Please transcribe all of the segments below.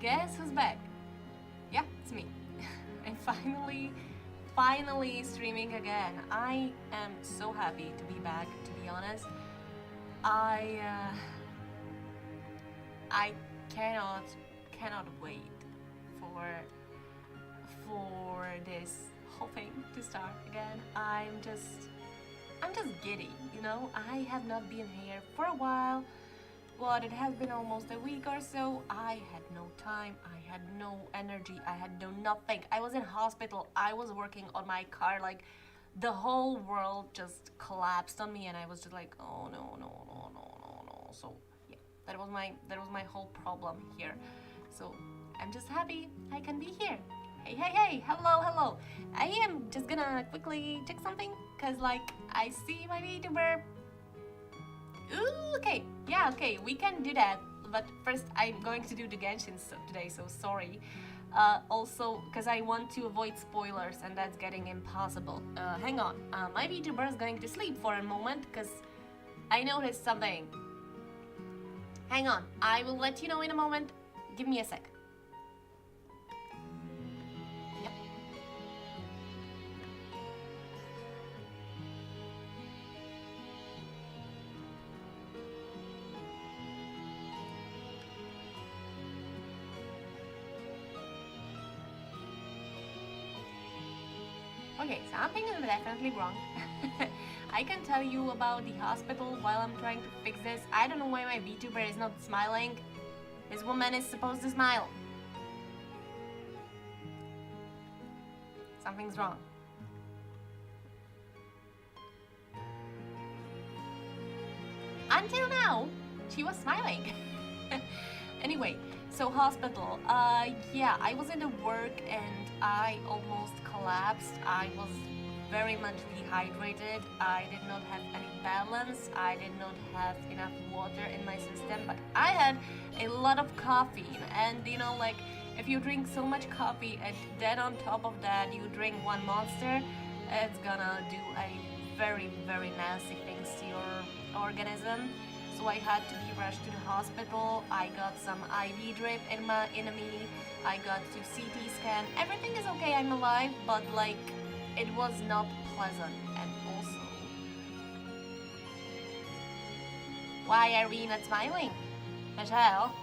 Guess who's back? Yeah, it's me. I'm finally streaming again. I am so happy to be back, to be honest. I uh, I cannot wait for this whole thing to start again. I'm just giddy, you know? I have not been here for a while. But it has been almost a week or so. I had no time, I had no energy, I had no nothing. I was in hospital, I was working on my car, like the whole world just collapsed on me and I was just like, oh no, no, no, no, no, no. So yeah, that was my whole problem here. So I'm just happy I can be here. Hey, hey, hey, hello, hello. I am just gonna quickly check something, cause like I see my VTuber. Ooh, okay, yeah, okay, we can do that. But first, I'm going to do the Genshin today, so sorry. Also, because I want to avoid spoilers, and that's getting impossible. Hang on, my VTuber is going to sleep for a moment, because I noticed something. Hang on, I will let you know in a moment. Give me a sec. Yep. Okay, something is definitely wrong. I can tell you about the hospital while I'm trying to fix this. I don't know why my VTuber is not smiling. This woman is supposed to smile. Something's wrong. Until now, she was smiling. Anyway, so hospital. Yeah, I was in the work and I almost collapsed. I was very much dehydrated. I did not have any balance. I did not have enough water in my system, but I had a lot of caffeine. And you know, like if you drink so much coffee and then on top of that you drink one monster, it's gonna do a very nasty things to your organism. So I had to be rushed to the hospital. I got some IV drip in me. I got to CT scan. Everything is okay. I'm alive, but like it was not pleasant. And also, why are we not smiling, Michelle?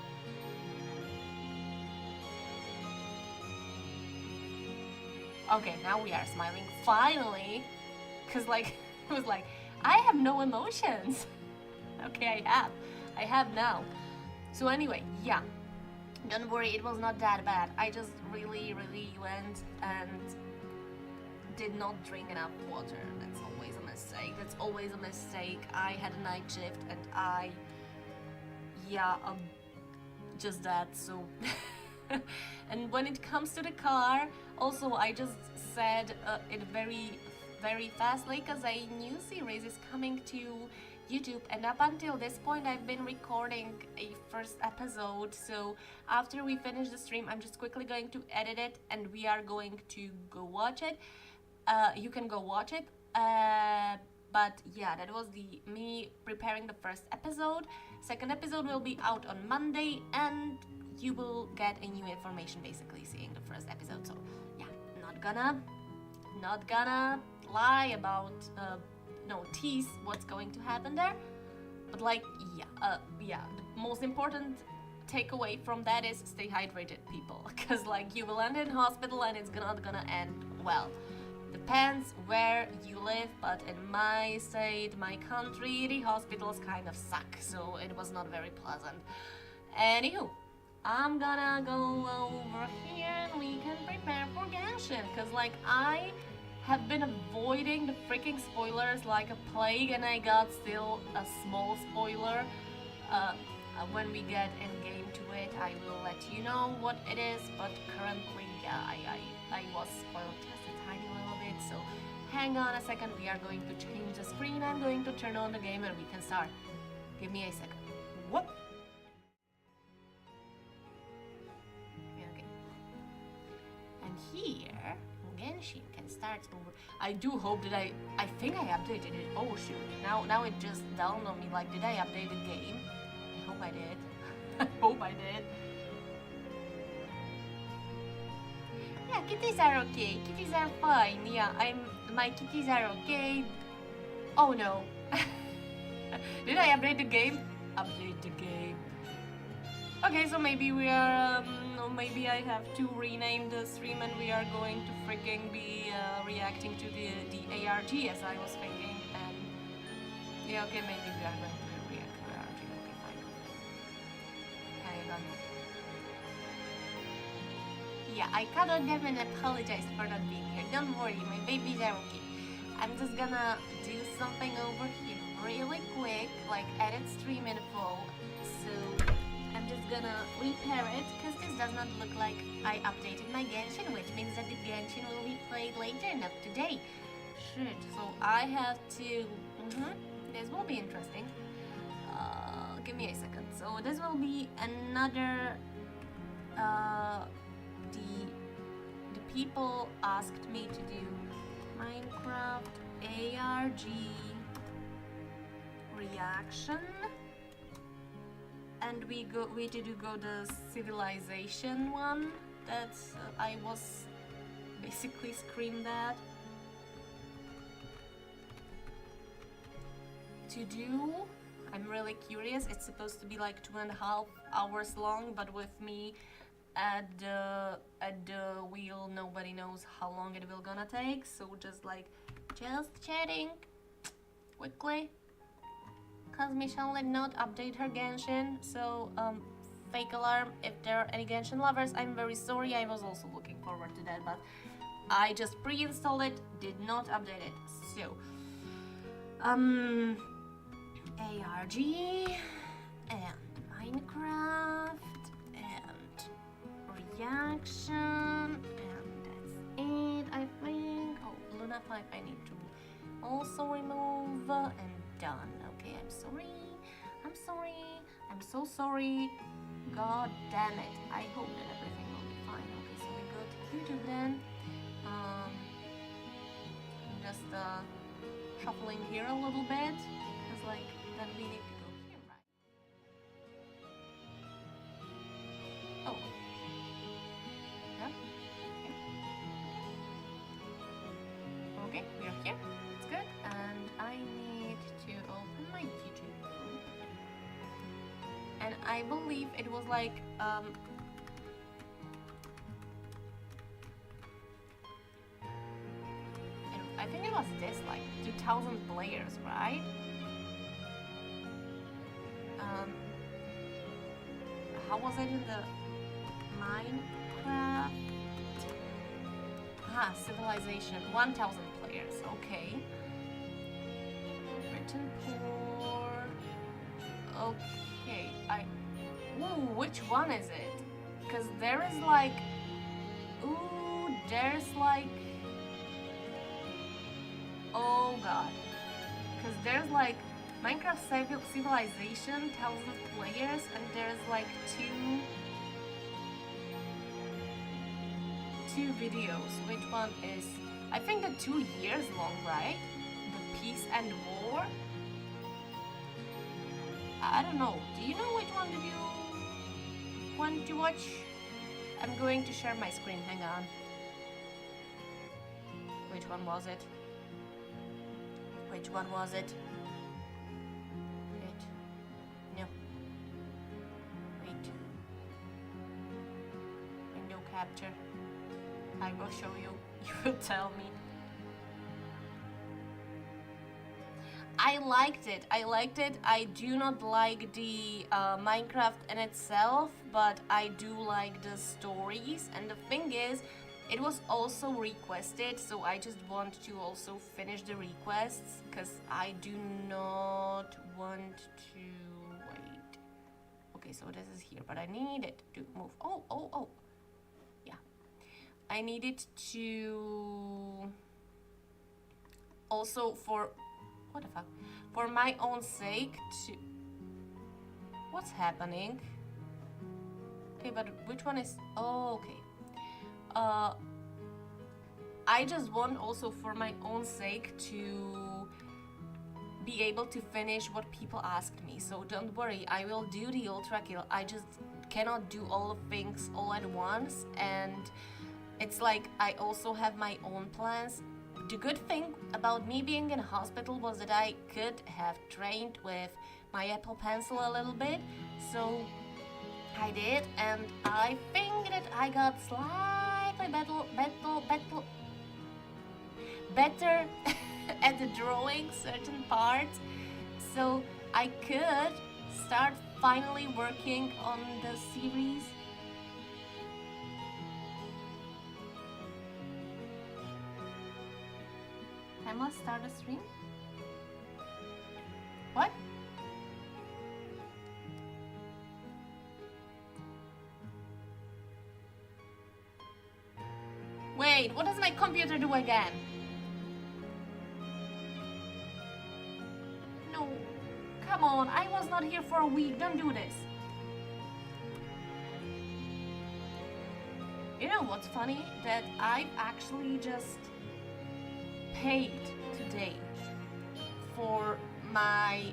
Okay, now we are smiling finally, cause like it was like I have no emotions. Okay, I have now. So anyway, yeah, don't worry, it was not that bad. I just really went and did not drink enough water. That's always a mistake. That's always a mistake. I had a night shift and yeah, just that. So, and when it comes to the car, also I just said it very fastly because a new series is coming to YouTube, and up until this point I've been recording a first episode. So after we finish the stream, I'm just quickly going to edit it and we are going to go watch it. You can go watch it. But yeah, that was the me preparing the first episode. Second episode will be out on Monday and you will get a new information basically seeing the first episode. So yeah, not gonna lie about no tease what's going to happen there, but like yeah, the most important takeaway from that is stay hydrated, people, because like you will end in hospital and it's not gonna end well. Depends where you live, but in my state, my country, the hospitals kind of suck, so it was not very pleasant. Anywho, I'm gonna go over here and we can prepare for Genshin, because like I have been avoiding the freaking spoilers like a plague, and I got still a small spoiler. When we get in game to it, I will let you know what it is, but currently, yeah, I was spoiled just a tiny little bit, so hang on a second, we are going to change the screen, I'm going to turn on the game and we can start. Give me a second. Whoop! Okay. And here, Genshin can start over. I do hope that I think I updated it. Oh shoot, now it just dawned on me, like, did I update the game? I hope I did. I hope I did. Yeah, kitties are okay. Kitties are fine. Yeah, my kitties are okay. Oh no. Did I update the game? Update the game. Okay, so maybe we are, maybe I have to rename the stream and we are going to freaking be reacting to the ARG as I was thinking. And yeah, okay, maybe we are going to react to ARG. Okay, fine. Hang on. Yeah, I cuddled them and apologized for not being here. Don't worry, my babies are okay. I'm just gonna do something over here really quick, like edit stream info. So I'm just gonna repair it because this does not look like I updated my Genshin, which means that the Genshin will be played later, not today. Shit, so I have to... This will be interesting. Give me a second. So this will be another... The people asked me to do Minecraft ARG reaction, and we did go the civilization one that I was basically screamed at to do. I'm really curious. It's supposed to be like 2.5 hours long, but with me at the wheel, nobody knows how long it will gonna take. So just chatting quickly, cause Michelle did not update her Genshin. So fake alarm, if there are any Genshin lovers, I'm very sorry. I was also looking forward to that, but I just pre-installed it, did not update it. So ARG and Minecraft reaction, and that's it, I think. Oh, Luna 5 I need to also remove, and done. Okay, I'm sorry, I'm so sorry, god damn it. I hope that everything will be fine. Okay, so we go to YouTube then. I'm just shuffling here a little bit, because then we need to go here, right? Oh. Okay, we are here. It's good. And I need to open my YouTube. And I believe it was I think it was this, 2,000 players, right? How was it in the Minecraft? Civilization, 1,000 players, okay. Written poor. Okay, ooh, which one is it? Because there is oh god. Because there's Minecraft Civilization, 1,000 players, and there's two videos. Which one is... I think the 2 years long, right? The Peace and War? I don't know. Do you know which one did you want to watch? I'm going to share my screen. Hang on. Which one was it? Which one was it? Wait. No. Wait. Window capture. I will show you. You will tell me. I liked it. I do not like the Minecraft in itself, but I do like the stories. And the thing is, it was also requested, so I just want to also finish the requests, because I do not want to... Wait. Okay, so this is here, but I need it to move. Oh. Yeah. I need it to... Also for... What the fuck? For my own sake to... What's happening? Okay, but which one is... Oh, okay. I just want also for my own sake to be able to finish what people asked me. So don't worry, I will do the ultra kill. I just cannot do all of things all at once, and it's like I also have my own plans. The good thing about me being in a hospital was that I could have trained with my Apple Pencil a little bit, so I did, and I think that I got slightly better at the drawing certain parts, so I could start finally working on the series. I must start a stream? What? Wait, what does my computer do again? No, come on, I was not here for a week, don't do this. You know what's funny? That I've actually just paid today for my,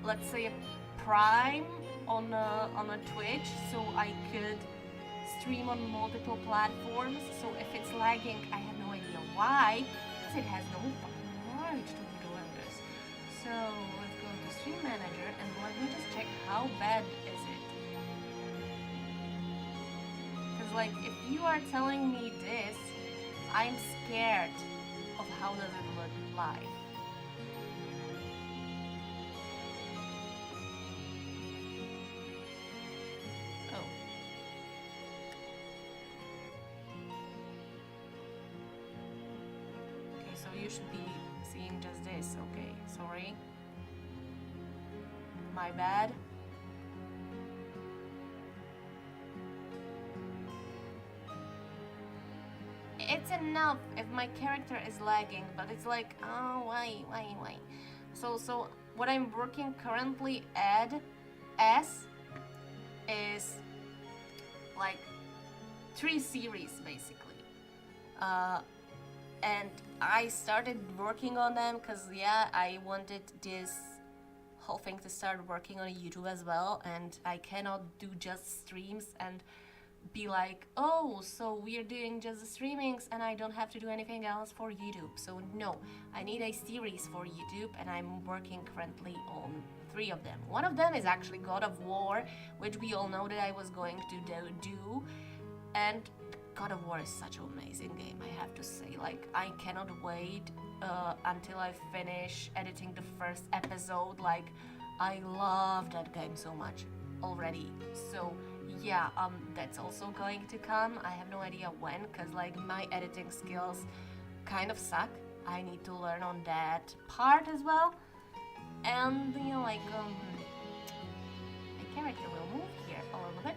let's say, a Prime on a Twitch, so I could stream on multiple platforms. So if it's lagging, I have no idea why, because it has no fucking right to be doing this. So let's go to Stream Manager and let me just check how bad is it. Because like, if you are telling me this, I'm scared of how does it look live. Oh. Okay, so you should be seeing just this. Okay, sorry. My bad. It's enough if my character is lagging, but it's like, oh, why? So what I'm working currently as is like 3 series basically. And I started working on them because yeah, I wanted this whole thing to start working on YouTube as well, and I cannot do just streams and be like, oh, so we're doing just the streamings and I don't have to do anything else for YouTube. So no, I need a series for YouTube, and I'm working currently on 3 of them. One of them is actually God of War, which we all know that I was going to do. And God of War is such an amazing game, I have to say. Like, I cannot wait until I finish editing the first episode. Like, I love that game so much already. So yeah, that's also going to come. I have no idea when, because like my editing skills kind of suck. I need to learn on that part as well. And you know, like my character will move here a little bit.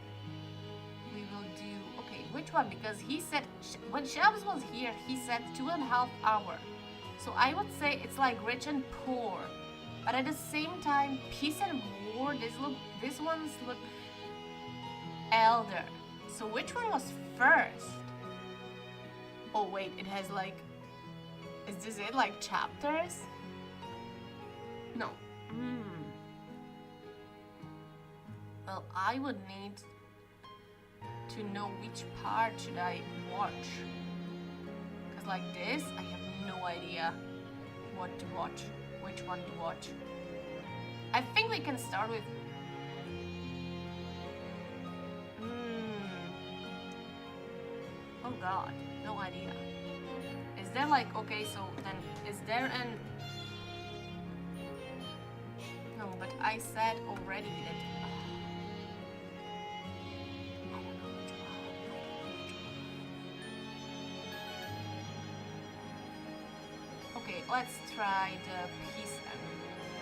We will do, okay, which one? Because he said, when Shabs was here, he said 2.5 hours. So I would say it's like rich and poor. But at the same time, peace and war, these ones look elder. So which one was first? Oh wait, it has like, is this it, like chapters? No. Well, I would need to know which part should I watch. Because like this, I have no idea what to watch, which one to watch. I think we can start with oh god, no idea. Is there like, okay, so then is there an... No, but I said already that... I don't know which one. Okay, let's try the Peace and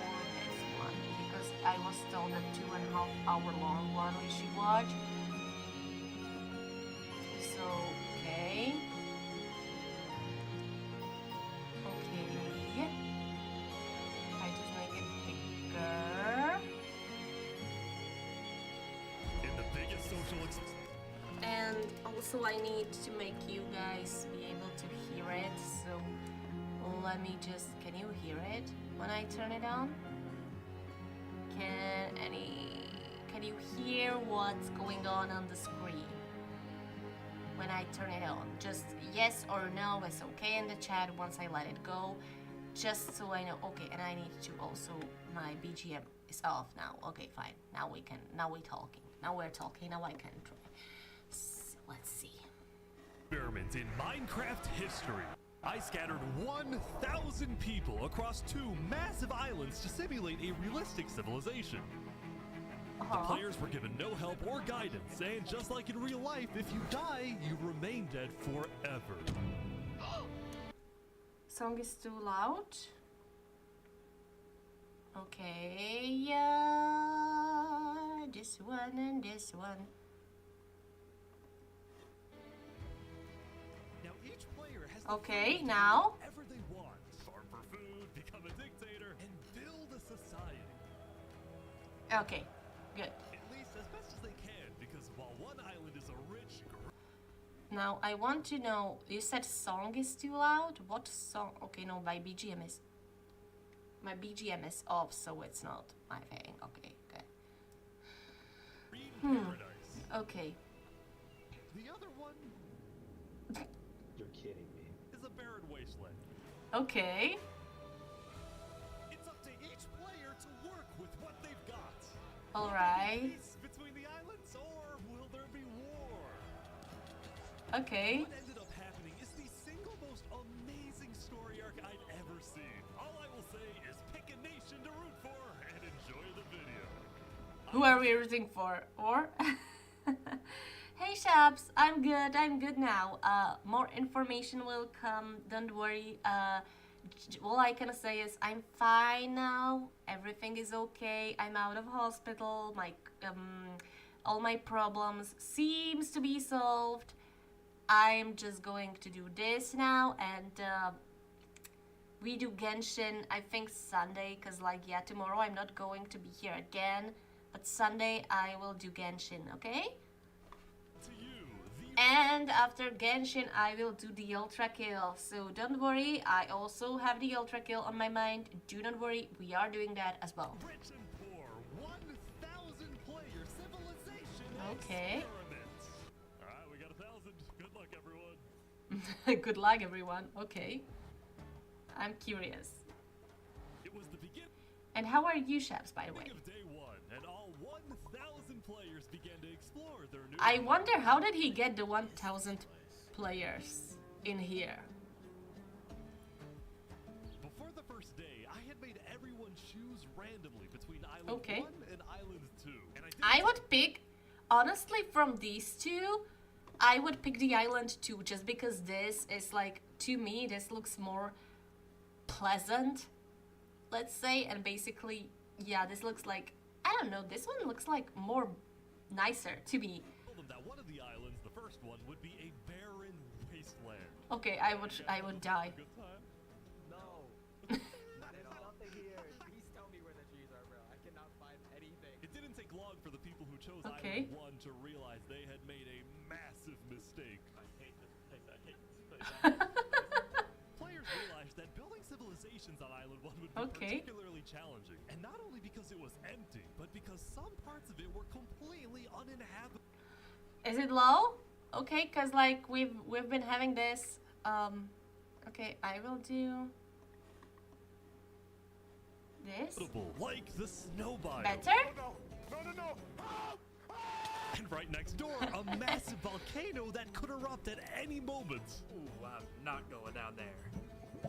War, this one, because I was told the 2.5 hour long one we should watch. So, okay. Okay. I just make it bigger. In the biggest social And also I need to make you guys be able to hear it, so let me just, can you hear it when I turn it on? Can you hear what's going on the screen? when I turn it on? Just yes or no is okay in the chat once I let it go. Just so I know. Okay, and I need to also, my BGM is off now. Okay, fine. Now we're talking. Now I can try. So, let's see. Experiment in Minecraft history. I scattered 1,000 people across 2 massive islands to simulate a realistic civilization. The players were given no help or guidance, and just like in real life, if you die, you remain dead forever. Song is too loud. Okay, this one and this one. Now each player has the Okay, freedom to do now. whatever they want. Farm for food, become a dictator, and build a society. Okay, good. At least as best as they can, because while one island is a rich, Now I want to know, you said song is too loud? What song? Okay, no, my BGM is off, so it's not my thing. Okay, good. green paradise. Okay. The other one You're kidding me. is a barren wasteland. Okay. It's up to each player to work with what they've got. All right. Peace between the islands, or will there be war? Okay. What ended up happening is the single most amazing story arc I've ever seen. All I will say is pick a nation to root for and enjoy the video. Who are we rooting for? Or? Hey Shabs, I'm good now. More information will come, don't worry. All I can say is I'm fine now. Everything is okay. I'm out of hospital. All my problems seems to be solved. I'm just going to do this now, and we do Genshin, I think Sunday, because tomorrow I'm not going to be here again, but Sunday I will do Genshin, okay? To you, the And after Genshin I will do the Ultra Kill, so don't worry, I also have the Ultra Kill on my mind. Do not worry, we are doing that as well. rich and poor 1,000 player civilization Okay. experiment. All right, we got 1,000. Good luck, everyone. Good luck everyone, okay. I'm curious. It was the beginning And how are you, Shabs, by the way? of day 1, and all 1,000 players began to explore their new. I wonder how did he get the 1,000 players in here? Before the first day, I had made everyone choose randomly between Island Okay. 1 and Island 2. And I would pick, honestly, from these two, I would pick the island 2 just because this is to me, this looks more pleasant, let's say, and basically, yeah, this looks I don't know, this one looks more nicer to me. told them that one of the islands, the first one, would be a barren wasteland. Okay, I would die. Good time. No. There's nothing here. Please tell me where the trees are, bro. I cannot find anything. It didn't take long for the people who chose Okay. Island 1 to realize they had made a massive mistake. I hate this place. I hate this place. Players realized that building civilizations on Island 1 would be Okay. particularly challenging. And not only because it was empty, but because some parts of it were completely uninhabitable. Is it low? Okay, cause we've been having this. Okay, I will do this. Like the snow biome. Better? No, no, no, no! And right next door, a massive volcano that could erupt at any moment. Ooh, I'm not going down there.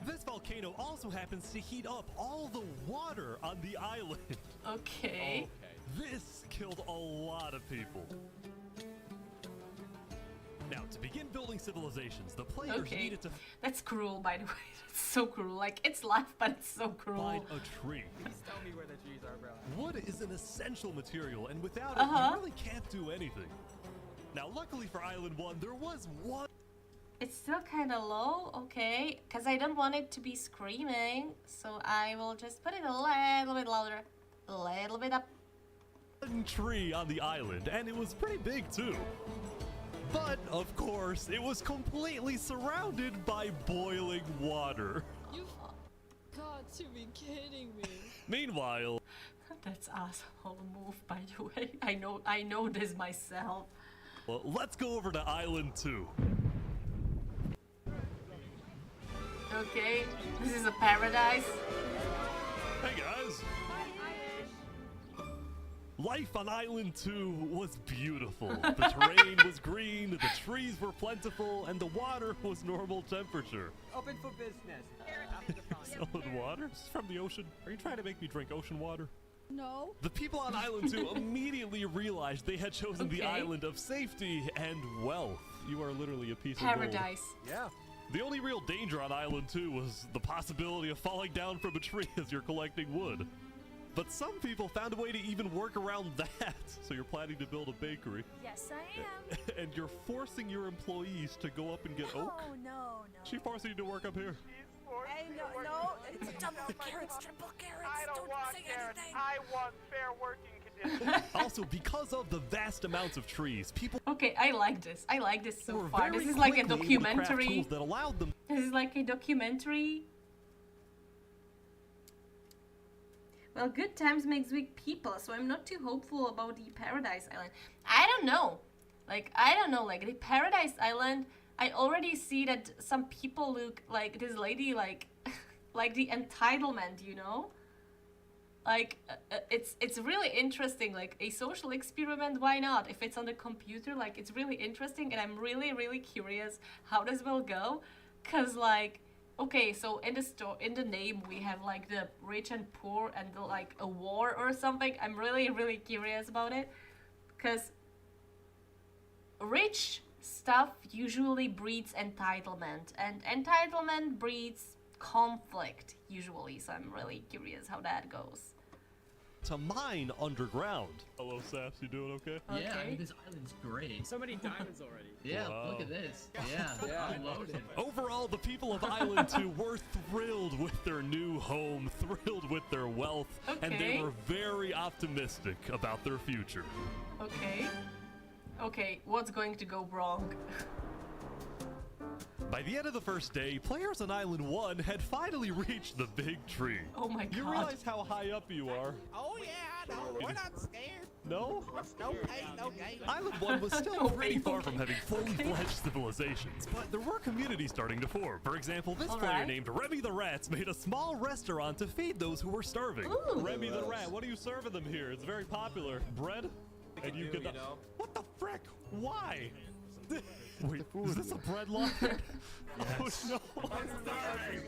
This volcano also happens to heat up all the water on the island. Okay. This killed a lot of people. Now, to begin building civilizations, the players Okay. needed to That's cruel, by the way. That's so cruel. It's life, but it's so cruel. find a tree. Please tell me where the trees are, bro. Wood is an essential material, and without it, Uh-huh. you really can't do anything. Now, luckily for Island 1, there was one It's still kind of low, okay. Because I don't want it to be screaming. So I will just put it a little bit louder. A little bit up. tree on the island, and it was pretty big too. But, of course, it was completely surrounded by boiling water. You've got to be kidding me. Meanwhile, That's asshole move, by the way. I know this myself. Well, let's go over to Island 2. Okay, this is a paradise. Hey guys! Life on Island 2 was beautiful. The terrain was green, the trees were plentiful, and the water was normal temperature. Open for business. Solid water? This is from the ocean. Are you trying to make me drink ocean water? No. The people on Island 2 immediately realized they had chosen the Okay. island of safety and wealth. You are literally a piece of gold. Paradise. Yeah. The only real danger on Island 2 was the possibility of falling down from a tree as you're collecting wood. But some people found a way to even work around that. So you're planning to build a bakery, Yes, I am. and you're forcing your employees to go up and get oak? Oh, no. She forcing you to work up here. Hey, no. It's double carrots, triple carrots. I don't want say carrots. anything. I want fair working conditions. Also, because of the vast amounts of trees, people Okay, I like this. I like this so were far. very This is like a quickly able to craft documentary. tools that allowed them This is like a documentary. Well, good times makes weak people, so I'm not too hopeful about the Paradise Island. I don't know. Like the Paradise Island, I already see that some people look like this lady, like, like the entitlement, you know? Like, it's really interesting, like a social experiment, why not? If it's on the computer, like, it's really interesting, and I'm really, really curious how this will go. Cause like, okay, so in the name we have like the rich and poor and the, like a war or something. I'm really, really curious about it. Cause rich stuff usually breeds entitlement, and entitlement breeds conflict usually. So I'm really curious how that goes. to mine underground. Hello, Saps, you doing okay? Yeah, I Okay. mean, this island's great. So many diamonds already. Yeah, Wow. look at this. Yeah, Yeah. I'm loaded. Overall, the people of Island 2 were thrilled with their new home, thrilled with their wealth, and they Okay. were very optimistic about their future. Okay. Okay, what's going to go wrong? By the end of the first day, players on Island 1 had finally reached the big tree. Oh my You god. realize how high up you are? Oh yeah, I know. We're not scared. No? No pain, no gain. Island 1 was still No pretty pain, no far from gain. having fully fledged civilizations, but there were communities starting to form. For example, this player Alright. named Remy the Rats made a small restaurant to feed those who were starving. Ooh. Remy the Rat, what are you serving them here? It's very popular. Bread? And you could. What the frick? Why? Wait, is this a bread line? Oh no!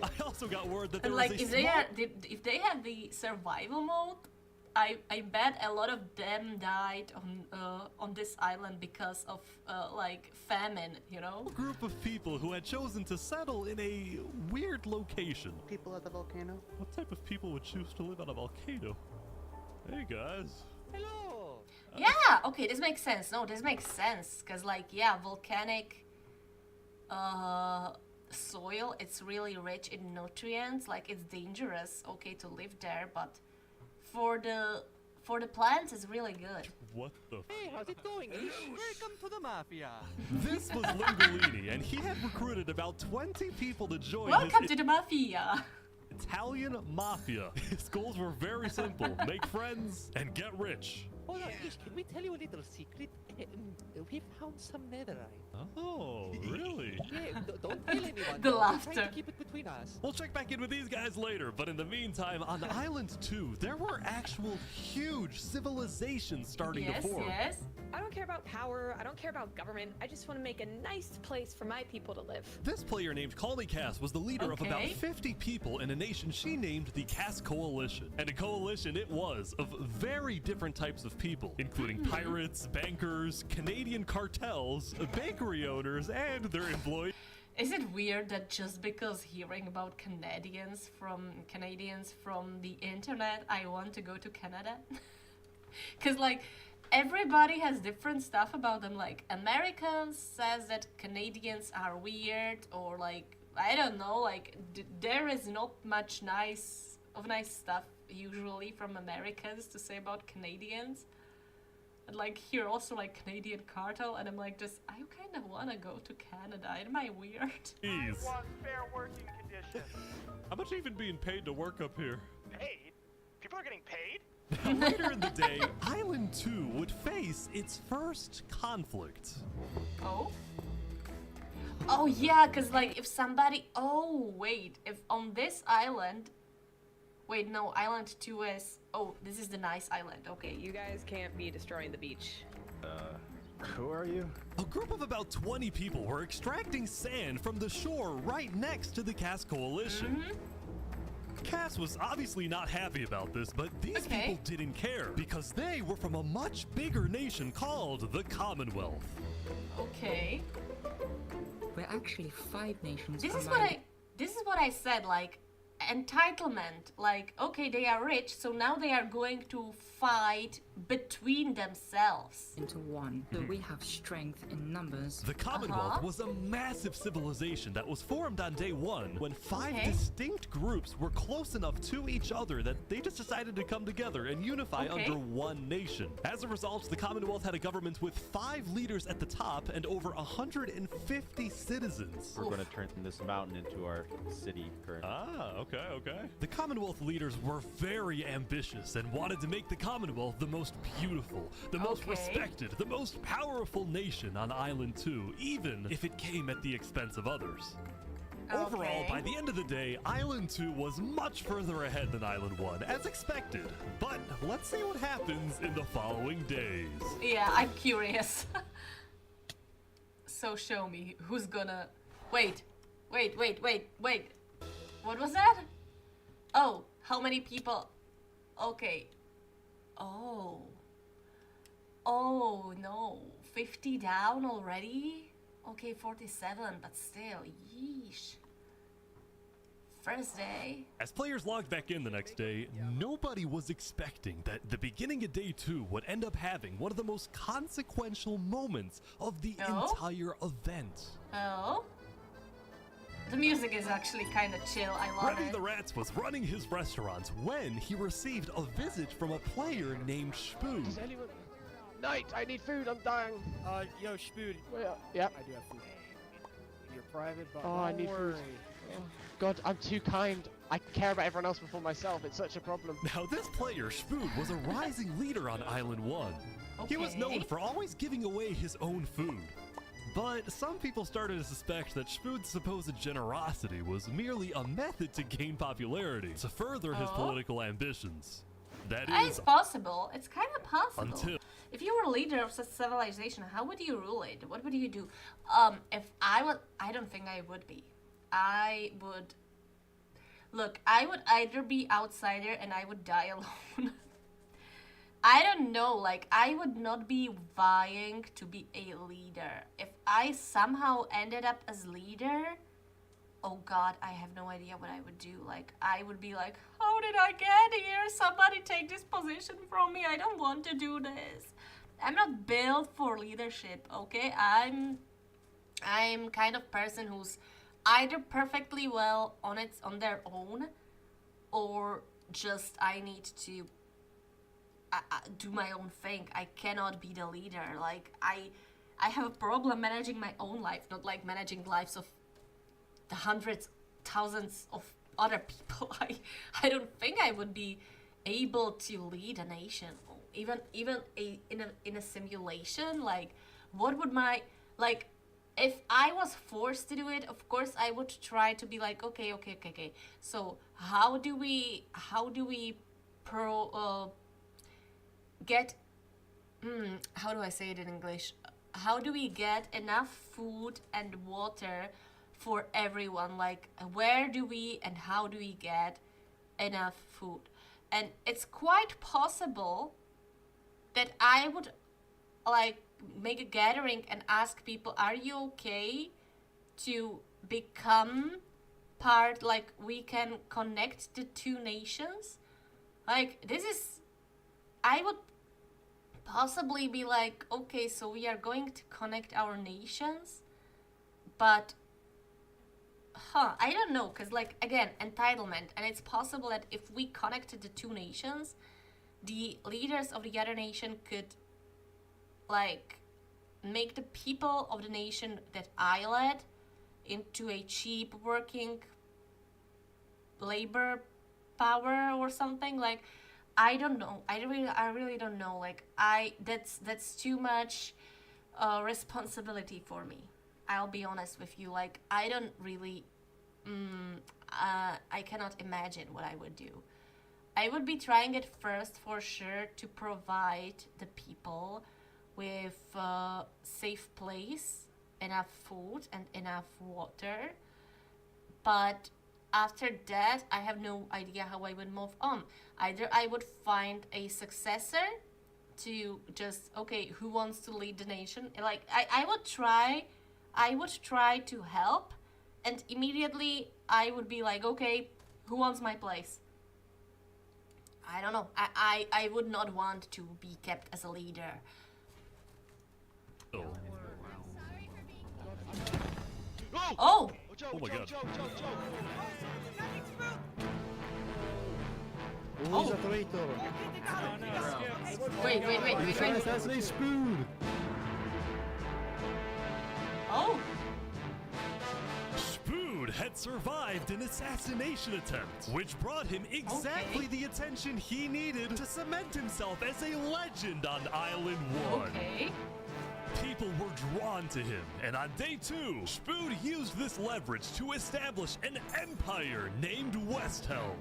I also got word that there And was like a if they small- had if they had the survival mode, I bet a lot of them died on this island because of like famine, you know? group of people who had chosen to settle in a weird location. People at the volcano. What type of people would choose to live on a volcano? Hey guys. Hello. Yeah, okay, this makes sense. No, this makes sense cuz like yeah, volcanic soil, it's really rich in nutrients, like it's dangerous okay to live there, but for the plants it's really good. What the Hey, how's it going? Welcome to the mafia. This was Lingolini, and he had recruited about 20 people to join Welcome his to the mafia. Italian mafia. His goals were very simple. Make friends and get rich. Hold on, Ish, can we tell you a little secret? We found some netherite. Oh, really? Yeah, don't tell anyone. The though. We're laughter. trying to keep it between us. We'll check back in with these guys later, but in the meantime, on Island 2, there were actual huge civilizations starting Yes, to form. yes. I don't care about power. I don't care about government. I just want to make a nice place for my people to live. This player named Callie Cass was the leader of about Okay. 50 people in a nation she named the Cass Coalition. And a coalition it was of very different types of people, including pirates, bankers, Canadian cartels, bakery owners, and their employees. Is it weird that just because hearing about Canadians from the internet, I want to go to Canada? Cause like everybody has different stuff about them. Like Americans says that Canadians are weird, or like I don't know. Like there is not much nice stuff usually from Americans to say about Canadians. And like here also like Canadian cartel, and I'm like just I kind of want to go to Canada. Am I weird? I want fair working conditions. How much are you even being paid to work up here? Paid? People are getting paid? Now, later in the day, Island 2 would face its first conflict. Oh? Oh yeah, cause like if somebody, oh wait, if on this island, wait no, Island 2 is, oh this is the nice island, okay. You guys can't be destroying the beach. Who are you? A group of about 20 people were extracting sand from the shore right next to the Cass Coalition. Cass was obviously not happy about this, but these Okay. people didn't care because they were from a much bigger nation called the Commonwealth. Okay. We're actually 5 nations This is combined. what I said, like entitlement, like okay they are rich, so now they are going to fight between themselves. into one. So we have strength in numbers. The Commonwealth Uh-huh. was a massive civilization that was formed on day 1 when 5 Okay. distinct groups were close enough to each other that they just decided to come together and unify Okay. under one nation. As a result, the Commonwealth had a government with 5 leaders at the top and over 150 citizens. We're going to turn this mountain into our city currently. Ah, okay. The Commonwealth leaders were very ambitious and wanted to make the Commonwealth the most beautiful, the most Okay. respected, the most powerful nation on Island 2, even if it came at the expense of others. Overall, Okay. by the end of the day, Island 2 was much further ahead than Island 1, as expected. But let's see what happens in the following days. Yeah, I'm curious. So show me who's gonna. Wait. What was that? Oh, how many people? Okay. Oh no. 50 down already? Okay, 47, but still, yeesh. First day. As players logged back in the next day, nobody was expecting that the beginning of day 2 would end up having one of the most consequential moments of the Oh? entire event. Oh? The music is actually kind of chill. I love Freddy it. the Rats was running his restaurant when he received a visit from a player named Spoon. Does anyone... Knight, I need food, I'm dying. Yo, Spood. Well, yeah. I do have food. You're private, but Oh, I need food. Oh, God, I'm too kind. I care about everyone else before myself. It's such a problem. Now this player, Spoon, was a rising leader on Island 1. He was known Okay. for always giving away his own food. But some people started to suspect that Spoon's supposed generosity was merely a method to gain popularity, to further his Oh. political ambitions. That It's is, possible. It's kind of possible. until... If you were a leader of such civilization, how would you rule it? What would you do? If I would, I don't think I would be. I would. Look, I would either be outsider and I would die alone. I don't know. Like I would not be vying to be a leader. If I somehow ended up as leader, oh God, I have no idea what I would do. Like I would be like, how did I get here? Somebody take this position from me. I don't want to do this. I'm not built for leadership, okay? I'm kind of person who's either perfectly well on their own, or just I need to do my own thing. I cannot be the leader. Like I have a problem managing my own life, not like managing lives of the hundreds, thousands of other people. I don't think I would be able to lead a nation, even in a simulation. Like, what would my, like, if I was forced to do it, of course I would try to be like, okay. So how do we get, how do I say it in English? How do we get enough food and water for everyone? Like, where do we and how do we get enough food? And it's quite possible that I would like make a gathering and ask people, are you okay to become part, like we can connect the two nations? Like this is, I would possibly be like, okay, so we are going to connect our nations, but I don't know, because like again, entitlement, and it's possible that if we connected the two nations, the leaders of the other nation could like make the people of the nation that I led into a cheap working labor power or something. Like I don't know. I really don't know. Like that's too much responsibility for me. I'll be honest with you. Like I don't really, I cannot imagine what I would do. I would be trying at first for sure to provide the people with a safe place, enough food and enough water. But after that, I have no idea how I would move on. Either I would find a successor to just, okay, who wants to lead the nation? Like I would try to help, and immediately I would be like, okay, who wants my place? I don't know. I would not want to be kept as a leader. Oh, Oh! oh my god. Who's a traitor? Wait. Assassinate Spoon! Oh! Spood had survived an assassination attempt, which brought him exactly the attention he needed to cement himself as a legend on Island 1. Okay. People were drawn to him, and on day 2, Spood used this leverage to establish an empire named Westhelm.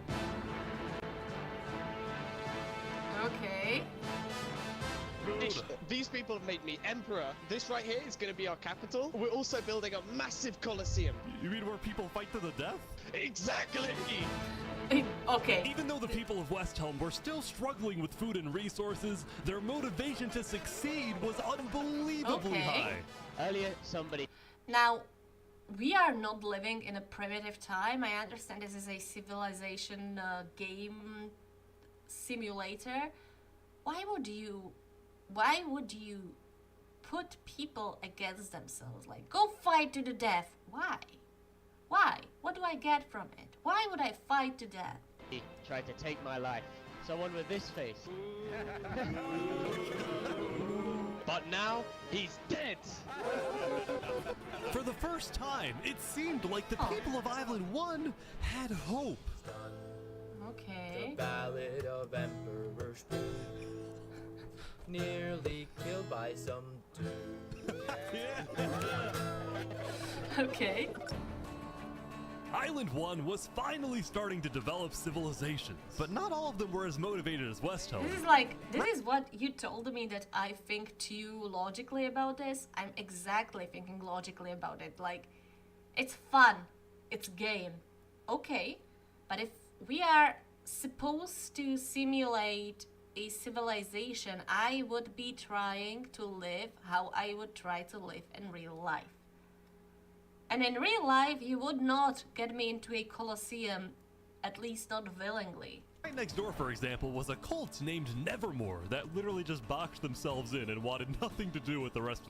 Okay. These people have made me emperor. This right here is going to be our capital. We're also building a massive colosseum. You mean where people fight to the death? Exactly. Okay. Even though the people of Westhelm were still struggling with food and resources, their motivation to succeed was unbelievably high. Earlier, somebody... Now, we are not living in a primitive time. I understand this is a civilization game simulator. Why would you put people against themselves? Like, go fight to the death. Why? What do I get from it? Why would I fight to death? He tried to take my life. Someone with this face. But now, he's dead! For the first time, it seemed like the people of Island 1 had hope. Okay. Ballad of Emperor Spoon. Nearly killed by some dude. Okay. Island 1 was finally starting to develop civilizations, but not all of them were as motivated as Westhelm. This is what you told me that I think too logically about this. I'm exactly thinking logically about it. Like, it's fun. It's game. Okay. But if we are supposed to simulate a civilization, I would be trying to live how I would try to live in real life. And in real life, you would not get me into a colosseum, at least not willingly. Right next door, for example, was a cult named Nevermore that literally just boxed themselves in and wanted nothing to do with the rest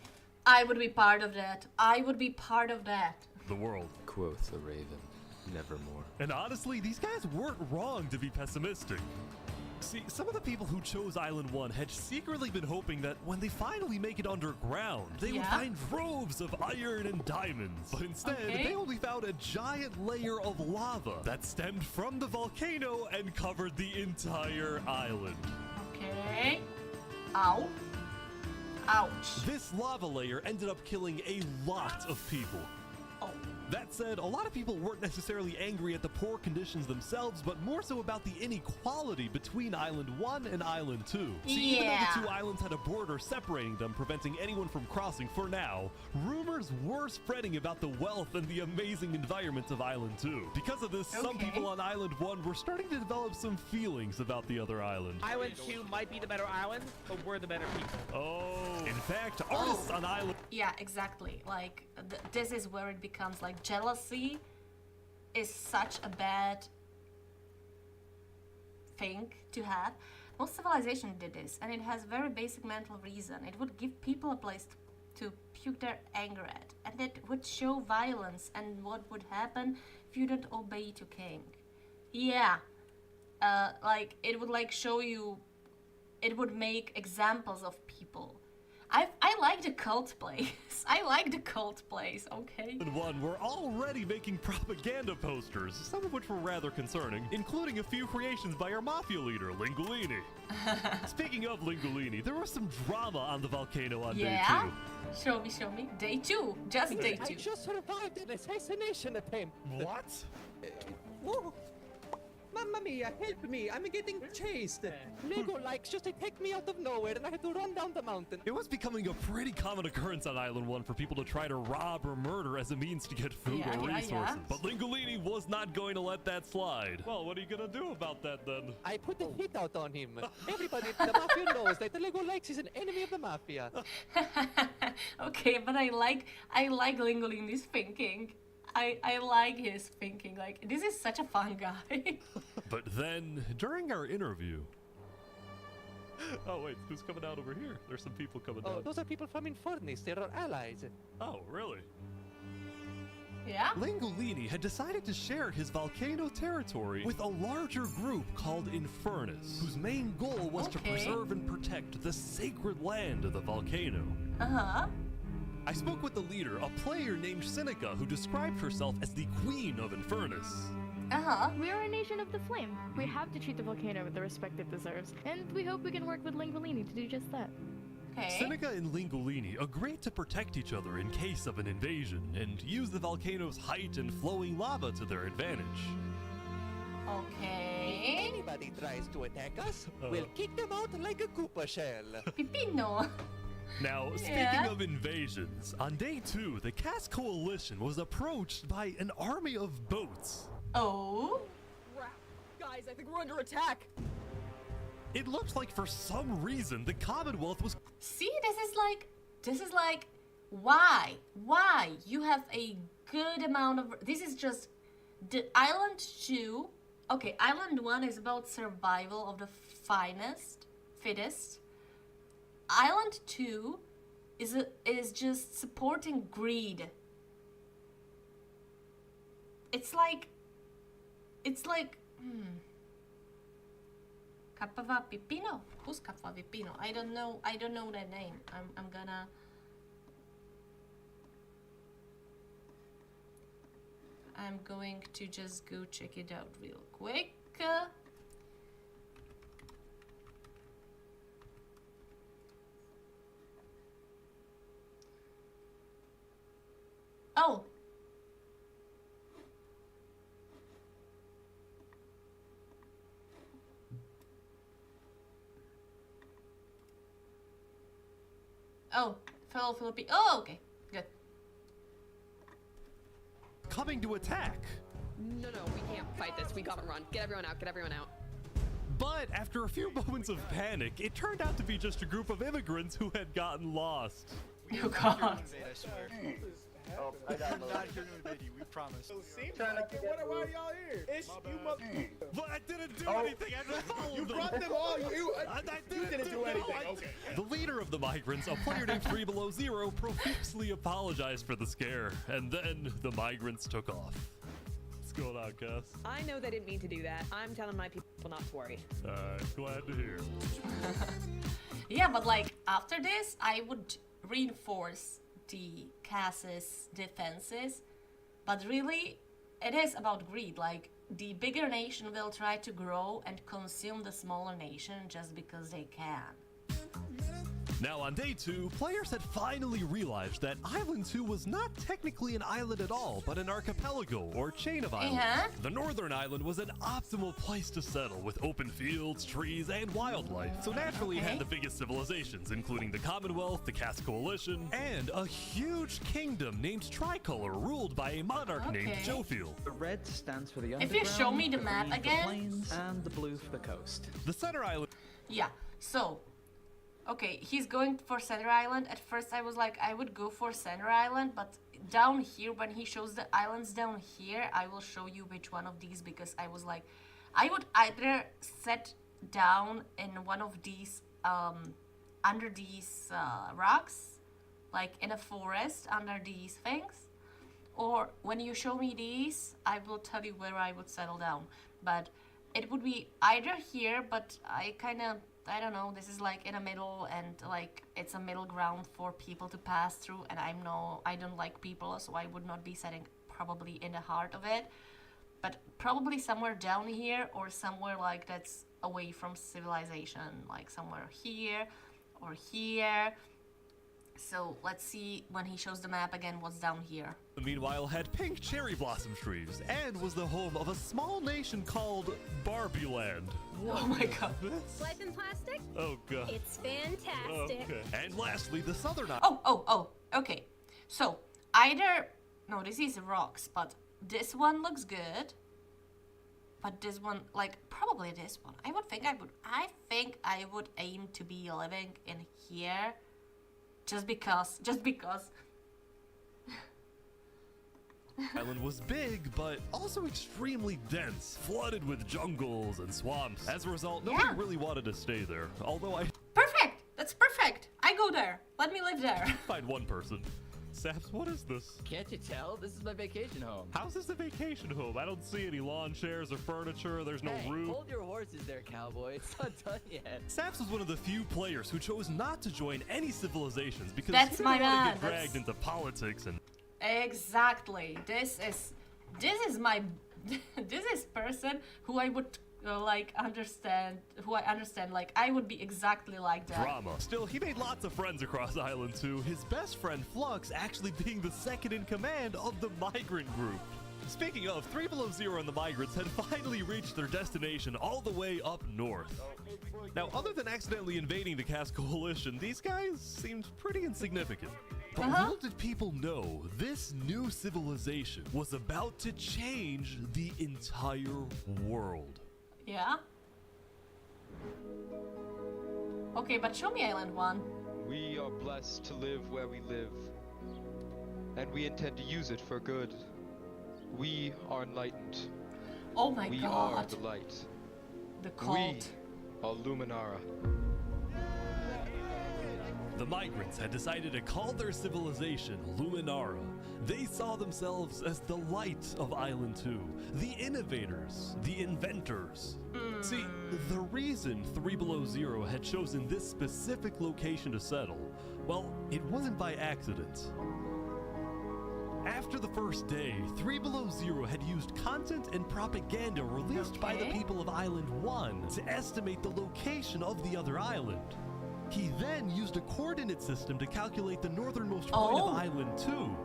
I would be part of that. I would be part of that. of the world. Quoth the raven, nevermore. And honestly, these guys weren't wrong to be pessimistic. See, some of the people who chose Island 1 had secretly been hoping that when they finally make it underground, they would find troves of iron and diamonds. But instead, they only found a giant layer of lava that stemmed from the volcano and covered the entire island. Okay. Ow. Ouch. This lava layer ended up killing a lot of people. Oh. That said, a lot of people weren't necessarily angry at the poor conditions themselves, but more so about the inequality between Island 1 and Island 2. See, even though the two islands had a border separating them, preventing anyone from crossing for now, rumors were spreading about the wealth and the amazing environment of Island 2. Because of this, some people on Island 1 were starting to develop some feelings about the other island. Island 2 might be the better island, but we're the better people. Oh. In fact, artists on Island... Yeah, exactly. Like, this is where it becomes like jealousy is such a bad thing to have. Most civilizations did this, and it has very basic mental reason. It would give people a place to puke their anger at, and it would show violence and what would happen if you don't obey to king. Yeah, like it would like show you, it would make examples of people. I like the cult place. I like the cult place, okay? And one were already making propaganda posters, some of which were rather concerning, including a few creations by our mafia leader, Lingolini. Speaking of Lingolini, there was some drama on the volcano on day 2. Show me. Day 2. Just day 2. I just survived an assassination attempt. What? Whoa. Mamma mia, help me! I'm getting chased! Lego likes just attacked me out of nowhere and I had to run down the mountain. It was becoming a pretty common occurrence on Island 1 for people to try to rob or murder as a means to get food or resources. But Lingolini was not going to let that slide. Well, what are you gonna do about that then? I put the hit out on him. Everybody in the mafia knows that the Lego likes is an enemy of the mafia. Okay, but I like Lingolini's thinking. I like his thinking. Like, this is such a fun guy. But then, during our interview... Oh, wait, who's coming out over here? There's some people coming down. Oh, those are people from Infernus. They're our allies. Oh, really? Yeah? Lingolini had decided to share his volcano territory with a larger group called Infernus, whose main goal was to preserve and protect the sacred land of the volcano. Uh-huh. I spoke with the leader, a player named Seneca, who described herself as the Queen of Infernus. Uh-huh. We are a nation of the flame. We have to treat the volcano with the respect it deserves, and we hope we can work with Lingolini to do just that. Okay. Seneca and Lingolini agreed to protect each other in case of an invasion, and use the volcano's height and flowing lava to their advantage. Okay. If anybody tries to attack us, we'll kick them out like a Koopa shell. Pipino. Now, speaking of invasions, on day 2, the Cass Coalition was approached by an army of boats. Oh? Crap. Guys, I think we're under attack. It looks like for some reason the Commonwealth was... See, this is like, why? Why? You have a good amount of... This is just... The Island 2... Okay, Island 1 is about survival of the fittest. Island 2 is just supporting greed. It's like Capava Pipino? Who's Capava Pipino? I don't know that name. I'm going to just go check it out real quick. Oh. Oh, fellow Philippine. Oh, okay. Good. coming to attack. No, we can't fight this. We gotta run. Get everyone out. But after a few moments of panic, it turned out to be just a group of immigrants who had gotten lost. Oh God. I swear. Oh, I got not here to invade you, we promise. Why are y'all here? Ish, you mother. But I didn't do anything. I just followed You them. brought them all. You didn't do anything. No, Okay. The leader of the migrants, a player named 3 Below Zero, profusely apologized for the scare, and then the migrants took off. What's going on, Cass? I know they didn't mean to do that. I'm telling my people not to worry. Glad to hear. Yeah, but like after this, I would reinforce the Cass's defenses, but really, it is about greed. Like, the bigger nation will try to grow and consume the smaller nation just because they can. Now on day 2, players had finally realized that Island 2 was not technically an island at all, but an archipelago or chain of islands. The northern island was an optimal place to settle with open fields, trees, and wildlife. So naturally it had the biggest civilizations, including the Commonwealth, the Cass Coalition, and a huge kingdom named Tricolor ruled by a monarch named Jofiel. The red stands for the If you show me the map green for again. plains, and the blue for the coast. The center island. Yeah, so okay, he's going for Center Island. At first I was like, I would go for Center Island, but down here, when he shows the islands down here, I will show you which one of these, because I was like, I would either set down in one of these, under these rocks, like in a forest under these things, or when you show me these, I will tell you where I would settle down. But it would be either here, but I don't know, this is like in the middle, and like it's a middle ground for people to pass through, and I don't like people, so I would not be setting probably in the heart of it, but probably somewhere down here, or somewhere like that's away from civilization, like somewhere here or here. So let's see when he shows the map again what's down here. Meanwhile, had pink cherry blossom trees and was the home of a small nation called Barbieland. Oh my god. Life in plastic? Oh god. It's fantastic. Okay. And lastly, the southern Okay. So either, no, this is rocks, but this one looks good. But this one, like probably this one. I think I would aim to be living in here. Just because. Island was big, but also extremely dense, flooded with jungles and swamps. As a result, nobody really wanted to stay there, although I Perfect! That's perfect! I go there. Let me live there. find one person. Saps, what is this? Can't you tell? This is my vacation home. How's this a vacation home? I don't see any lawn chairs or furniture. There's no roof. Hold your horses there, cowboy. It's not done yet. Saps was one of the few players who chose not to join any civilizations because That's he my didn't want man. to get dragged into politics and... Exactly. This is my this is person who I would understand, like I would be exactly like that. Drama. Still, he made lots of friends across Island 2, his best friend Flux actually being the second in command of the migrant group. Speaking of, 3 Below Zero and the migrants had finally reached their destination all the way up north. Now, other than accidentally invading the Cass Coalition, these guys seemed pretty insignificant. But little did people know, this new civilization was about to change the entire world. Yeah? Okay, but show me Island 1. We are blessed to live where we live, and we intend to use it for good. We are enlightened. Oh my god. We are the light. The cult. We are Luminara. The migrants had decided to call their civilization Luminara. They saw themselves as the light of Island 2, the innovators, the inventors. See, the reason 3 Below Zero had chosen this specific location to settle, well, it wasn't by accident. After the first day, 3 Below Zero had used content and propaganda released by the people of Island 1 to estimate the location of the other island. He then used a coordinate system to calculate the northernmost point of Island 2.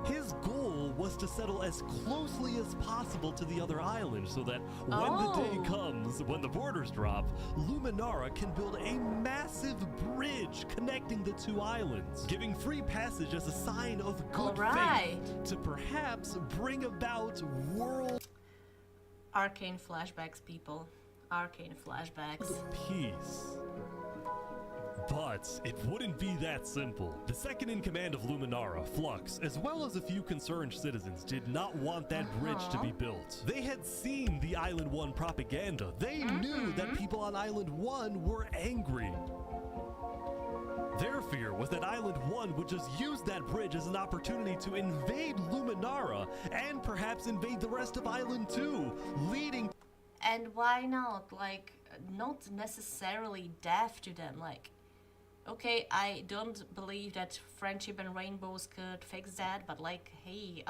His goal was to settle as closely as possible to the other island so that when the day comes, when the borders drop, Luminara can build a massive bridge connecting the two islands, giving free passage as a sign of good faith to perhaps bring about world Arcane flashbacks, people. Arcane flashbacks. peace. But it wouldn't be that simple. The second in command of Luminara, Flux, as well as a few concerned citizens, did not want that bridge to be built. They had seen the Island 1 propaganda. They knew that people on Island 1 were angry. Their fear was that Island 1 would just use that bridge as an opportunity to invade Luminara and perhaps invade the rest of Island 2, leading... And why not? Like, not necessarily deaf to them, like... Okay, I don't believe that friendship and rainbows could fix that, but like, hey,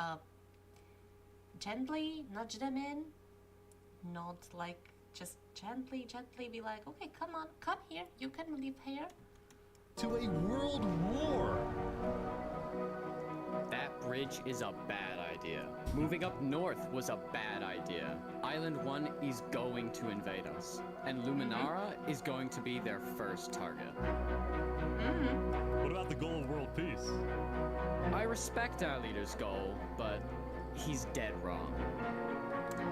gently nudge them in. Not like, just gently be like, okay, come on, come here, you can live here. To a world war. That bridge is a bad idea. Moving up north was a bad idea. Island 1 is going to invade us, and Luminara is going to be their first target. What about the goal of world peace? I respect our leader's goal, but he's dead wrong.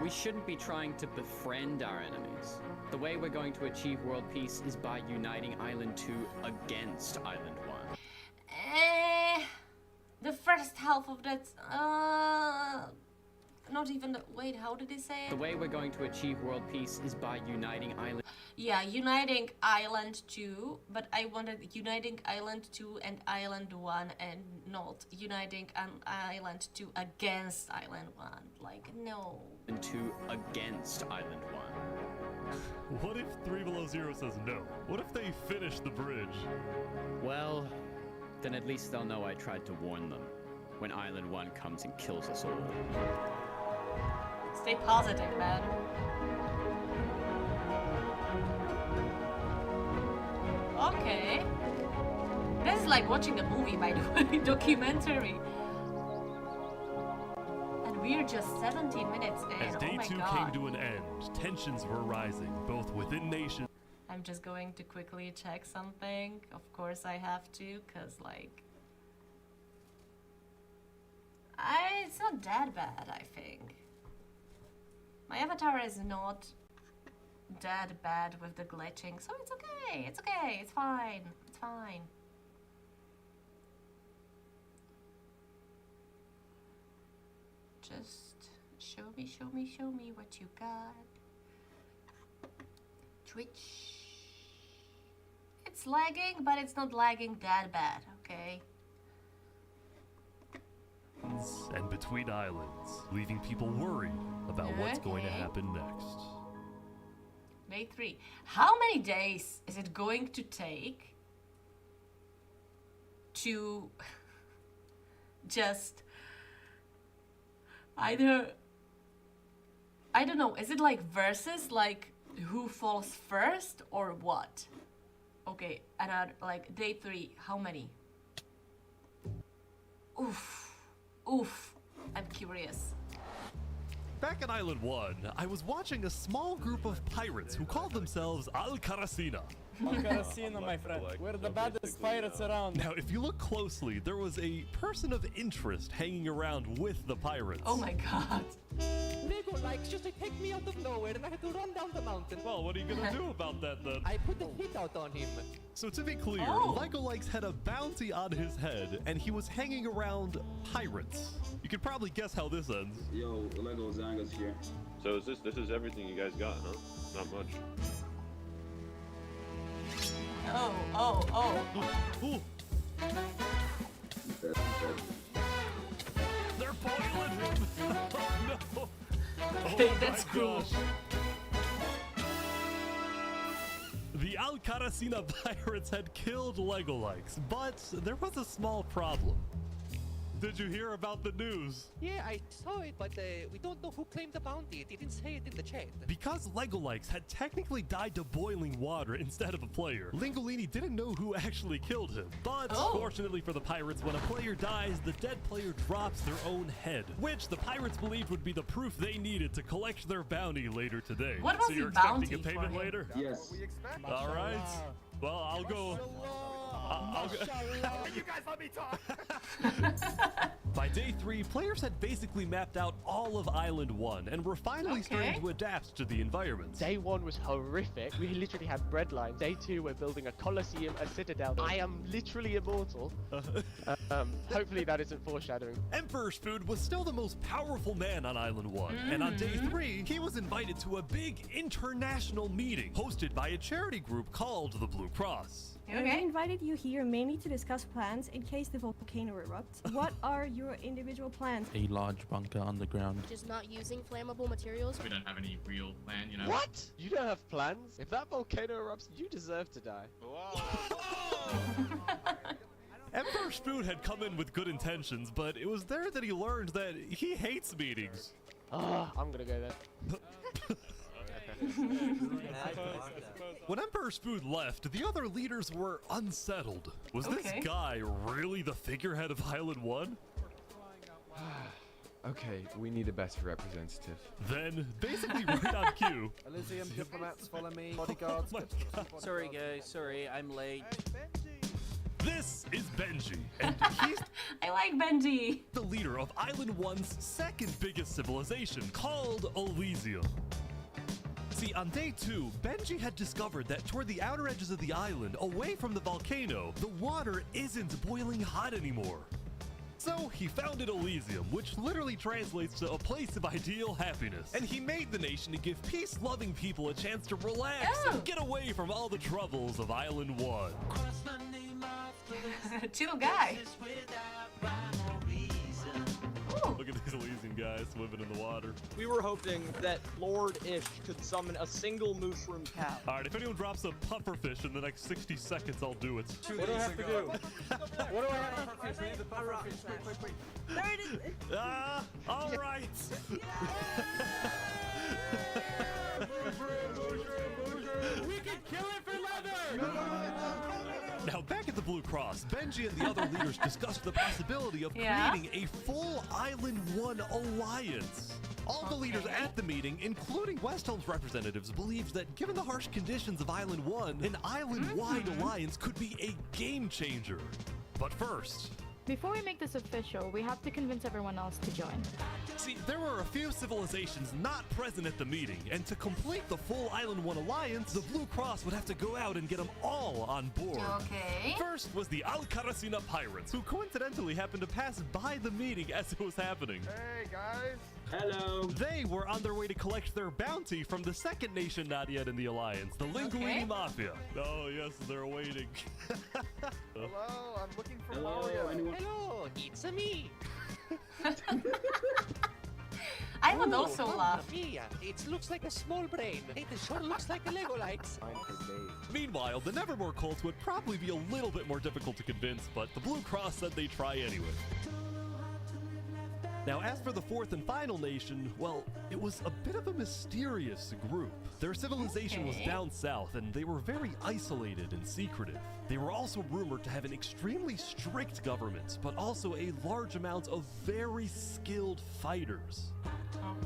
We shouldn't be trying to befriend our enemies. The way we're going to achieve world peace is by uniting Island 2 against Island 1. The first half of that, not even. Wait, how did he say it? The way we're going to achieve world peace is by uniting island. Yeah, uniting Island 2, but I wanted uniting Island 2 and Island 1 and not uniting an Island 2 against Island 1. Like, no. And 2 against Island 1. What if 3 Below Zero says no? What if they finish the bridge? Well, then at least they'll know I tried to warn them when Island 1 comes and kills us all. Stay positive, man. Okay. This is like watching a movie, by the way, documentary. And we're just 17 minutes in. As day oh my 2 God. came to an end, tensions were rising, both within nations. I'm just going to quickly check something. Of course I have to, cause like... it's not that bad, I think. My avatar is not that bad with the glitching, so it's okay, it's okay, it's fine, it's fine. Just show me what you got. Twitch. It's lagging, but it's not lagging that bad, okay? And between islands, leaving people worried about what's going to Okay. happen next. Day 3. How many days is it going to take to just either, I don't know, is it like versus, like who falls first or what? Okay, and like day 3, how many? Oof, I'm curious. Back at Island 1, I was watching a small group of pirates who called themselves Al Karasina. Casino, my friend. We're the baddest pirates around. Now, if you look closely, there was a person of interest hanging around with the pirates. Oh my God. Lego likes just to take me out of nowhere and I had to run down the mountain. Well, what are you gonna do about that then? I put the hit out on him. So to be clear, Oh. Lego Likes had a bounty on his head, and he was hanging around pirates. You can probably guess how this ends. Yo, Lego Zanga's here. So is this is everything you guys got, huh? Not much. Oh. Ooh. They're boiling him! Oh no! Okay, Oh that's my cool. gosh. The Al Karasina pirates had killed Lego Likes, but there was a small problem. Did you hear about the news? Yeah, I saw it, but we don't know who claimed the bounty. It didn't say it in the chat. Because Lego Likes had technically died to boiling water instead of a player, Lingolini didn't know who actually killed him. But fortunately for the pirates, when a player dies, the dead player drops their own head, which the pirates believed would be the proof they needed to collect their bounty later today. What was so you're the bounty expecting a payment for him? later? Yes. All right. Well, I'll go. I'll go. You guys let me talk. By day 3, players had basically mapped out all of Island 1 and were finally starting to adapt to the environment. Day 1 was horrific. We literally had bread lines. Day 2, we're building a coliseum, a citadel. I am literally immortal. Hopefully that isn't foreshadowing. Emperor Spoon was still the most powerful man on Island 1, and on day 3, he was invited to a big international meeting hosted by a charity group called the Blue Cross. We invited you here mainly to discuss plans in case the volcano erupts. What are your individual plans? A large bunker underground. Just not using flammable materials. We don't have any real plan, you know. What? You don't have plans? If that volcano erupts, you deserve to die. Emperor Spoon had come in with good intentions, but it was there that he learned that he hates meetings. I'm gonna go there. When Emperor Spoon left, the other leaders were unsettled. Was this guy really the figurehead of Island 1? Okay, we need a better representative. Then, basically right on cue. Elysium diplomats, follow me. Bodyguards. Sorry guys, sorry, I'm late. This is Benji, and he's I like Benji. the leader of Island 1's second biggest civilization, called Elysium. See, on day 2, Benji had discovered that toward the outer edges of the island, away from the volcano, the water isn't boiling hot anymore. So he founded Elysium, which literally translates to a place of ideal happiness. And he made the nation to give peace-loving people a chance to relax and get away from all the troubles of Island 1. Chill guy. Look at these Elysian guys swimming in the water. We were hoping that Lord Ish could summon a single mushroom cow. Alright, if anyone drops a pufferfish in the next 60 seconds, I'll do it. What do I have to do? What do I have to do? The pufferfish. Wait. There it is. Alright. We can kill it for leather! Now, back at the Blue Cross, Benji and the other leaders discussed the possibility of creating a full Island 1 alliance. All the leaders at the meeting, including Westholme's representatives, believed that given the harsh conditions of Island 1, an island-wide alliance could be a game changer. But first... Before we make this official, we have to convince everyone else to join. See, there were a few civilizations not present at the meeting, and to complete the full Island 1 alliance, the Blue Cross would have to go out and get them all on board. Okay. First was the Al-Karasina Pirates, who coincidentally happened to pass by the meeting as it was happening. Hey, guys. Hello. They were on their way to collect their bounty from the second nation not yet in the alliance, the Linguini Mafia. Oh, yes, they're waiting. Hello, I'm looking for Hello, Mario. anyone? Hello, it's me. I would also Mamma laugh. mia, it looks like a small brain. It sure looks like a Lego lights. Meanwhile, the Nevermore cult would probably be a little bit more difficult to convince, but the Blue Cross said they'd try anyway. Now, as for the fourth and final nation, well, it was a bit of a mysterious group. Their civilization was down south, and they were very isolated and secretive. They were also rumored to have an extremely strict government, but also a large amount of very skilled fighters.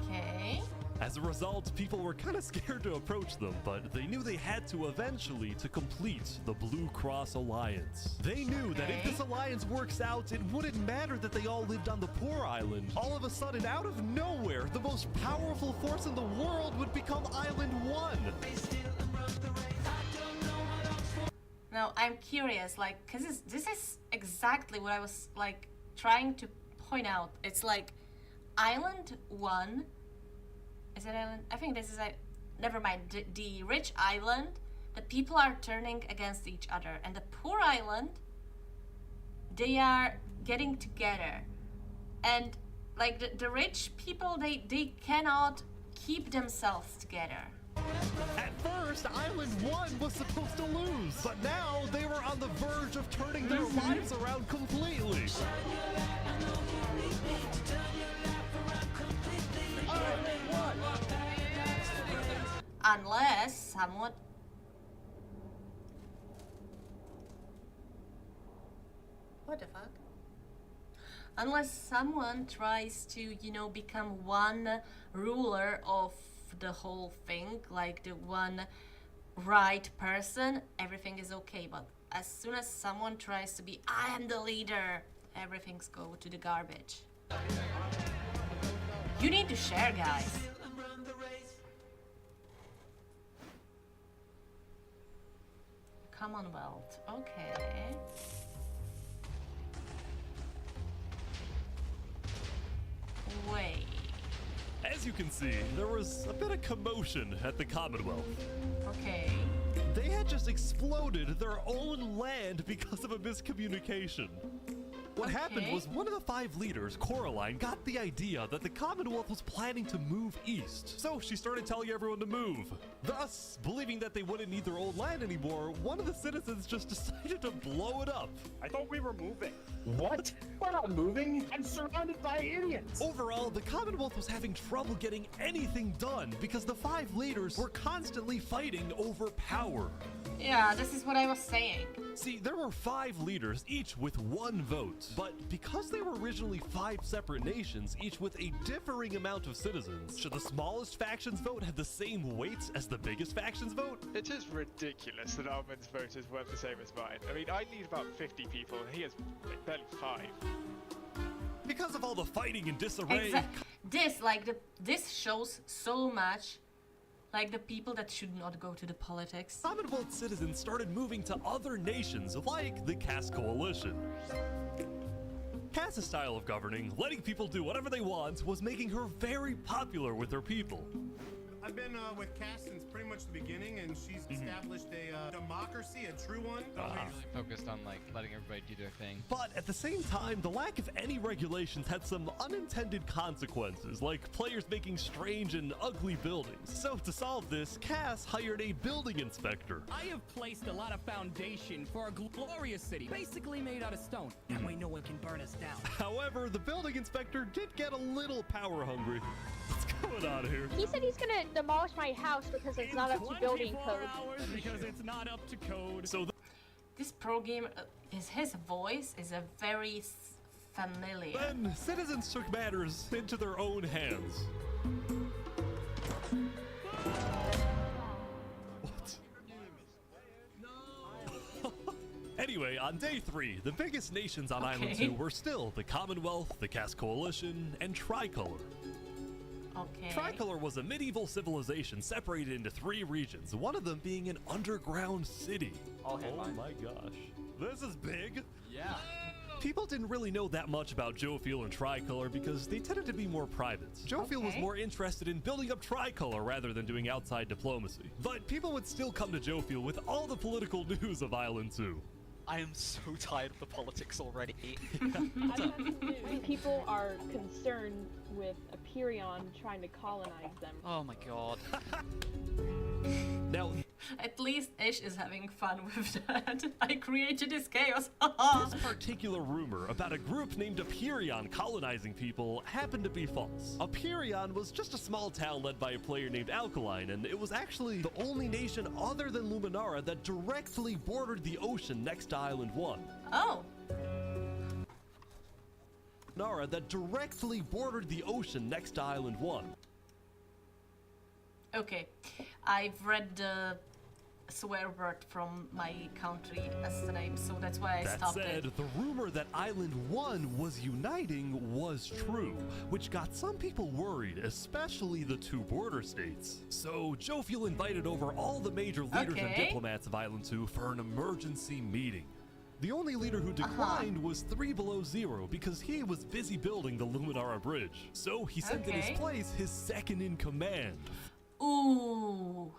Okay. As a result, people were kind of scared to approach them, but they knew they had to eventually to complete the Blue Cross Alliance. They knew that if this alliance works out, it wouldn't matter that they all lived on the poor island. All of a sudden, out of nowhere, the most powerful force in the world would become Island 1. Now, I'm curious, like, because this is exactly what I was, like, trying to point out. It's like, Island 1... Is it island? I think this is a... Never mind. The rich island, the people are turning against each other. And the poor island, they are getting together. And, like, the rich people, they cannot keep themselves together. At first, Island 1 was supposed to lose, but now they were on the verge of turning their lives around completely. Unless someone... What the fuck? Unless someone tries to, you know, become one ruler of the whole thing, like the one right person, everything is okay. But as soon as someone tries to be, I am the leader, everything's go to the garbage. You need to share, guys. Commonwealth, okay. Wait. As you can see, there was a bit of commotion at the Commonwealth. Okay. They had just exploded their own land because of a miscommunication. What happened was one of the 5 leaders, Coraline, got the idea that the Commonwealth was planning to move east. So she started telling everyone to move. Thus, believing that they wouldn't need their own land anymore, one of the citizens just decided to blow it up. I thought we were moving. What? We're not moving. I'm surrounded by idiots. Overall, the Commonwealth was having trouble getting anything done because the 5 leaders were constantly fighting over power. Yeah, this is what I was saying. See, there were 5 leaders, each with 1 vote. But because they were originally 5 separate nations, each with a differing amount of citizens, should the smallest faction's vote have the same weight as the biggest faction's vote? It is ridiculous that Armin's vote is worth the same as mine. I mean, I need about 50 people, and he has like, barely 5. Because of all the fighting and disarray... This shows so much, like, the people that should not go to the politics. Commonwealth citizens started moving to other nations, like the Cass Coalition. Cass's style of governing, letting people do whatever they want, was making her very popular with her people. I've been with Cass since pretty much the beginning, and she's established a democracy, a true one. Really focused on like letting everybody do their thing. But at the same time, the lack of any regulations had some unintended consequences, like players making strange and ugly buildings. So to solve this, Cass hired a building inspector. I have placed a lot of foundation for a glorious city, basically made out of stone. That way no one can burn us down. However, the building inspector did get a little power hungry. What's going on here? He said he's gonna demolish my house because it's not up to building code. Because it's not up to code. So This pro game, his voice is a very familiar. then citizens took matters into their own hands. What? Anyway, on day 3, the biggest nations on Island 2 were still the Commonwealth, the Cass Coalition, and Tricolor. Okay. Tricolor was a medieval civilization separated into 3 regions, one of them being an underground city. All headline. Oh my gosh. This is big. Yeah. People didn't really know that much about Jofiel and Tricolor because they tended to be more private. Jofiel was more interested in building up Tricolor rather than doing outside diplomacy. But people would still come to Jofiel with all the political news of Island 2. I am so tired of the politics already. People are concerned with Aperion trying to colonize them. Oh my god. Now, at least Ish is having fun with that. I created this chaos. this particular rumor about a group named Aperion colonizing people happened to be false. Aperion was just a small town led by a player named Alkaline, and it was actually the only nation other than Luminara that directly bordered the ocean next to Island 1. Oh. Luminara that directly bordered the ocean next to Island 1. Okay, I've read the swear word from my country as the name, so that's why I That stopped said, it. the rumor that Island 1 was uniting was true, which got some people worried, especially the 2 border states. So Jofiel invited over all the major leaders and diplomats of Island 2 for an emergency meeting. The only leader who declined was 3 Below Zero because he was busy building the Luminara Bridge. So he sent in his place his second in command. Ooh.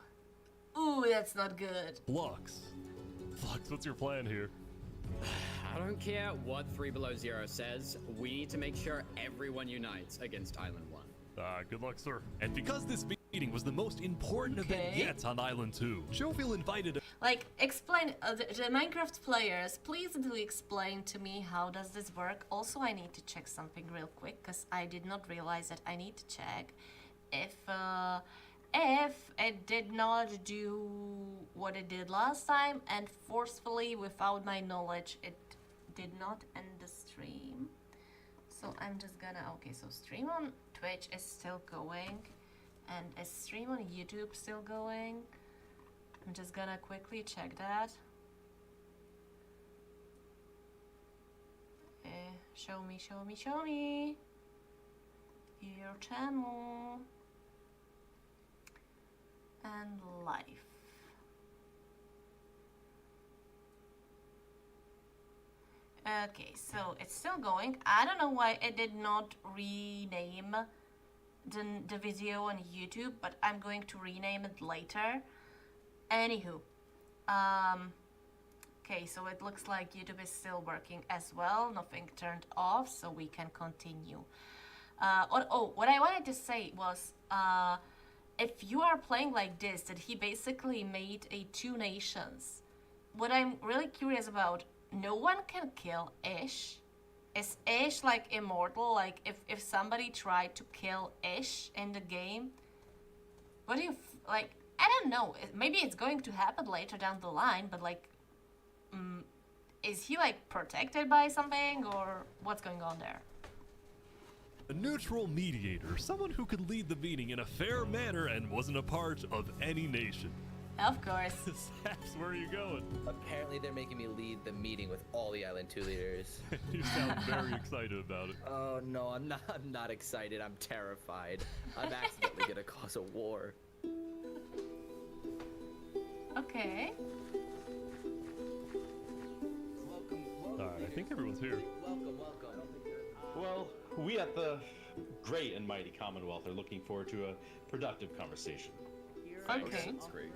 Ooh, that's not good. Flux. Flux, what's your plan here? I don't care what 3 Below Zero says, we need to make sure everyone unites against Island 1. Good luck, sir. And because this meeting was the most important event yet on Island 2, Jofiel invited... Like, explain, the Minecraft players, please do explain to me how does this work. Also, I need to check something real quick, because I did not realize that I need to check if it did not do what it did last time, and forcefully, without my knowledge, it did not end the stream. So I'm just gonna, okay, so stream on Twitch is still going, and is stream on YouTube still going? I'm just gonna quickly check that. Show me, show me, show me your channel and life. Okay, so it's still going. I don't know why it did not rename the video on YouTube, but I'm going to rename it later. Anywho, okay, so it looks like YouTube is still working as well. Nothing turned off, so we can continue. What I wanted to say was, if you are playing like this, that he basically made a 2 nations. What I'm really curious about, no one can kill Ish. Is Ish like immortal? Like if somebody tried to kill Ish in the game, what do you like? I don't know. Maybe it's going to happen later down the line, but like, is he like protected by something, or what's going on there? A neutral mediator, someone who could lead the meeting in a fair manner and wasn't a part of any nation. Of course. Saps, where are you going? Apparently they're making me lead the meeting with all the Island 2 leaders. You sound very excited about it. Oh no, I'm not excited. I'm terrified. I'm accidentally gonna cause a war. Okay. Alright, I think everyone's here. Welcome. Well, we at the great and mighty Commonwealth are looking forward to a productive conversation. Okay. That's great.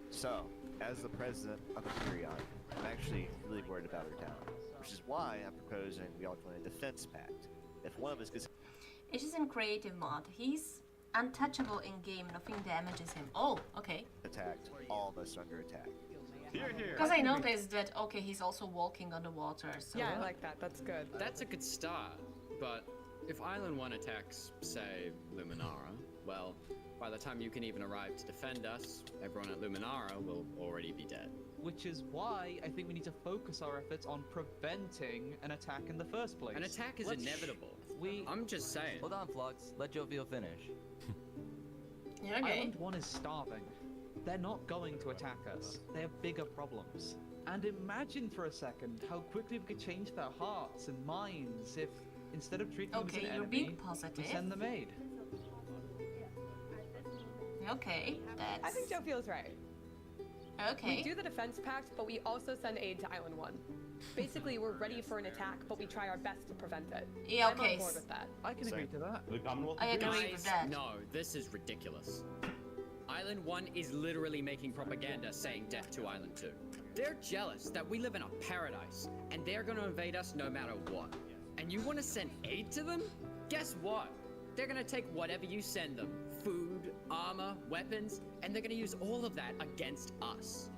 So, as the president of Imperion, I'm actually really worried about our town, which is why I'm proposing we all join a defense pact. If one of us gets It is in creative mode. He's untouchable in game. Nothing damages him. Oh, okay. attacked, all of us are under attack. Because I noticed that, okay, he's also walking on the water, so... Yeah, I like that. That's good. That's a good start, but if Island 1 attacks, say, Luminara, well, by the time you can even arrive to defend us, everyone at Luminara will already be dead. Which is why I think we need to focus our efforts on preventing an attack in the first place. An attack is inevitable. I'm just saying. Hold on, Flux. Let Jovial finish. Okay. Island 1 is starving. They're not going to attack us. They have bigger problems. And imagine for a second how quickly we could change their hearts and minds if, instead of treating them as an you're enemy, being positive. we send them aid. Okay, that's... I think Joe feels right. Okay. We do the defense pact, but we also send aid to Island 1. Basically, we're ready for an attack, but we try our best to prevent it. Yeah, I'm okay. on board with that. I can agree to that. The Commonwealth? I agree Guys, with that. no, this is ridiculous. Island 1 is literally making propaganda saying death to Island 2. They're jealous that we live in a paradise, and they're gonna invade us no matter what. And you wanna send aid to them? Guess what? They're gonna take whatever you send them. Food, armor, weapons, and they're gonna use all of that against us.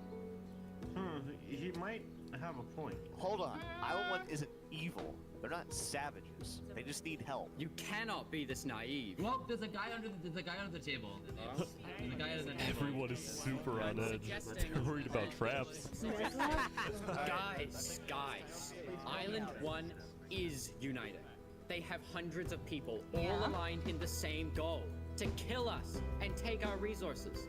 He might have a point. Hold on, Island 1 isn't evil. They're not savages. They just need help. You cannot be this naive. Well, there's a guy under the table. There's a guy under the table. Everyone is super on edge. They're worried about traps. Guys, Island 1 is united. They have hundreds of people all aligned in the same goal, to kill us and take our resources.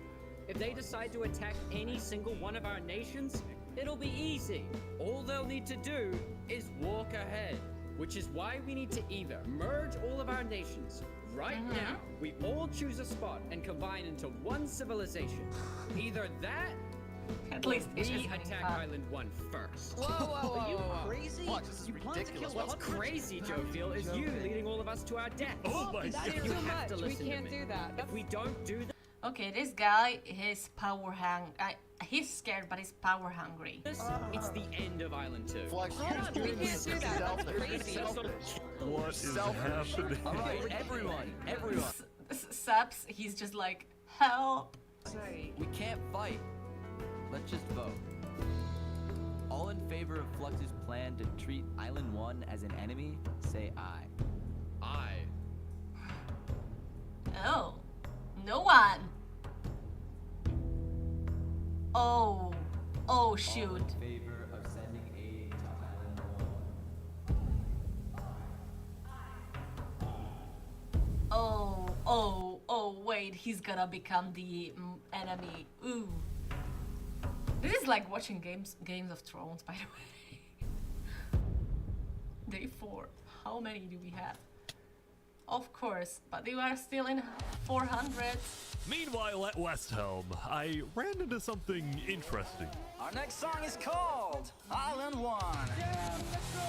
If they decide to attack any single one of our nations, it'll be easy. All they'll need to do is walk ahead, which is why we need to either merge all of our nations. Right now, we all choose a spot and combine into one civilization. Either that, At least we it's just attack fun. Island 1 first. Are you crazy? Watch, this is ridiculous. What's crazy, Jovial, is you leading all of us to our death. Oh my That's You too have to much. We listen to can't me. do that. If we don't do that, Okay, this guy is he's scared, but he's power hungry. it's the end of Island 2. Flux, We can't do that. That's crazy. What is happening? Alright, everyone. Subs, he's just like, help. We can't fight. Let's just vote. All in favor of Flux's plan to treat Island 1 as an enemy, say aye. Aye. Oh, no one. Oh shoot. All in favor of sending aid to Island 1. Oh, wait, he's gonna become the enemy. Ooh. This is like watching Games of Thrones, by the way. Day 4. How many do we have? Of course, but they are still in 400. Meanwhile, at West Helm, I ran into something interesting. Our next song is called Island 1.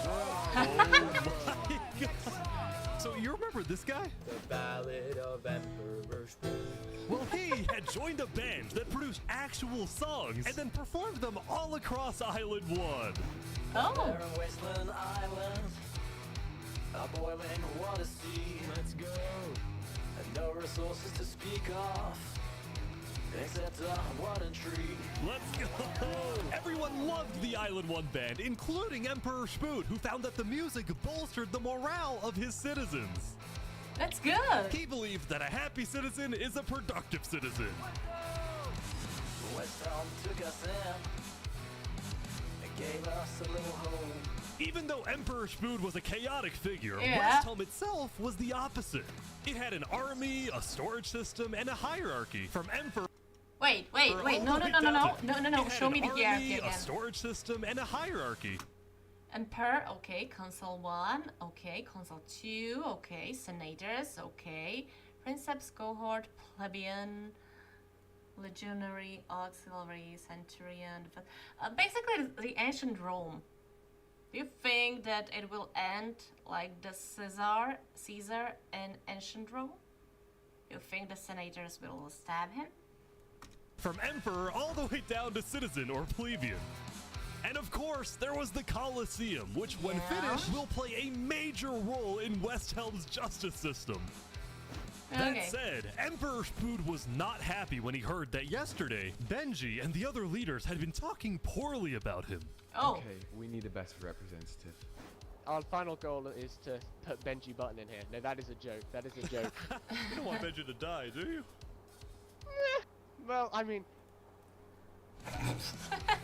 Oh my god! So you remember this guy? The Ballad of Emperor Spoon. Well, he had joined a band that produced actual songs and then performed them all across Island 1. Oh. There in Westland Island, a boiling water sea. Let's go. And no resources to speak of, except a water tree. Let's go! Everyone loved the Island 1 band, including Emperor Spoon, who found that the music bolstered the morale of his citizens. That's good. He believed that a happy citizen is a productive citizen. West Helm took us in and gave us a little home. Even though Emperor Spoon was a chaotic figure, Yeah. West Helm itself was the opposite. It had an army, a storage system, and a hierarchy. From Emperor... Wait, no, It show had me an the hierarchy army, again. a storage system, and a hierarchy. Emperor, okay, Consul 1, okay, Consul 2, okay, Senators, okay, Princeps, Cohort, Plebeian, Legionary, Auxiliary, Centurion, basically the ancient Rome. Do you think that it will end like the Caesar in ancient Rome? You think the senators will stab him? From emperor all the way down to citizen or plebeian. And of course, there was the Colosseum, which when finished will play a major role in West Helm's justice system. That said, Emperor Spood was not happy when he heard that yesterday, Benji and the other leaders had been talking poorly about him. Oh. Okay, we need a best representative. Our final goal is to put Benji Button in here. No, that is a joke. That is a joke. You don't want Benji to die, do you? Well, I mean...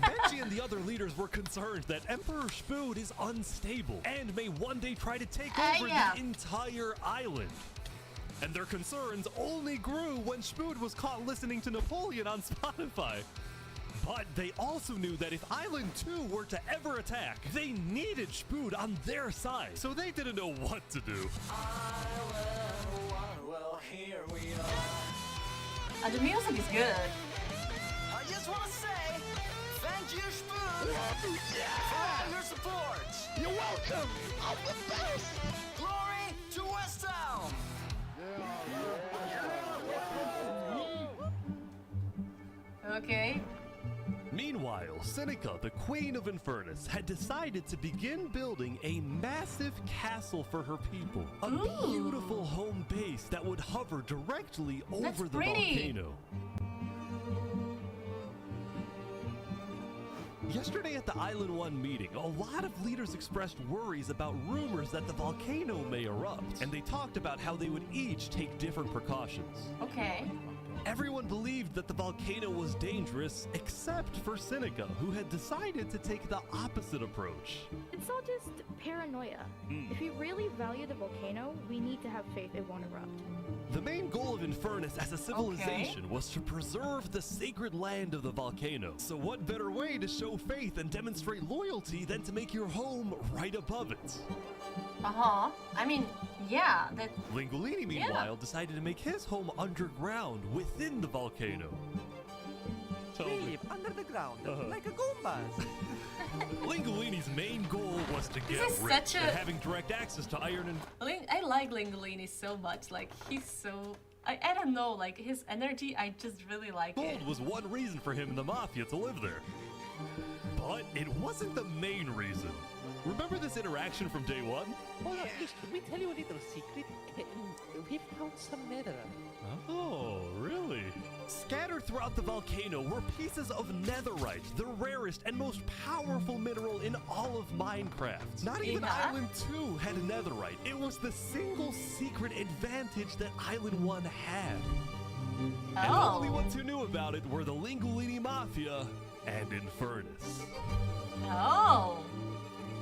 Benji and the other leaders were concerned that Emperor Spood is unstable and may one day try to take over the entire island. And their concerns only grew when Spood was caught listening to Napoleon on Spotify. But they also knew that if Island 2 were to ever attack, they needed Spood on their side, so they didn't know what to do. Well, here we are. The music is good. I just want to say, thank you, Spoon, for all your support. You're welcome. I'm the best. Glory to West Town. Okay. Meanwhile, Seneca, the Queen of Infernus, had decided to begin building a massive castle for her people. A beautiful home base that would hover directly over the volcano. Yesterday at the Island 1 meeting, a lot of leaders expressed worries about rumors that the volcano may erupt, and they talked about how they would each take different precautions. Okay. Everyone believed that the volcano was dangerous, except for Seneca, who had decided to take the opposite approach. It's all just paranoia. If we really value the volcano, we need to have faith it won't erupt. The main goal of Infernus as a civilization was to preserve the sacred land of the volcano. So what better way to show faith and demonstrate loyalty than to make your home right above it? I mean, yeah, that... Lingolini, meanwhile, decided to make his home underground within the volcano. Deep under the ground, like a Goombas. Lingolini's main goal was to get This is rich such a- and having direct access to iron and... I like Lingolini so much. Like, he's so... I don't know, like, his energy, I just really like it. Gold was one reason for him and the Mafia to live there. But it wasn't the main reason. Remember this interaction from day one? Hold on, let me tell you a little secret. We found some netherite. Oh, really? Scattered throughout the volcano were pieces of netherite, the rarest and most powerful mineral in all of Minecraft. Not even Island 2 had netherite. It was the single secret advantage that Island 1 had. And the only ones who knew about it were the Lingolini Mafia and Infernus.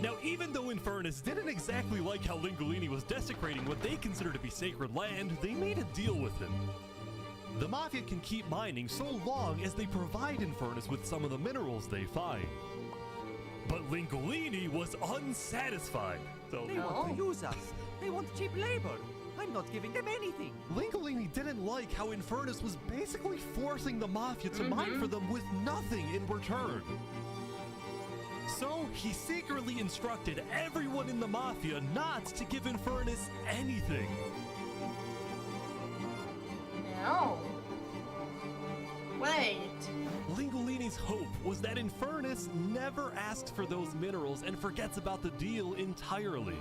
Now, even though Infernus didn't exactly like how Lingolini was desecrating what they consider to be sacred land, they made a deal with him. The Mafia can keep mining so long as they provide Infernus with some of the minerals they find. But Lingolini was unsatisfied. So They want to use us. They want cheap labor. I'm not giving them anything. Lingolini didn't like how Infernus was basically forcing the Mafia to mine for them with nothing in return. So he secretly instructed everyone in the Mafia not to give Infernus anything. No. Wait. Lingolini's hope was that Infernus never asks for those minerals and forgets about the deal entirely.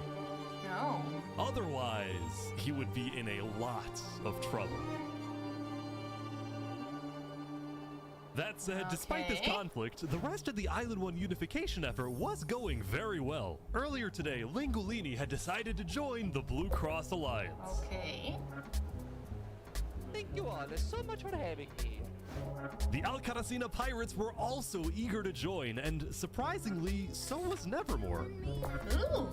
No. Otherwise, he would be in a lot of trouble. That said, despite this conflict, the rest of the Island 1 unification effort was going very well. Earlier today, Lingolini had decided to join the Blue Cross Alliance. Okay. Thank you all so much for having me. The Alcaracina pirates were also eager to join, and surprisingly, so was Nevermore. Ooh.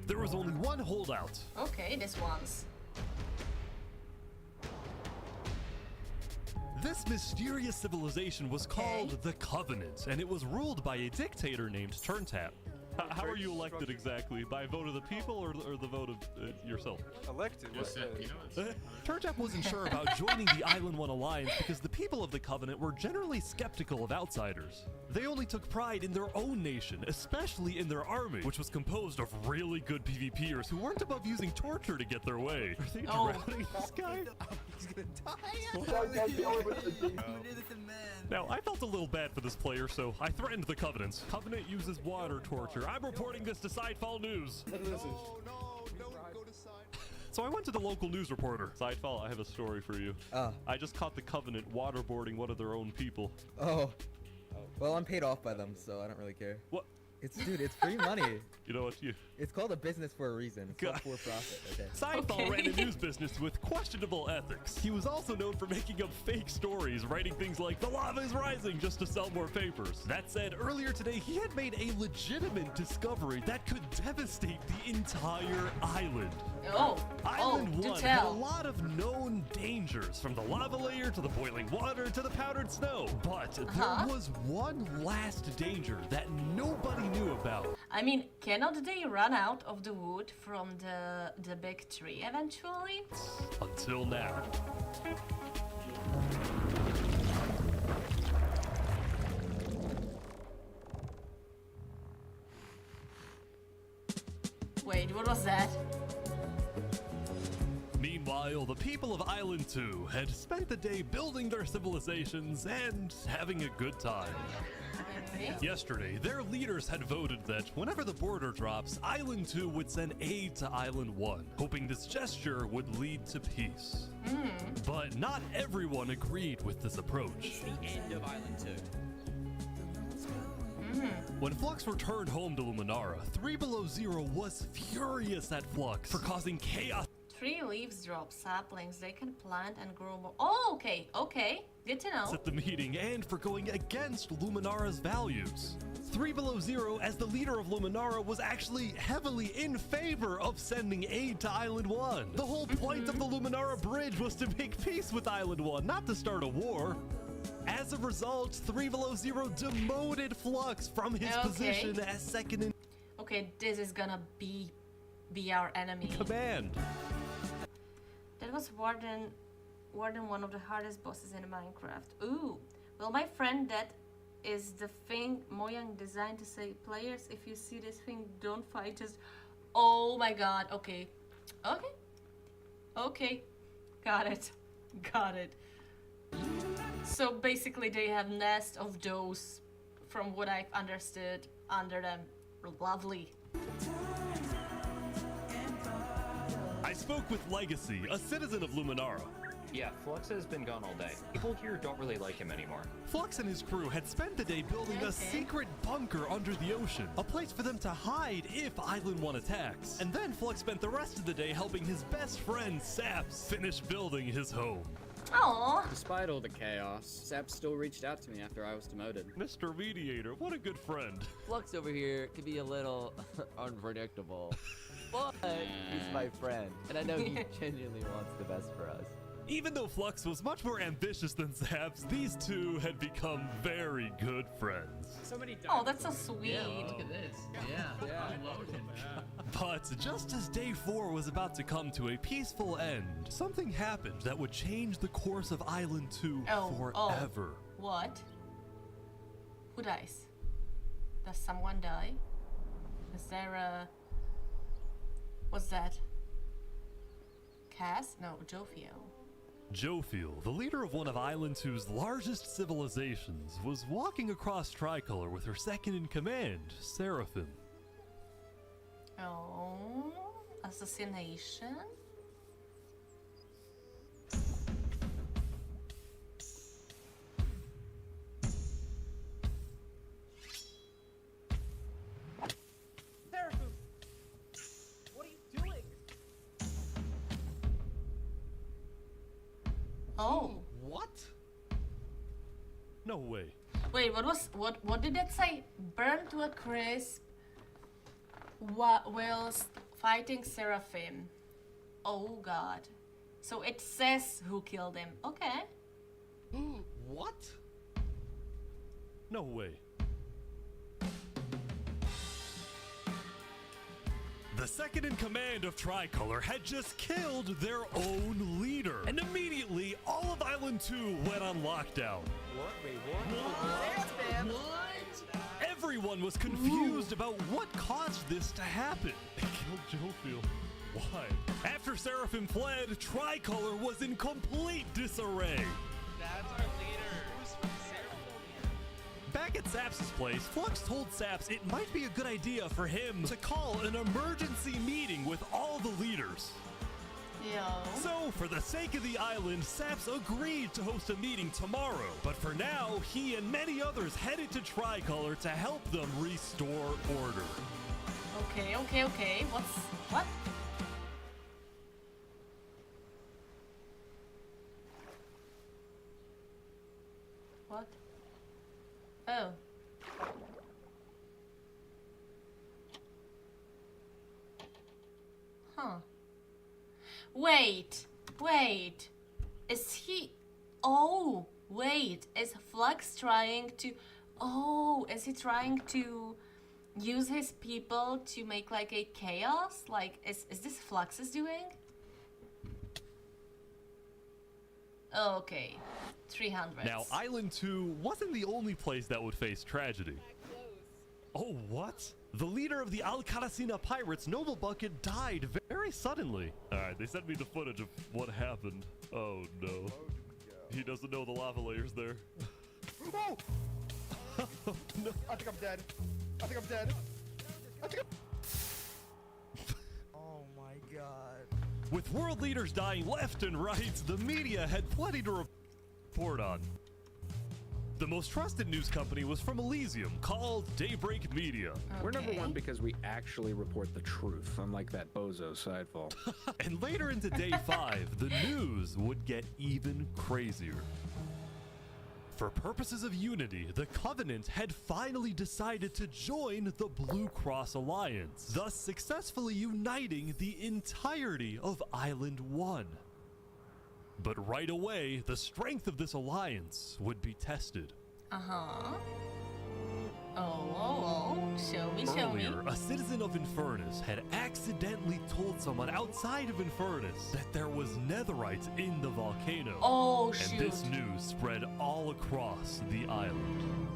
There was only one holdout. Okay, this one's. This mysterious civilization was called the Covenant, and it was ruled by a dictator named Turntap. How are you elected exactly? By vote of the people or the vote of yourself? Elected? Turntap wasn't sure about joining the Island One Alliance because the people of the Covenant were generally skeptical of outsiders. They only took pride in their own nation, especially in their army, which was composed of really good PvPers who weren't above using torture to get their way. Are they drowning this guy? He's gonna die. Now, I felt a little bad for this player, so I threatened the Covenants. Covenant uses water torture. I'm reporting this to Sidefall News. No, don't go to side. So I went to the local news reporter. Sidefall, I have a story for you. I just caught the Covenant waterboarding one of their own people. Oh. Well, I'm paid off by them, so I don't really care. What? Dude, it's free money. You know what? It's called a business for a reason. It's not for profit, okay? Sidefall ran a news business with questionable ethics. He was also known for making up fake stories, writing things like, "The lava is rising," just to sell more papers. That said, earlier today, he had made a legitimate discovery that could devastate the entire island. Island 1 had a lot of known dangers, from the lava layer to the boiling water to the powdered snow. But there was one last danger that nobody knew about. I mean, cannot they run out of the wood from the big tree eventually? Until now. Wait, what was that? Meanwhile, the people of Island 2 had spent the day building their civilizations and having a good time. Yesterday, their leaders had voted that whenever the border drops, Island 2 would send aid to Island 1, hoping this gesture would lead to peace. But not everyone agreed with this approach. The end of Island 2. When Flux returned home to Luminara, 3 Below Zero was furious at Flux for causing chaos. Tree leaves drop saplings. They can plant and grow more. Oh, okay, okay. Good to know. At the meeting and for going against Luminara's values. 3 Below Zero, as the leader of Luminara, was actually heavily in favor of sending aid to Island 1. The whole point of the Luminara Bridge was to make peace with Island 1, not to start a war. As a result, 3 Below Zero demoted Flux from his position as second in Okay, this is gonna be our enemy. command. That was Warden, one of the hardest bosses in Minecraft. Ooh, well, my friend, that is the thing Mojang designed to say, players, if you see this thing, don't fight us. Oh my god, okay. Okay, got it. So basically they have nest of those, from what I've understood, under them. Lovely. I spoke with Legacy, a citizen of Luminara. Yeah, Flux has been gone all day. People here don't really like him anymore. Flux and his crew had spent the day building a secret bunker under the ocean, a place for them to hide if Island 1 attacks. And then Flux spent the rest of the day helping his best friend, Saps, finish building his home. Aww. Despite all the chaos, Saps still reached out to me after I was demoted. Mr. Mediator, what a good friend. Flux over here can be a little unpredictable, but he's my friend, and I know he genuinely wants the best for us. Even though Flux was much more ambitious than Saps, these two had become very good friends. So many Oh, that's so sweet. Yeah, look at this. Yeah. Unloaded. But just as day 4 was about to come to a peaceful end, something happened that would change the course of Island 2 forever. What? Who dies? Does someone die? Is there a... What's that? Cass? No, Jophiel. Jophiel, the leader of one of Island 2's largest civilizations, was walking across Tricolor with her second in command, Seraphim. Oh, assassination? Seraphim! What are you doing? Oh. What? No way. Wait, what did it say? Burned to a crisp whilst fighting Seraphim. Oh god. So it says who killed him. Okay. What? No way. The second in command of Tricolor had just killed their own leader. And immediately, all of Island 2 went on lockdown. What? Wait, what? Everyone was confused about what caused this to happen. They killed Jophiel. Why? After Seraphim fled, Tricolor was in complete disarray. That's our leader. Who's Seraphim? Back at Saps' place, Flux told Saps it might be a good idea for him to call an emergency meeting with all the leaders. Yo. So, for the sake of the island, Saps agreed to host a meeting tomorrow. But for now, he and many others headed to Tricolor to help them restore order. Okay. What? What? Oh. Huh. Wait. Is he... Oh, wait. Is Flux trying to... Oh, is he trying to use his people to make like a chaos? Like, is this Flux's doing? Okay. 300. Now, Island 2 wasn't the only place that would face tragedy. Oh, what? The leader of the Alcaracina Pirates, Noble Bucket, died very suddenly. Alright, they sent me the footage of what happened. Oh, no. He doesn't know the lava layer's there. Oh! No. I think I'm dead. Oh my god. With world leaders dying left and right, the media had plenty to report on. The most trusted news company was from Elysium, called Daybreak Media. We're number one because we actually report the truth, unlike that bozo Sidefall. And later into day 5, the news would get even crazier. For purposes of unity, the Covenant had finally decided to join the Blue Cross Alliance, thus successfully uniting the entirety of Island 1. But right away, the strength of this alliance would be tested. Uh-huh. Oh. Show me. Earlier, a citizen of Infernus had accidentally told someone outside of Infernus that there was netherite in the volcano. Oh, shoot. And this news spread all across the island.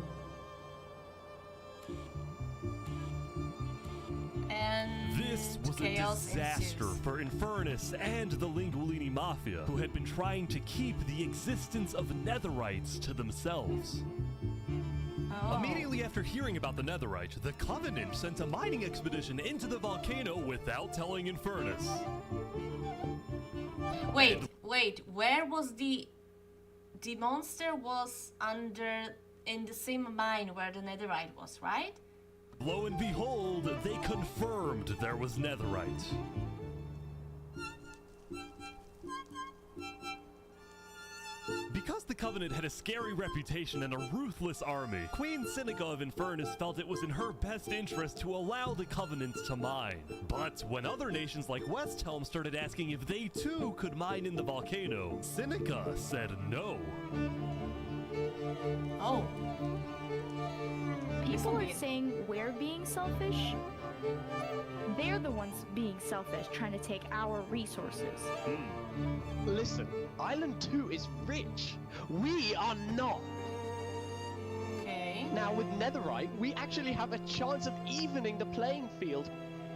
And this was a disaster for Infernus and the Lingualini Mafia, who had been trying to keep the existence of netherites to themselves. Oh. Immediately after hearing about the netherite, the Covenant sent a mining expedition into the volcano without telling Infernus. Wait, where was the monster was in the same mine where the netherite was, right? Lo and behold, they confirmed there was netherite. Because the Covenant had a scary reputation and a ruthless army, Queen Seneca of Infernus felt it was in her best interest to allow the Covenant to mine. But when other nations like Westhelm started asking if they too could mine in the volcano, Seneca said no. Oh. People are saying we're being selfish. They're the ones being selfish, trying to take our resources. Listen, Island 2 is rich. We are not. Okay. Now with netherite, we actually have a chance of evening the playing field,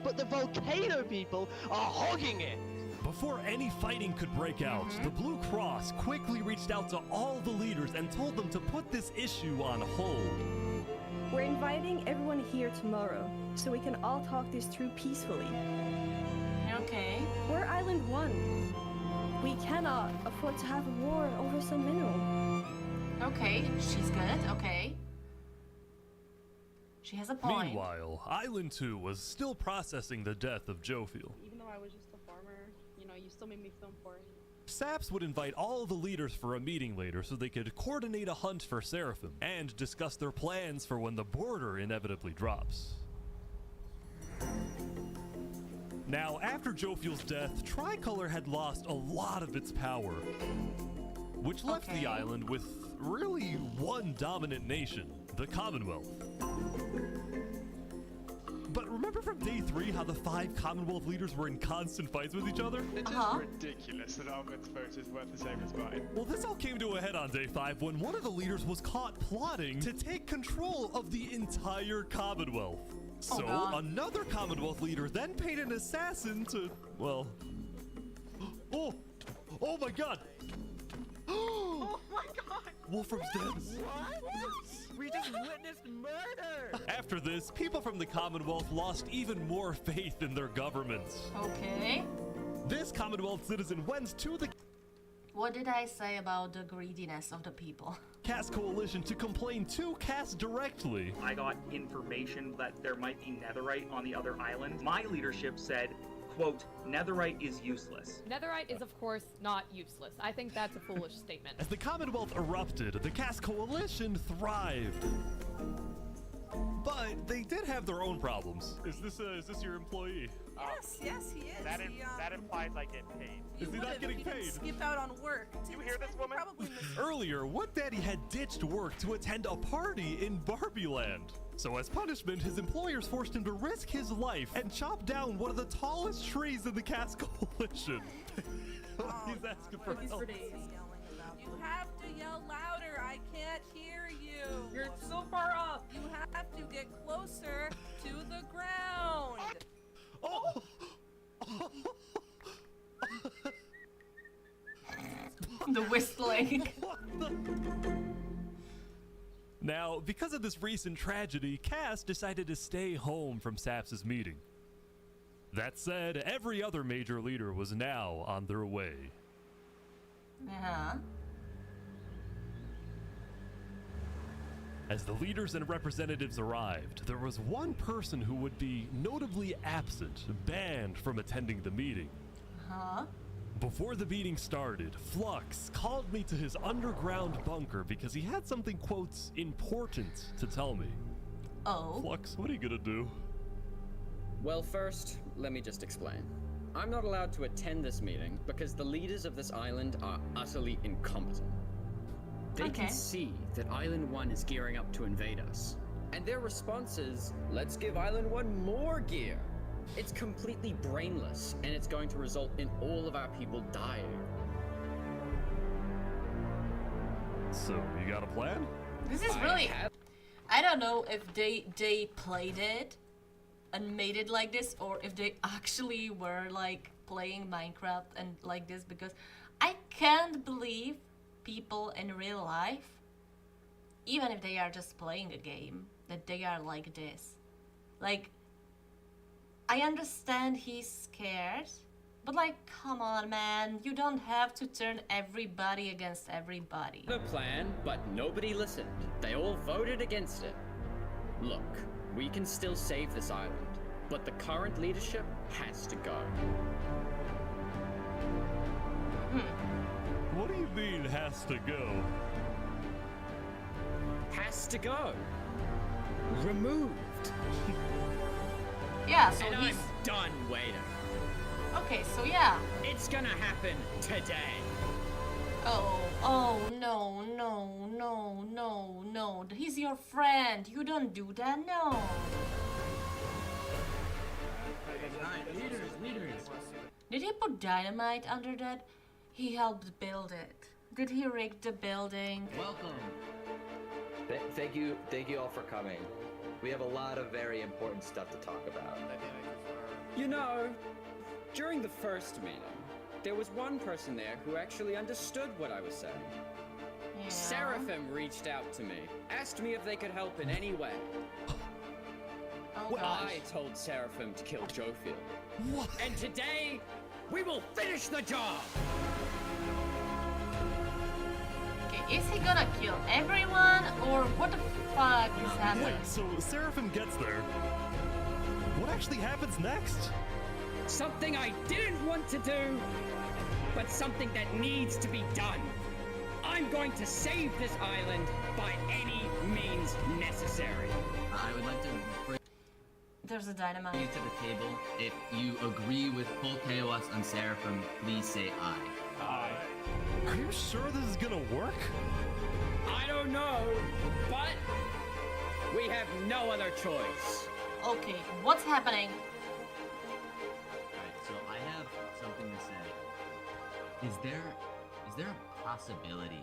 but the volcano people are hogging it. Before any fighting could break out, the Blue Cross quickly reached out to all the leaders and told them to put this issue on hold. We're inviting everyone here tomorrow, so we can all talk this through peacefully. Okay. We're Island 1. We cannot afford to have a war over some mineral. Okay, she's good, okay. She has a point. Meanwhile, Island 2 was still processing the death of Jophiel. Even though I was just a farmer, you still made me film for it. Saps would invite all the leaders for a meeting later so they could coordinate a hunt for Seraphim and discuss their plans for when the border inevitably drops. Now, after Jophiel's death, Tricolor had lost a lot of its power, which left the island with really one dominant nation, the Commonwealth. But remember from day 3 how the 5 Commonwealth leaders were in constant fights with each other? It's just ridiculous that Ahmed's vote is worth the same as mine. Well, this all came to a head on day 5 when one of the leaders was caught plotting to take control of the entire Commonwealth. So another Commonwealth leader then paid an assassin to, well... Oh my god! Oh my god! Wolfram's dead. What? We just witnessed murder! After this, people from the Commonwealth lost even more faith in their governments. Okay. This Commonwealth citizen went to the What did I say about the greediness of the people? Cass Coalition to complain to Cass directly. I got information that there might be netherite on the other island. My leadership said, quote, netherite is useless. Netherite is, of course, not useless. I think that's a foolish statement. As the Commonwealth erupted, the Cass Coalition thrived. But they did have their own problems. Is this your employee? Yes, he is. That implies I get paid. Is he not getting paid? Skip out on work. You hear this woman? Earlier, What Daddy had ditched work to attend a party in Barbieland. So as punishment, his employers forced him to risk his life and chop down one of the tallest trees in the Cass Coalition. He's asking for help. You have to yell louder. I can't hear you. You're so far up. You have to get closer to the ground. Oh! The whistling. Now, because of this recent tragedy, Cass decided to stay home from SAPS's meeting. That said, every other major leader was now on their way. As the leaders and representatives arrived, there was one person who would be notably absent, banned from attending the meeting. Before the meeting started, Flux called me to his underground bunker because he had something, quotes, important to tell me. Oh. Flux, what are you gonna do? Well, first, let me just explain. I'm not allowed to attend this meeting because the leaders of this island are utterly incompetent. They can see that Island 1 is gearing up to invade us. And their response is, let's give Island 1 more gear. It's completely brainless, and it's going to result in all of our people dying. So, you got a plan? This is really... I don't know if they played it and made it like this, or if they actually were like playing Minecraft and like this, because I can't believe people in real life, even if they are just playing a game, that they are like this. Like, I understand he's scared, but like, come on, man, you don't have to turn everybody against everybody. The plan, but nobody listened. They all voted against it. Look, we can still save this island, but the current leadership has to go. What do you mean, has to go? Has to go. Removed. Yeah, so and he's... I'm done waiting. Okay, so yeah. It's gonna happen today. Oh, no, no, no, no, no. He's your friend. You don't do that, no. Leaders. Did he put dynamite under that? He helped build it. Did he rig the building? Welcome. Thank you all for coming. We have a lot of very important stuff to talk about. You know, during the first meeting, there was one person there who actually understood what I was saying. Yeah. Seraphim reached out to me, asked me if they could help in any way. Oh, gosh. I told Seraphim to kill Jofield. What? And today, we will finish the job! Okay, is he gonna kill everyone, or what the fuck is happening? Wait, so Seraphim gets there. What actually happens next? Something I didn't want to do, but something that needs to be done. I'm going to save this island by any means necessary. I would like to bring There's a dynamite. you to the table. If you agree with full KOS on Seraphim, please say aye. Aye. Are you sure this is gonna work? I don't know, but we have no other choice. Okay, what's happening? Alright, so I have something to say. Is there a possibility,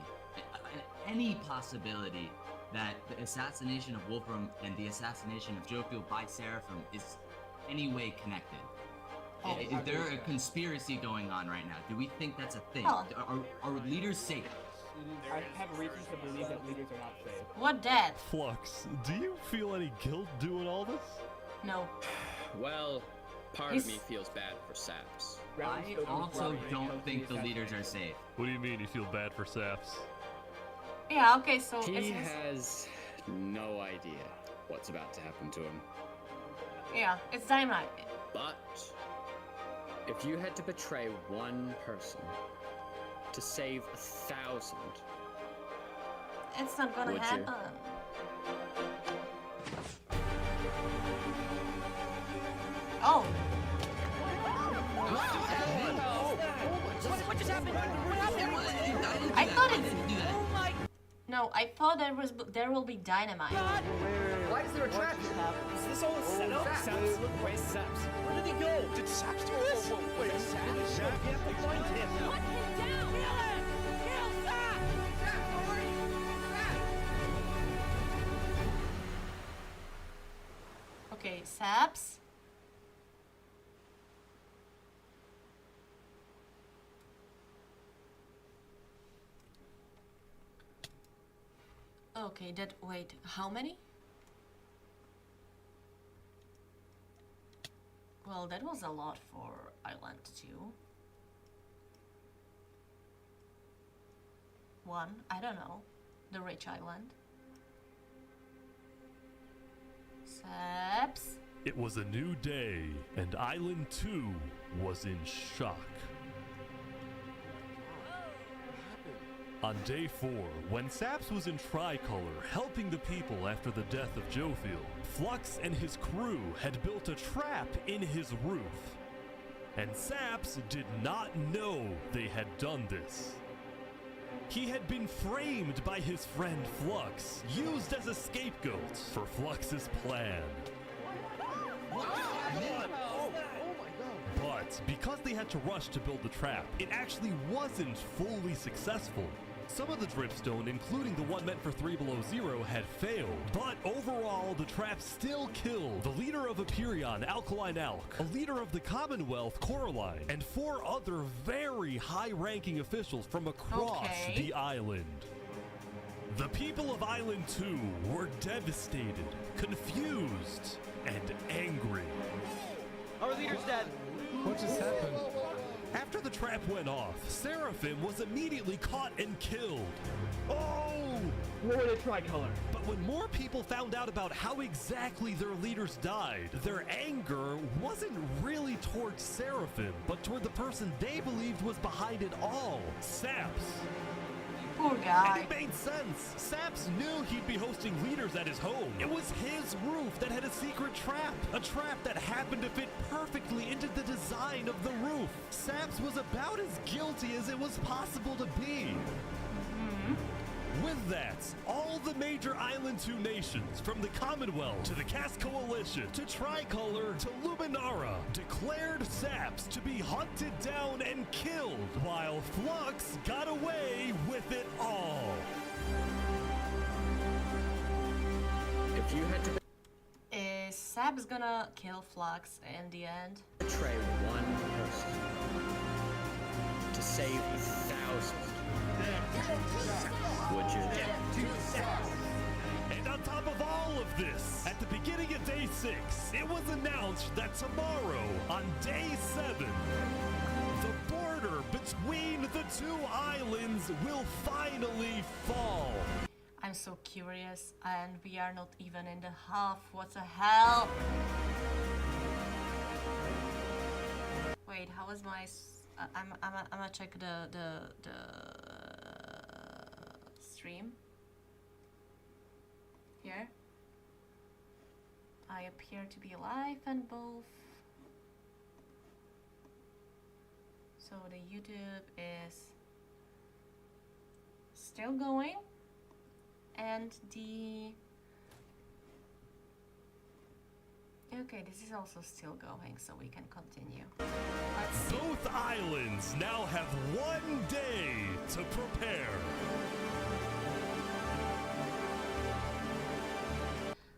any possibility, that the assassination of Wolfram and the assassination of Jofiel by Seraphim is any way connected? Is there a conspiracy going on right now? Do we think that's a thing? Oh. Are leaders safe? I have reasons to believe that leaders are not safe. What death? Flux, do you feel any guilt doing all this? No. Well, part of me feels bad for Saps. I also don't think the leaders are safe. What do you mean you feel bad for Saps? Yeah, okay, so He has no idea what's about to happen to him. yeah, it's dynamite. But if you had to betray one person to save 1,000, It's not gonna Would you? happen. Oh. What just happened? What happened? I thought it. Oh my. No, I thought there will be dynamite. Why is there a trap? Is this all a setup? Saps, look, where's Saps? Where did he go? Did Saps do this? Wait, Saps? You have to find him. Put him down! Kill him! Kill Saps! Saps, where are you? Okay, Saps. Okay, wait, how many? Well, that was a lot for Island 2. 1, I don't know. The Rich Island. Saps. It was a new day, and Island 2 was in shock. On day 4, when Saps was in Tricolor helping the people after the death of Jofiel, Flux and his crew had built a trap in his roof. And Saps did not know they had done this. He had been framed by his friend Flux, used as a scapegoat for Flux's plan. But because they had to rush to build the trap, it actually wasn't fully successful. Some of the dripstone, including the one meant for 3 Below Zero, had failed. But overall, the trap still killed the leader of Aperion, Alkaline Alk, a leader of the Commonwealth, Coraline, and 4 other very high-ranking officials from across the island. The people of Island 2 were devastated, confused, and angry. Our leader's dead. What just happened? After the trap went off, Seraphim was immediately caught and killed. Oh! Lord of Tricolor. But when more people found out about how exactly their leaders died, their anger wasn't really towards Seraphim, but toward the person they believed was behind it all, Saps. Poor guy. And it made sense. Saps knew he'd be hosting leaders at his home. It was his roof that had a secret trap. A trap that happened to fit perfectly into the design of the roof. Saps was about as guilty as it was possible to be. With that, all the major Island 2 nations, from the Commonwealth to the Caste Coalition to Tricolor to Luminara, declared Saps to be hunted down and killed, while Flux got away with it all. If you had to Is Saps gonna kill Flux in the end? betray one person to save 1,000, would you? And on top of all of this, at the beginning of day 6, it was announced that tomorrow, on day 7, the border between the 2 islands will finally fall. I'm so curious, and we are not even in the half. What the hell? Wait, how is my? I'm gonna check the stream. Here. I appear to be alive and both. So the YouTube is still going. And the Okay, this is also still going, so we can continue. Let's see. Both islands now have 1 day to prepare.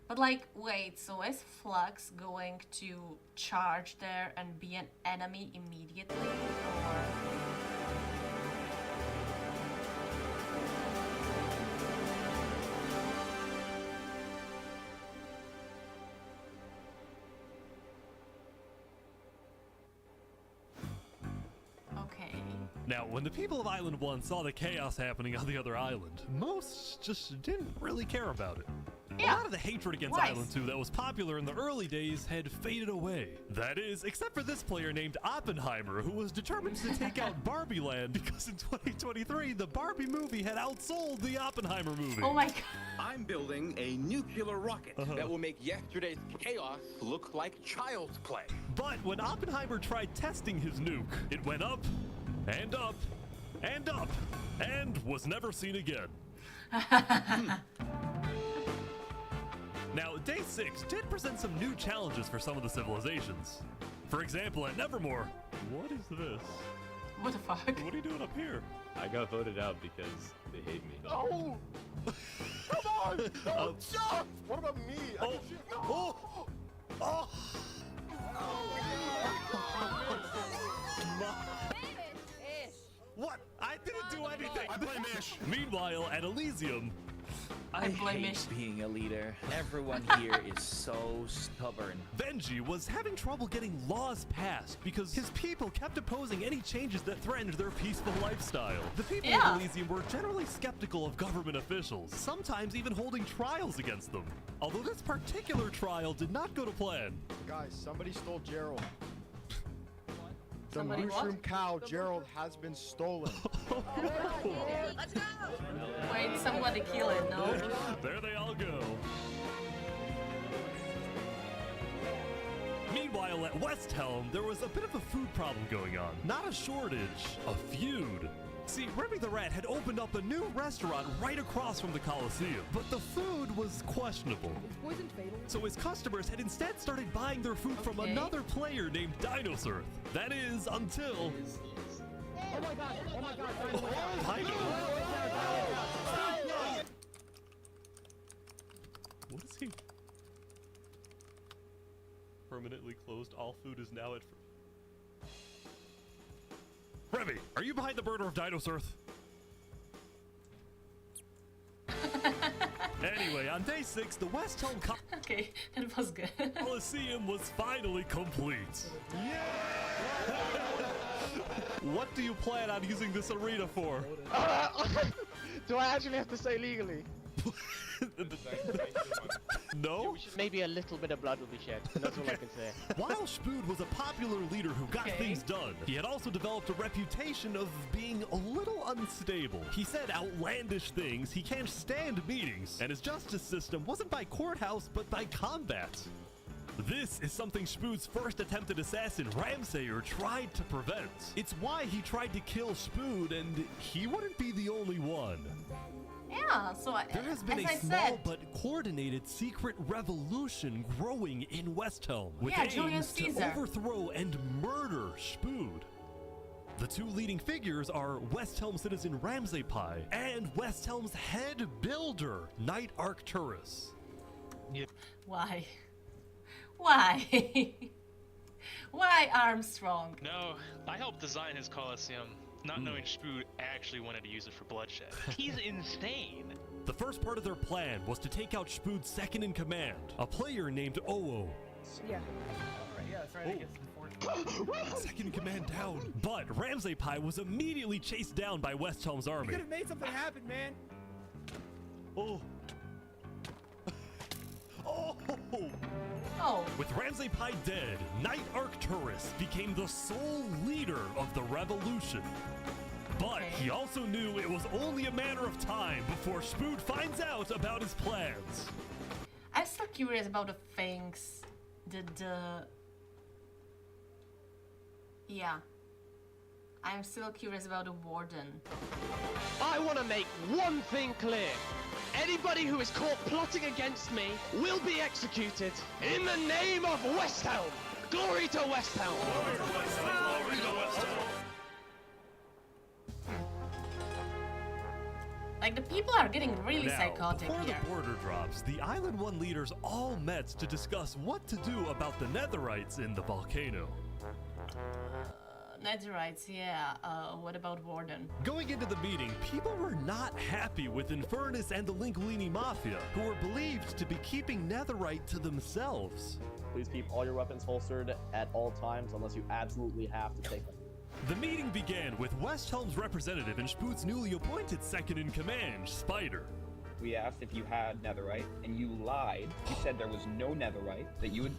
But like, wait, so is Flux going to charge there and be an enemy immediately, or? Okay. Now, when the people of Island 1 saw the chaos happening on the other island, most just didn't really care about it. A lot of the hatred against Wise. Island 2 that was popular in the early days had faded away. That is, except for this player named Oppenheimer, who was determined to take out Barbie Land because in 2023, the Barbie movie had outsold the Oppenheimer movie. Oh my god. I'm building a nuclear rocket that will make yesterday's chaos look like child's play. But when Oppenheimer tried testing his nuke, it went up, and up, and up, and was never seen again. Now, Day 6 did present some new challenges for some of the civilizations. For example, at Nevermore, what is this? What the fuck? What are you doing up here? I got voted out because they hate me. Oh! Come on! Don't jump! What about me? I can shoot. No! Oh! What? I didn't do anything! I blame Ish. Meanwhile, at Elysium, I blame hate Ish. being a leader. Everyone here is so stubborn. Benji was having trouble getting laws passed because his people kept opposing any changes that threatened their peaceful lifestyle. The people of Elysium were generally skeptical of government officials, sometimes even holding trials against them. Although this particular trial did not go to plan. Guys, somebody stole Gerald. The Somebody what? mushroom cow, Gerald, has been stolen. Let's go! Wait, somebody kill it, no? There they all go. Meanwhile, at West Helm, there was a bit of a food problem going on. Not a shortage, a feud. See, Remy the Rat had opened up a new restaurant right across from the Coliseum, but the food was questionable. Poison fatal. So his customers had instead started buying their food from another player named Dinosaur. That is, until... Oh my god! Oh my god! What is he? Permanently closed. All food is now at... Remy, are you behind the murder of Dinosaur? Anyway, on Day 6, the West Helm Okay, that was good. Coliseum was finally complete. Yeah! What do you plan on using this arena for? Do I actually have to say legally? No? Maybe a little bit of blood will be shed, and that's all I can say. While Spood was a popular leader who got things done, he had also developed a reputation of being a little unstable. He said outlandish things, he can't stand meetings, and his justice system wasn't by courthouse, but by combat. This is something Spood's first attempted assassin, Ramsayer, tried to prevent. It's why he tried to kill Spood, and he wouldn't be the only one. Yeah, so There has been a small but coordinated secret revolution growing in West Helm with Julius aims to Caesar. overthrow and murder Spood. The two leading figures are West Helm citizen Ramsay Pi and West Helm's head builder, Knight Arcturus. Why? Why? Why Armstrong? No, I helped design his Colosseum, not knowing Spood actually wanted to use it for bloodshed. He's insane. The first part of their plan was to take out Spood's second in command, a player named Oo. Yeah. Yeah, that's right. I guess Second in command down. But Ramsay Pi was immediately chased down by West Helm's you army. could have made something happen, man. Oh. Oh. With Ramsay Pi dead, Knight Arcturus became the sole leader of the revolution. But he also knew it was only a matter of time before Spood finds out about his plans. I'm still curious about the things. Yeah. I'm still curious about the warden. I want to make one thing clear. Anybody who is caught plotting against me will be executed. In the name of West Helm! Glory to West Helm! Glory to West Helm! Glory to West Helm! Like, the people are getting really Now, psychotic before here. the border drops, the Island 1 leaders all met to discuss what to do about the Netherites in the volcano. Netherites, yeah. What about Warden? Going into the meeting, people were not happy with Infernus and the Linguini Mafia, who were believed to be keeping Netherite to themselves. Please keep all your weapons holstered at all times unless you absolutely have to take them. The meeting began with West Helm's representative and Spoot's newly appointed second-in-command, Spider. We asked if you had netherite, and you lied. You said there was no netherite, that you had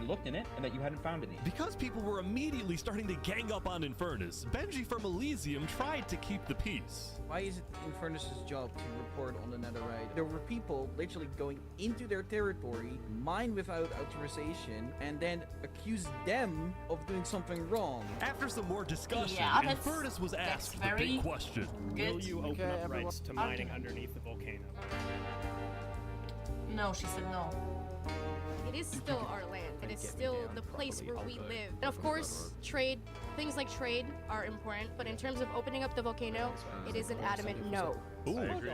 looked in it, and that you hadn't found any. Because people were immediately starting to gang up on Infernus, Benji from Elysium tried to keep the peace. Why is it Infernus's job to report on the netherite? There were people literally going into their territory, mine without authorization, and then accuse them of doing something wrong. After some more discussion, Yeah, Infernus was asked the very big question. good. Will you open up rights to mining underneath the volcano? No, she said no. It is still our land. It is still the place where we live. And of course, trade, things like trade are important, but in terms of opening up the volcano, it is an adamant no. Ooh. I agree.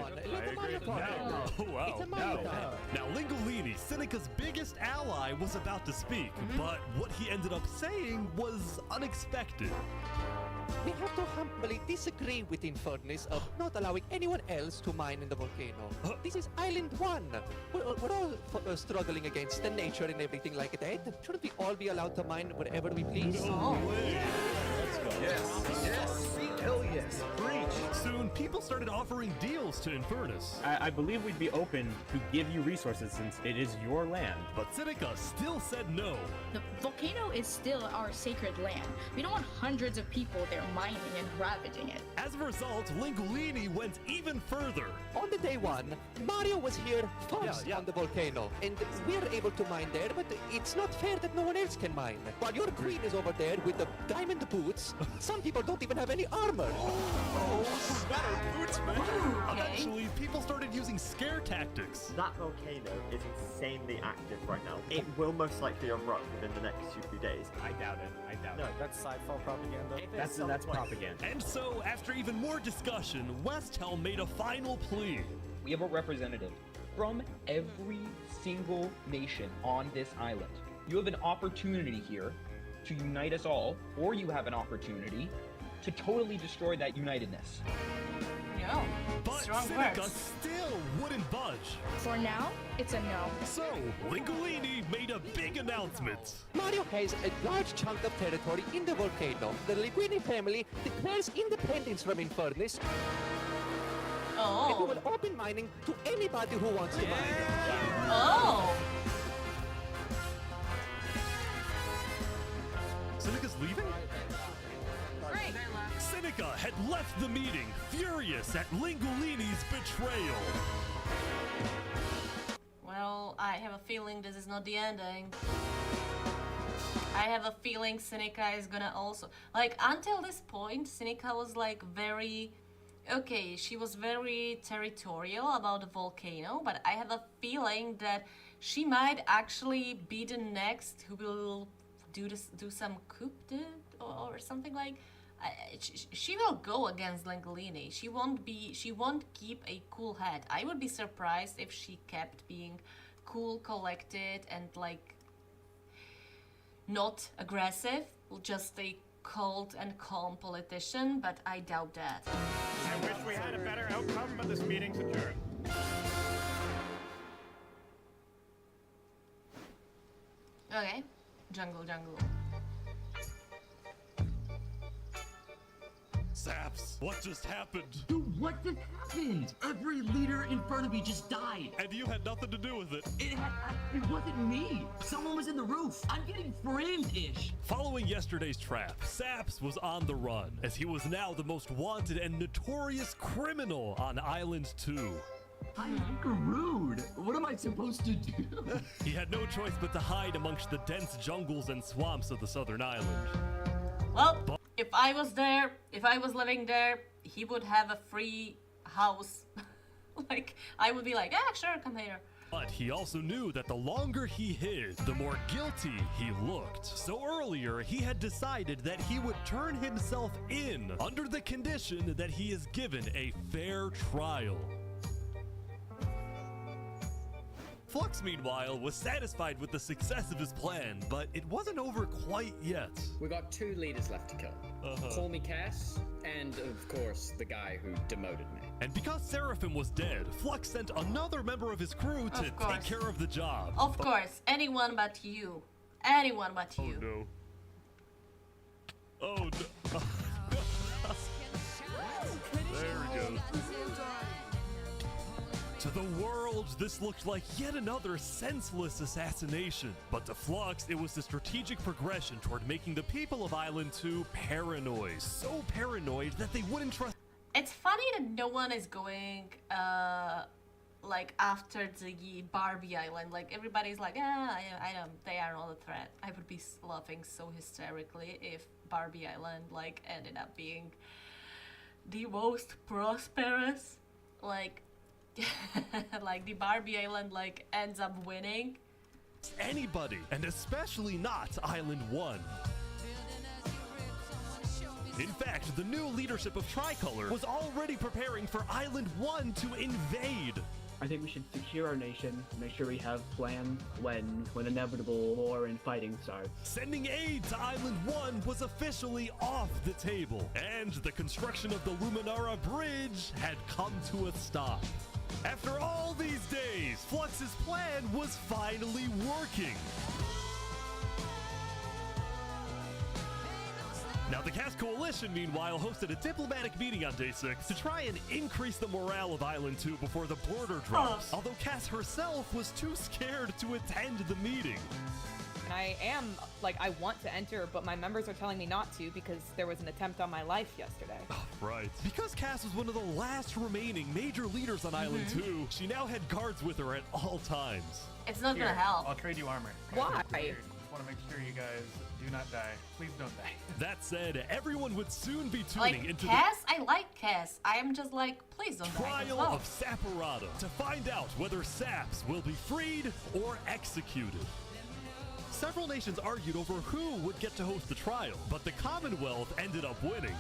Oh, wow. Now, Lingolini, Seneca's biggest ally, was about to speak, but what he ended up saying was unexpected. We have to humbly disagree with Infernus of not allowing anyone else to mine in the volcano. This is Island 1. We're all struggling against the nature and everything like that. Shouldn't we all be allowed to mine wherever we please? No way. Let's go. Yes. Hell yes. Preach. Soon, people started offering deals to Infernus. I believe we'd be open to give you resources since it is your land. But Seneca still said no. The volcano is still our sacred land. We don't want hundreds of people there mining and ravaging it. As a result, Lingolini went even further. On the day one, Mario was here first on the volcano, and we're able to mine there, but it's not fair that no one else can mine. While your queen is over there with the diamond boots, some people don't even have any armor. Boots, man. Eventually, people started using scare tactics. That volcano is insanely active right now. It will most likely erupt within the next few days. I doubt it. No, that's sci-fi propaganda. That's propaganda. And so, after even more discussion, West Helm made a final plea. We have a representative from every single nation on this island. You have an opportunity here to unite us all, or you have an opportunity to totally destroy that unitedness. No. But Strong Seneca words. still wouldn't budge. For now, it's a no. So, Lingolini made a big announcement. Mario has a large chunk of territory in the volcano. The Linguini family declares independence from Infernus. And we will open mining to anybody who wants to mine. Oh! Seneca's leaving? Great. Seneca had left the meeting, furious at Lingolini's betrayal. Well, I have a feeling this is not the ending. I have a feeling Seneca is gonna also... Like, until this point, Seneca was like very... Okay, she was very territorial about the volcano, but I have a feeling that she might actually be the next who will do some coup or something like... she will go against Lingolini. She won't keep a cool head. I would be surprised if she kept being cool, collected, and like not aggressive, just a cold and calm politician, but I doubt that. I wish we had a better outcome, but this meeting's adjourned. Okay, jungle. Saps, what just happened? Dude, what just happened? Every leader in front of me just died. And you had nothing to do with it. It wasn't me. Someone was in the roof. I'm getting framed-ish. Following yesterday's trap, Saps was on the run, as he was now the most wanted and notorious criminal on Island 2. I'm screwed. What am I supposed to do? He had no choice but to hide amongst the dense jungles and swamps of the southern island. Well, if I was there, if I was living there, he would have a free house. Like, I would be like, yeah, sure, come here. But he also knew that the longer he hid, the more guilty he looked. So earlier, he had decided that he would turn himself in under the condition that he is given a fair trial. Flux, meanwhile, was satisfied with the success of his plan, but it wasn't over quite yet. We got 2 leaders left to kill. Call me Cass, and of course, the guy who demoted me. And because Seraphim was dead, Flux sent another member of his crew to take care of the job. Of course, anyone but you. Anyone but you. No. Oh no. There we go. To the world, this looked like yet another senseless assassination. But to Flux, it was the strategic progression toward making the people of Island 2 paranoid. So paranoid that they wouldn't trust. It's funny that no one is going, like, after the Barbie Island. Like, everybody's like, I don't, they are not a threat. I would be laughing so hysterically if Barbie Island, like, ended up being the most prosperous, like, like the Barbie Island like ends up winning. Anybody, and especially not Island 1. In fact, the new leadership of Tricolor was already preparing for Island 1 to invade. I think we should secure our nation, make sure we have plans when inevitable war and fighting starts. Sending aid to Island 1 was officially off the table, and the construction of the Luminara Bridge had come to a stop. After all these days, Flux's plan was finally working. Now, the Cass Coalition, meanwhile, hosted a diplomatic meeting on Day 6 to try and increase the morale of Island 2 before the border drops, although Cass herself was too scared to attend the meeting. And I am, like, I want to enter, but my members are telling me not to because there was an attempt on my life yesterday. Oh, right. Because Cass was one of the last remaining major leaders on Island 2, she now had guards with her at all times. It's not gonna help. I'll trade you armor. Why? I just want to make sure you guys do not die. Please don't die. That said, everyone would soon be tuning Like, into Cass? I like Cass. I am just like, please the don't die. trial of Saporada to find out whether Saps will be freed or executed. Several nations argued over who would get to host the trial, but the Commonwealth ended up winning.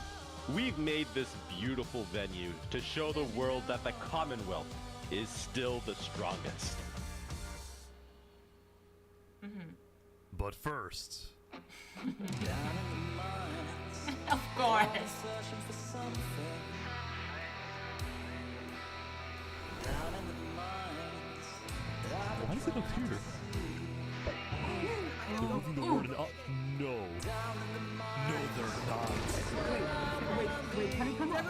We've made this beautiful venue to show the world that the Commonwealth is still the strongest. But first... Of course. Why is it up here? They're moving the warden up. No. No, they're not. Wait, can you come down?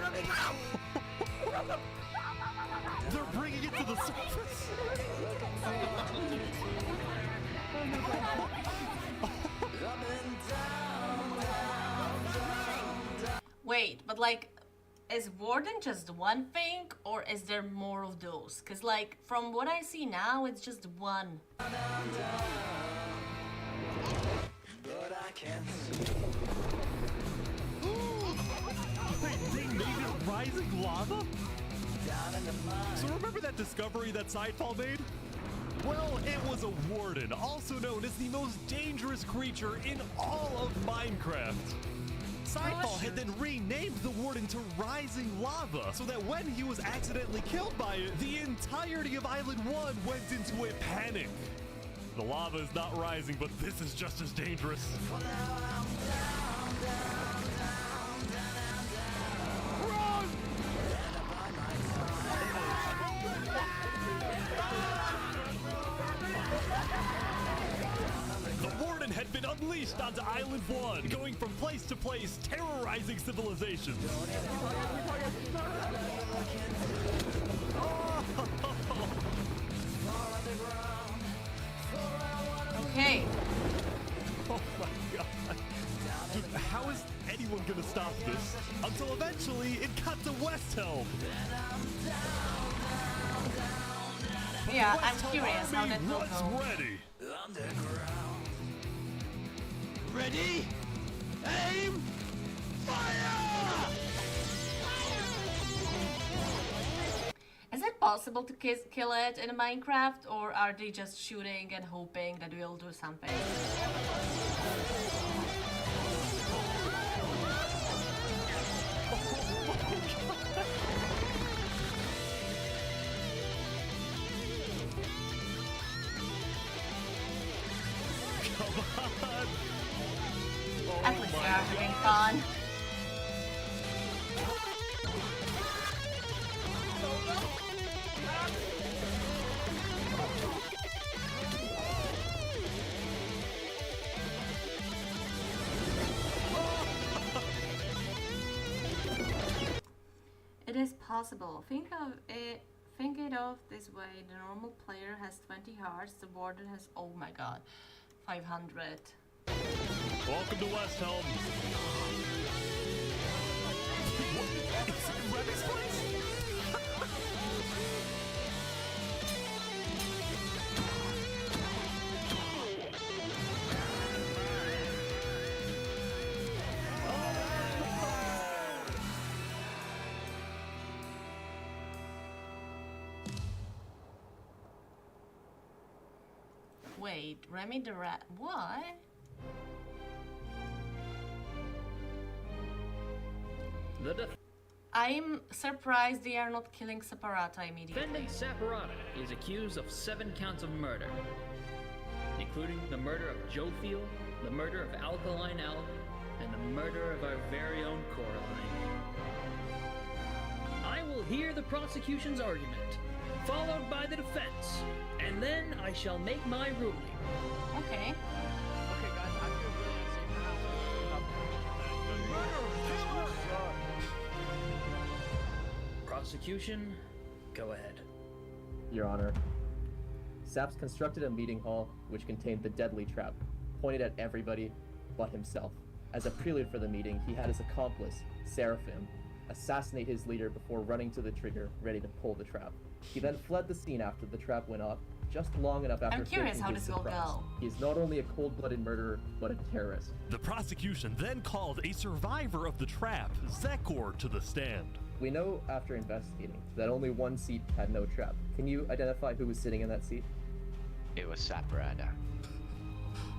They're bringing it to the surface. Wait, but like, is Warden just one thing, or is there more of those? Cause like, from what I see now, it's just one. They made it rising lava? So remember that discovery that Sidefall made? Well, it was a warden, also known as the most dangerous creature in all of Minecraft. Sidefall had then renamed the warden to Rising Lava, so that when he was accidentally killed by it, the entirety of Island 1 went into a panic. The lava is not rising, but this is just as dangerous. Run! The warden had been unleashed onto Island 1, going from place to place, terrorizing civilizations. Okay. Oh my god. Dude, how is anyone gonna stop this? Until eventually it got to West Helm. Yeah, I'm curious how that will go. Ready. Ready? Aim! Fire! Is it possible possible to kill it in Minecraft, or are they just shooting and hoping that we'll do something? At least they are having fun. It is possible. Think it of this way. The normal player has 20 hearts, the warden has, oh my god, 500. Welcome to West Helm. It's Remy's place? Wait, Remy the rat. What? I'm surprised they are not killing Separata immediately. Defendant Separata is accused of 7 counts of murder, including the murder of Joe Field, the murder of Alkaline Al, and the murder of our very own Coraline. I will hear the prosecution's argument, followed by the defense, and then I shall make my ruling. Okay. Okay, guys, I feel really unsafe now. Prosecution, go ahead. Your Honor, Saps constructed a meeting hall which contained the deadly trap, pointed at everybody but himself. As a prelude for the meeting, he had his accomplice, Seraphim, assassinate his leader before running to the trigger, ready to pull the trap. He then fled the scene after the trap went off, just long enough after I'm curious finishing how his this will surprise. go. He is not only a cold-blooded murderer, but a terrorist. The prosecution then called a survivor of the trap, Zekor, to the stand. We know after investigating that only one seat had no trap. Can you identify who was sitting in that seat? It was Separata.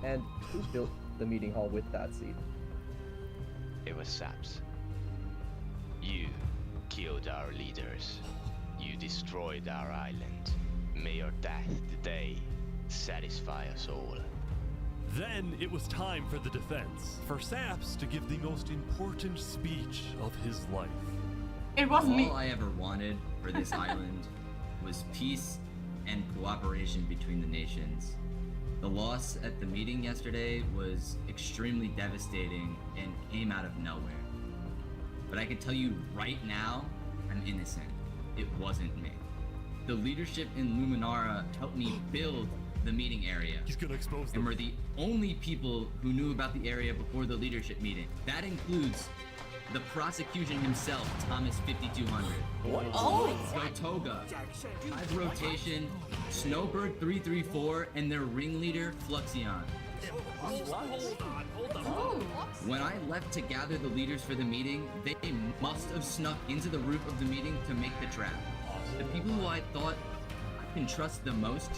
And who built the meeting hall with that seat? It was Saps. You killed our leaders. You destroyed our island. May your death today satisfy us all. Then it was time for the defense, for Saps to give the most important speech of his life. It was me. All I ever wanted for this island was peace and cooperation between the nations. The loss at the meeting yesterday was extremely devastating and came out of nowhere. But I can tell you right now, I'm innocent. It wasn't me. The leadership in Luminara helped me build the meeting area. He's gonna expose them. And we're the only people who knew about the area before the leadership meeting. That includes the prosecution himself, Thomas 5200. What? Oh! Gotoga, Hive Rotation, Snowbird 334, and their ringleader, Fluxion. Hold on. When I left to gather the leaders for the meeting, they must have snuck into the roof of the meeting to make the trap. The people who I thought I can trust the most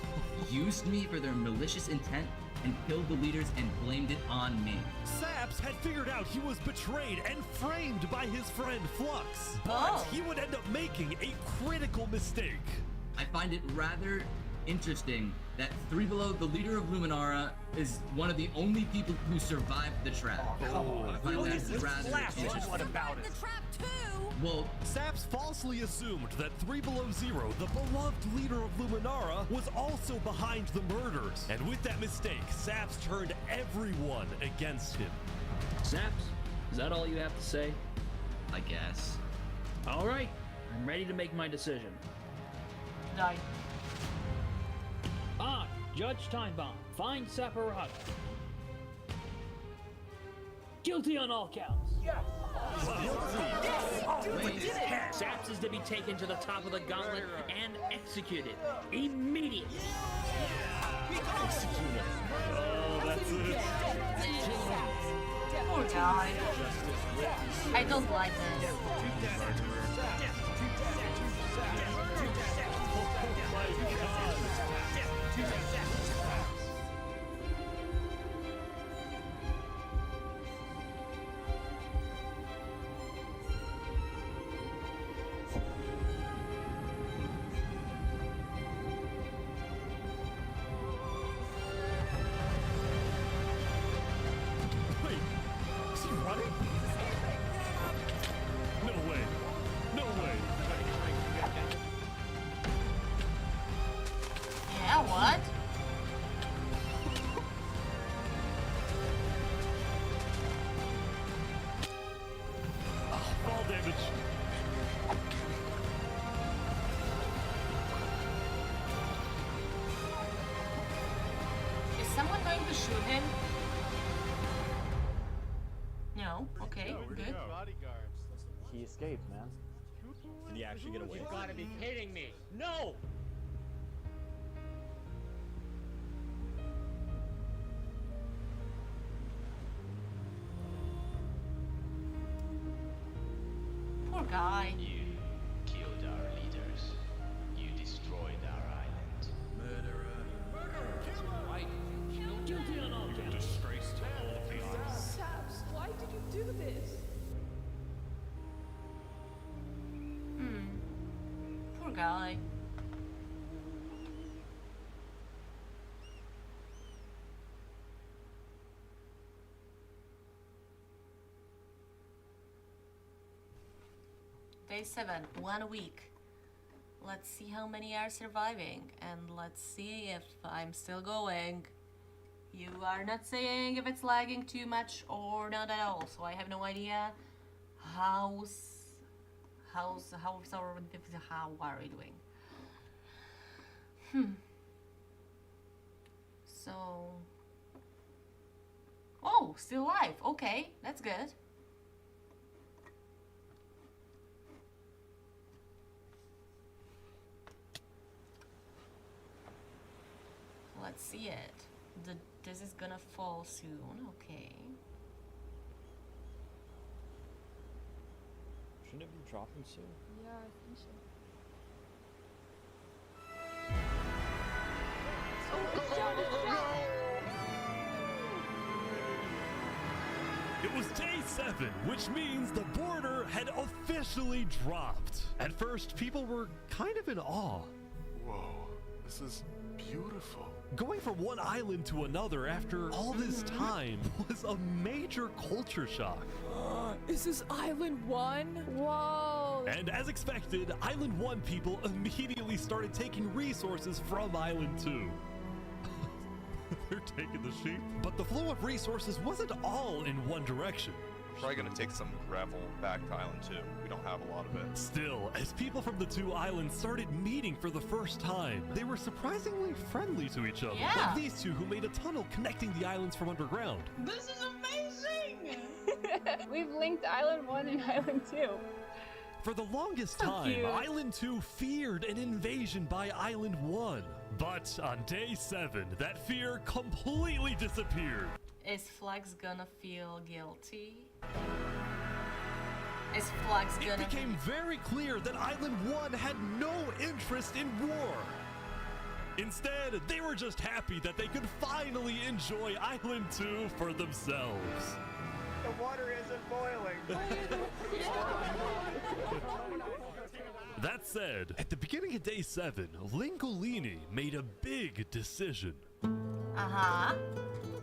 used me for their malicious intent and killed the leaders and blamed it on me. Saps had figured out he was betrayed and framed by his friend Flux, but he would end up making a critical mistake. I find it rather interesting that Three Below, the leader of Luminara, is one of the only people who survived the trap. I find that rather interesting. What about it? Well, Saps falsely assumed that 3 Below Zero, the beloved leader of Luminara, was also behind the murders. And with that mistake, Saps turned everyone against him. Saps, is that all you have to say? I guess. All right, I'm ready to make my decision. Die. I, Judge Timebomb, find Separata guilty on all counts. Yes! Saps is to be taken to the top of the gauntlet and executed immediately. Executed. Oh, that's it. Poor guy. I don't like this. Wait, is he running? No way. No way. Yeah, what? Fall damage. Is someone going to shoot him? No. Okay, good. He escaped, man. Did he actually get away? You've got to be kidding me! No! Poor guy. You killed our leaders. You destroyed our island. Guilty on all counts. Disgrace to all of the island. Saps, why did you do this? Poor guy. Day 7, 1 week. Let's see how many are surviving, and let's see if I'm still going. You are not saying if it's lagging too much or not at all, so I have no idea how are we doing? So, oh, still alive. Okay, that's good. Let's see it. This is gonna fall soon. Okay. Shouldn't it be dropping soon? Yeah, I think so. It was day 7, which means the border had officially dropped. At first, people were kind of in awe. Whoa, this is beautiful. Going from one island to another after all this time was a major culture shock. Is this Island 1? Whoa! And as expected, Island 1 people immediately started taking resources from Island 2. They're taking the sheep. But the flow of resources wasn't all in one direction. Probably gonna take some gravel back to Island 2. We don't have a lot of it. Still, as people from the 2 islands started meeting for the first time, they were surprisingly friendly to each other. Yeah. Like these two who made a tunnel connecting the islands from underground. This is amazing! We've linked Island 1 and Island 2. For the longest So time, cute. Island 2 feared an invasion by Island 1. But on day 7, that fear completely disappeared. Is Flax gonna feel guilty? Is Flax It gonna became very clear that Island 1 had no interest in war. Instead, they were just happy that they could finally enjoy Island 2 for themselves. The water isn't boiling. That said, at the beginning of day 7, Lingolini made a big decision. Uh-huh.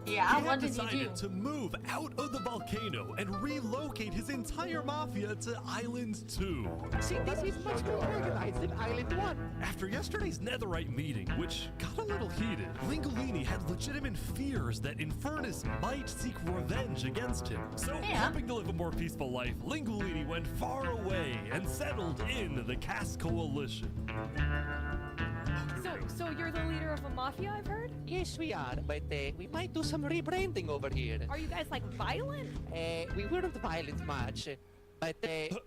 Yeah, He had what did he do? decided to move out of the volcano and relocate his entire mafia to Island 2. See, this is much more organized than Island 1. After yesterday's Netherite meeting, which got a little heated, Lingolini had legitimate fears that Infernus might seek revenge against him. So, hoping to live a more peaceful life, Lingolini went far away and settled in the Caste Coalition. So you're the leader of a mafia, I've heard? Yes, we are, but we might do some rebranding over here. Are you guys like violent? We weren't violent much, but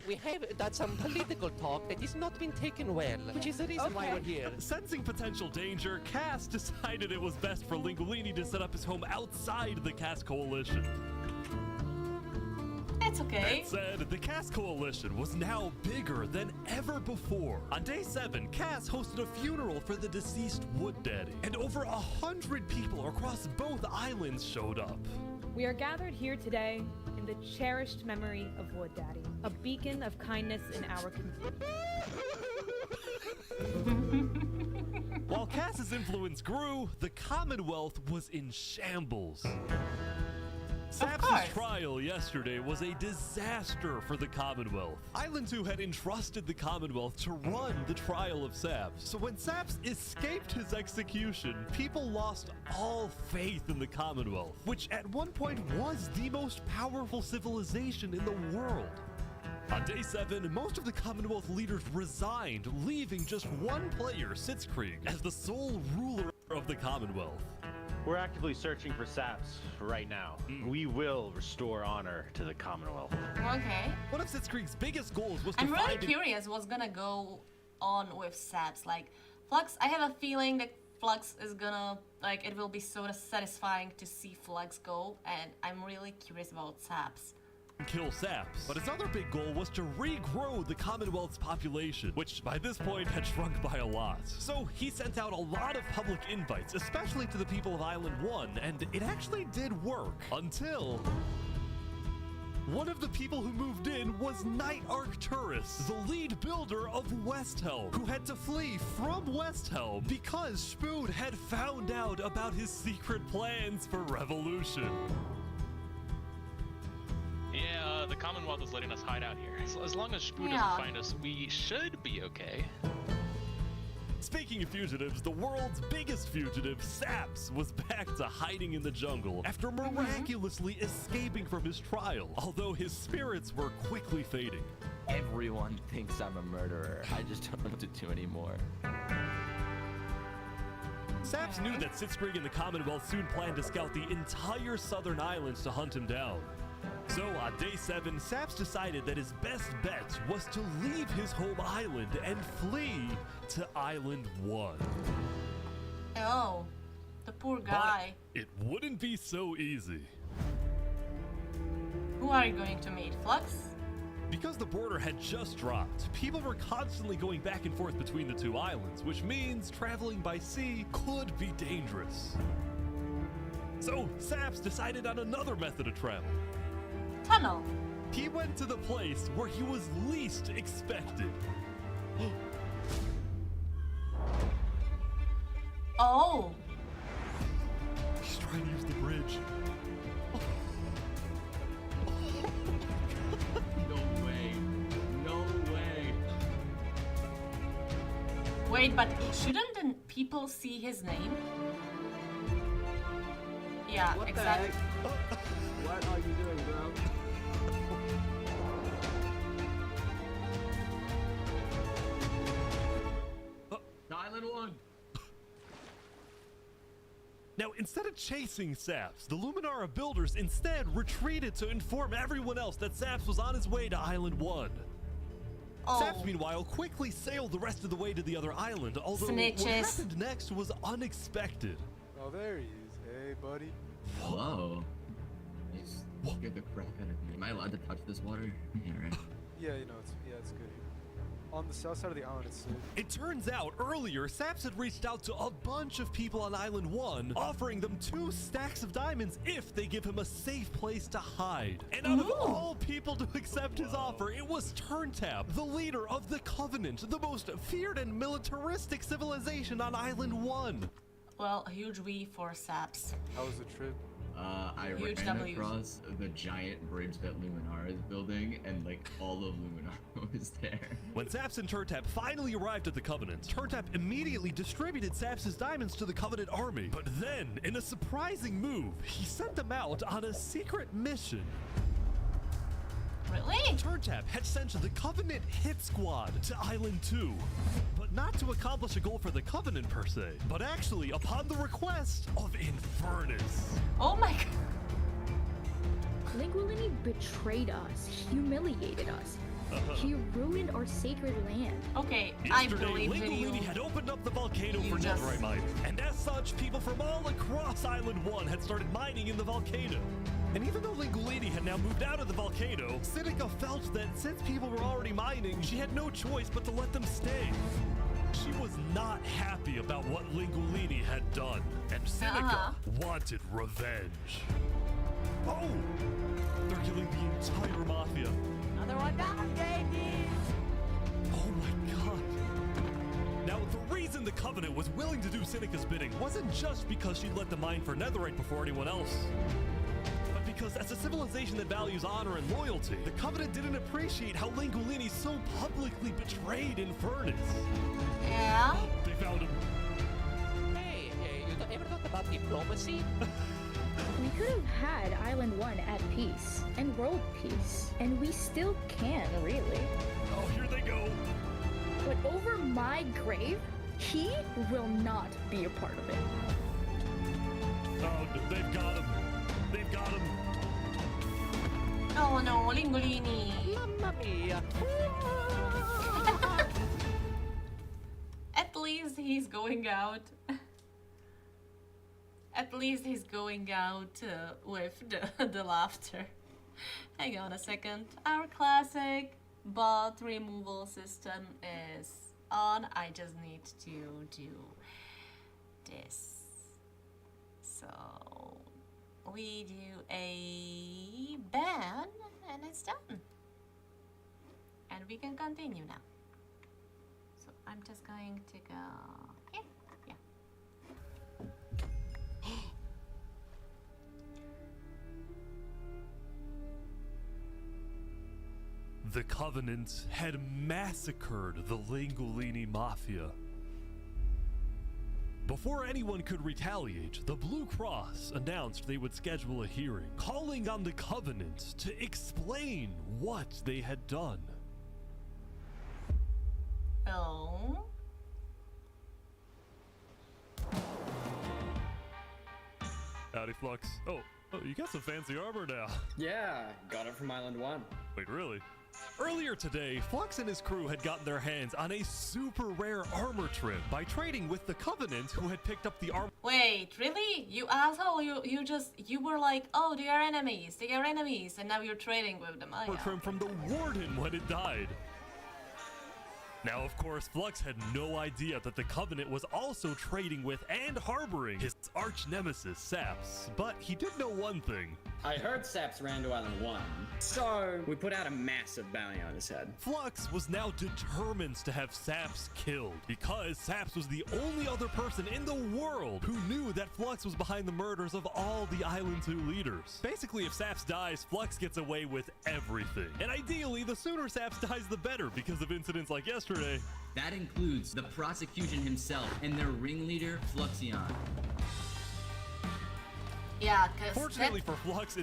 we have done some political talk that has not been taken well, which is the reason why we're here. Sensing potential danger, Cass decided it was best for Lingolini to set up his home outside the Caste Coalition. It's okay. That said, the Cass Coalition was now bigger than ever before. On day 7, Cass hosted a funeral for the deceased Wood Daddy, and over 100 people across both islands showed up. We are gathered here today in the cherished memory of Wood Daddy, a beacon of kindness in our community. While Cass's influence grew, the Commonwealth was in shambles. Saps' trial yesterday was a disaster for the Commonwealth. Island 2 had entrusted the Commonwealth to run the trial of Saps. So when Saps escaped his execution, people lost all faith in the Commonwealth, which at one point was the most powerful civilization in the world. On day 7, most of the Commonwealth leaders resigned, leaving just one player, Sitzkrieg, as the sole ruler of the Commonwealth. We're actively searching for Saps right now. We will restore honor to the Commonwealth. Okay. One of Sitzkrieg's biggest goals was to I'm really find curious what's gonna go on with Saps. Like, Flux, I have a feeling that Flux is gonna, like, it will be so satisfying to see Flux go, and I'm really curious about Saps. Kill Saps, but his other big goal was to regrow the Commonwealth's population, which by this point had shrunk by a lot. So he sent out a lot of public invites, especially to the people of Island 1, and it actually did work, until one of the people who moved in was Knight Arcturus, the lead builder of Westhelm, who had to flee from Westhelm because Spood had found out about his secret plans for revolution. Yeah, the Commonwealth is letting us hide out here. As long as Spood Yeah. doesn't find us, we should be okay. Speaking of fugitives, the world's biggest fugitive, Saps, was back to hiding in the jungle after miraculously escaping from his trial, although his spirits were quickly fading. Everyone thinks I'm a murderer. I just don't know what to do anymore. Saps knew that Sitzkrieg and the Commonwealth soon planned to scout the entire southern islands to hunt him down. So on day 7, Saps decided that his best bet was to leave his home island and flee to Island 1. Oh, the poor guy. But it wouldn't be so easy. Who are you going to meet, Flux? Because the border had just dropped, people were constantly going back and forth between the two islands, which means traveling by sea could be dangerous. So Saps decided on another method of travel. Tunnel. He went to the place where he was least expected. Oh. He's trying to use the bridge. No way. No way. Wait, but shouldn't the people see his name? Yeah, What the exactly. heck? What are you doing, bro? Island 1. Now, instead of chasing Saps, the Luminara builders instead retreated to inform everyone else that Saps was on his way to Island 1. Oh. Saps, meanwhile, quickly sailed the rest of the way to the other island, although Snitches. what happened next was unexpected. Oh, there he is. Hey, buddy. Whoa. You scared the crap out of me. Am I allowed to touch this water? Yeah, right. Yeah, you know, it's good here. On the south side of the island, it's safe. It turns out earlier, Saps had reached out to a bunch of people on Island 1, offering them 2 stacks of diamonds if they give him a safe place to hide. And out of all people to accept his offer, it was Turntap, the leader of the Covenant, the most feared and militaristic civilization on Island 1. Well, a huge V for Saps. How was the trip? I Huge ran W's. across the giant bridge that Luminara is building, and like all of Luminara was there. When Saps and Turntap finally arrived at the Covenant, Turntap immediately distributed Saps' diamonds to the Covenant army. But then, in a surprising move, he sent them out on a secret mission. Really? Turntap had sent the Covenant hit squad to Island 2, but not to accomplish a goal for the Covenant per se, but actually upon the request of Infernus. Oh my god. Linguini betrayed us, humiliated us. He ruined our sacred land. Okay, I Yesterday, believe in you. Lingolini had opened up the volcano for just- netherite mining, and as such, people from all across Island 1 had started mining in the volcano. And even though Lingolini had now moved out of the volcano, Sinica felt that since people were already mining, she had no choice but to let them stay. She was not happy about what Lingolini had done, and Sinica wanted revenge. Oh! They're killing the entire mafia. Another one down, baby! Oh my god. Now, the reason the Covenant was willing to do Sinica's bidding wasn't just because she let them mine for netherite before anyone else. But because as a civilization that values honor and loyalty, the Covenant didn't appreciate how Lingolini so publicly betrayed Infernus. Yeah? They found him. Hey, you ever thought about diplomacy? We could have had Island 1 at peace and world peace, and we still can, really. Oh, here they go. But over my grave, he will not be a part of it. Oh, they've got him. They've got him. Oh no, Lingolini. Mamma mia. At least he's going out. At least he's going out with the laughter. Hang on a second. Our classic bot removal system is on. I just need to do this. So we do a ban and it's done. And we can continue now. So I'm just going to go here. Yeah. The Covenant had massacred the Lingolini Mafia. Before anyone could retaliate, the Blue Cross announced they would schedule a hearing, calling on the Covenant to explain what they had done. Oh. Howdy, Flux. Oh, you got some fancy armor now. Yeah, got it from Island 1. Wait, really? Earlier today, Flux and his crew had gotten their hands on a super rare armor trim by trading with the Covenant, who had picked up the armor. Wait, really? You asshole, you were like, oh, they are enemies, and now you're trading with them. Oh, yeah. Trim from the Warden when it died. Now, of course, Flux had no idea that the Covenant was also trading with and harboring his arch nemesis, Saps. But he did know one thing. I heard Saps ran to Island 1, so we put out a massive bounty on his head. Flux was now determined to have Saps killed, because Saps was the only other person in the world who knew that Flux was behind the murders of all the Island 2 leaders. Basically, if Saps dies, Flux gets away with everything. And ideally, the sooner Saps dies, the better, because of incidents like yesterday. That includes the prosecution himself and their ringleader, Fluxion. Yeah, because fortunately for Flux,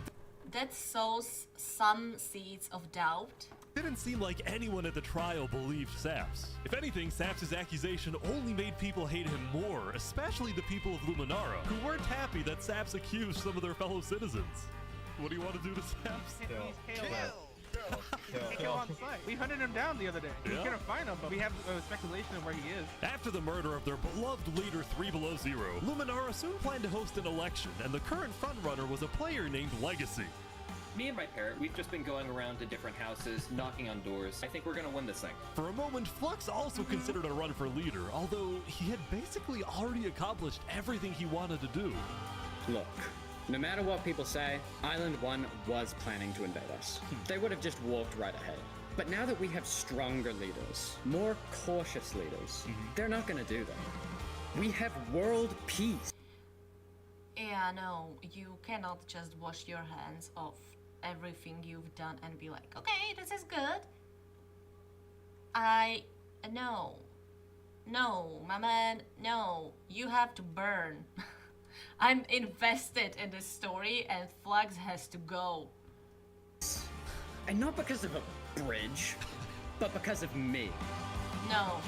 that sows some seeds of doubt. Didn't seem like anyone at the trial believed Saps. If anything, Saps' accusation only made people hate him more, especially the people of Luminara, who weren't happy that Saps accused some of their fellow citizens. What do you want to do to Saps? Kill on sight. We hunted him down the other day. We couldn't find him, but we have speculation of where he is. After the murder of their beloved leader 3 Below Zero, Luminara soon planned to host an election, and the current frontrunner was a player named Legacy. Me and my parrot, we've just been going around to different houses, knocking on doors. I think we're gonna win this thing. For a moment, Flux also considered a run for leader, although he had basically already accomplished everything he wanted to do. Look, no matter what people say, Island 1 was planning to invade us. They would have just walked right ahead. But now that we have stronger leaders, more cautious leaders, they're not gonna do that. We have world peace. Yeah, no, you cannot just wash your hands of everything you've done and be like, okay, this is good. No, my man, no, you have to burn. I'm invested in this story and Flux has to go. And not because of a bridge, but because of me. No.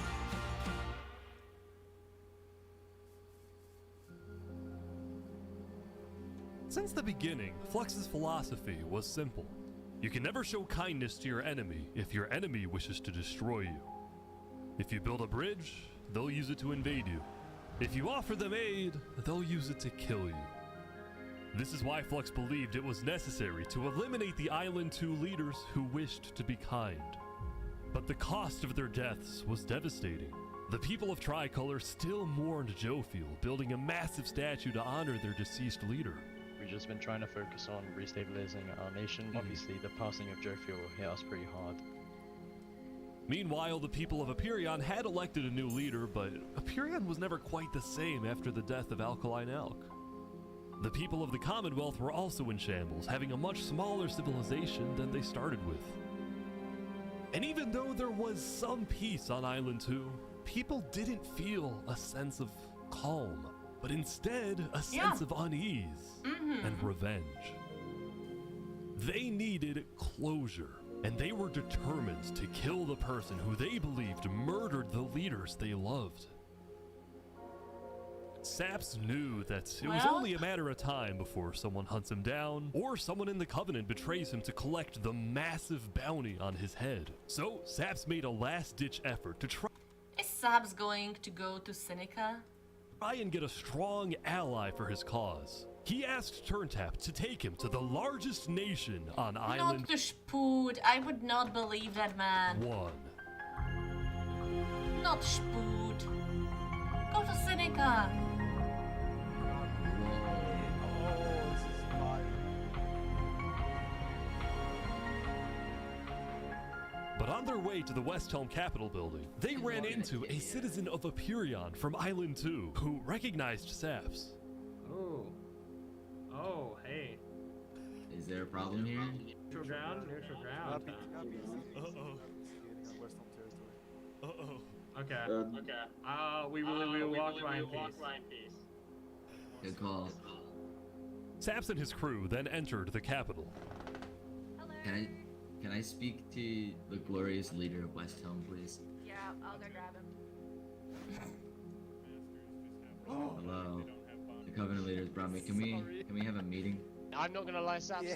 Since the beginning, Flux's philosophy was simple. You can never show kindness to your enemy if your enemy wishes to destroy you. If you build a bridge, they'll use it to invade you. If you offer them aid, they'll use it to kill you. This is why Flux believed it was necessary to eliminate the Island 2 leaders who wished to be kind. But the cost of their deaths was devastating. The people of Tricolor still mourned Jofiel, building a massive statue to honor their deceased leader. We've just been trying to focus on restabilizing our nation. Obviously, the passing of Jofiel hit us pretty hard. Meanwhile, the people of Aperion had elected a new leader, but Aperion was never quite the same after the death of Alkaline Elk. The people of the Commonwealth were also in shambles, having a much smaller civilization than they started with. And even though there was some peace on Island 2, people didn't feel a sense of calm, but instead a sense of unease and revenge. They needed closure, and they were determined to kill the person who they believed murdered the leaders they loved. Saps knew that it was only a matter of time before someone hunts him down, or someone in the Covenant betrays him to collect the massive bounty on his head. So Saps made a last-ditch effort to try Is Saps going to go to Seneca? and get a strong ally for his cause. He asked Turntap to take him to the largest nation on Island Not the Spood. I would not believe that, man. 1. Not Spood. Go to Seneca. But on their way to the West Helm Capitol building, they ran into a citizen of Aperion from Island 2 who recognized Saps. Oh. Oh, hey. Is there a problem here? Neutral ground? Neutral ground. Okay. We will walk by in peace. Good call. Saps and his crew then entered the capital. Can I speak to the glorious leader of West Helm, please? Yeah, I'll go grab him. Hello. The Covenant leaders brought me. Can we have a meeting? I'm not gonna lie, Saps.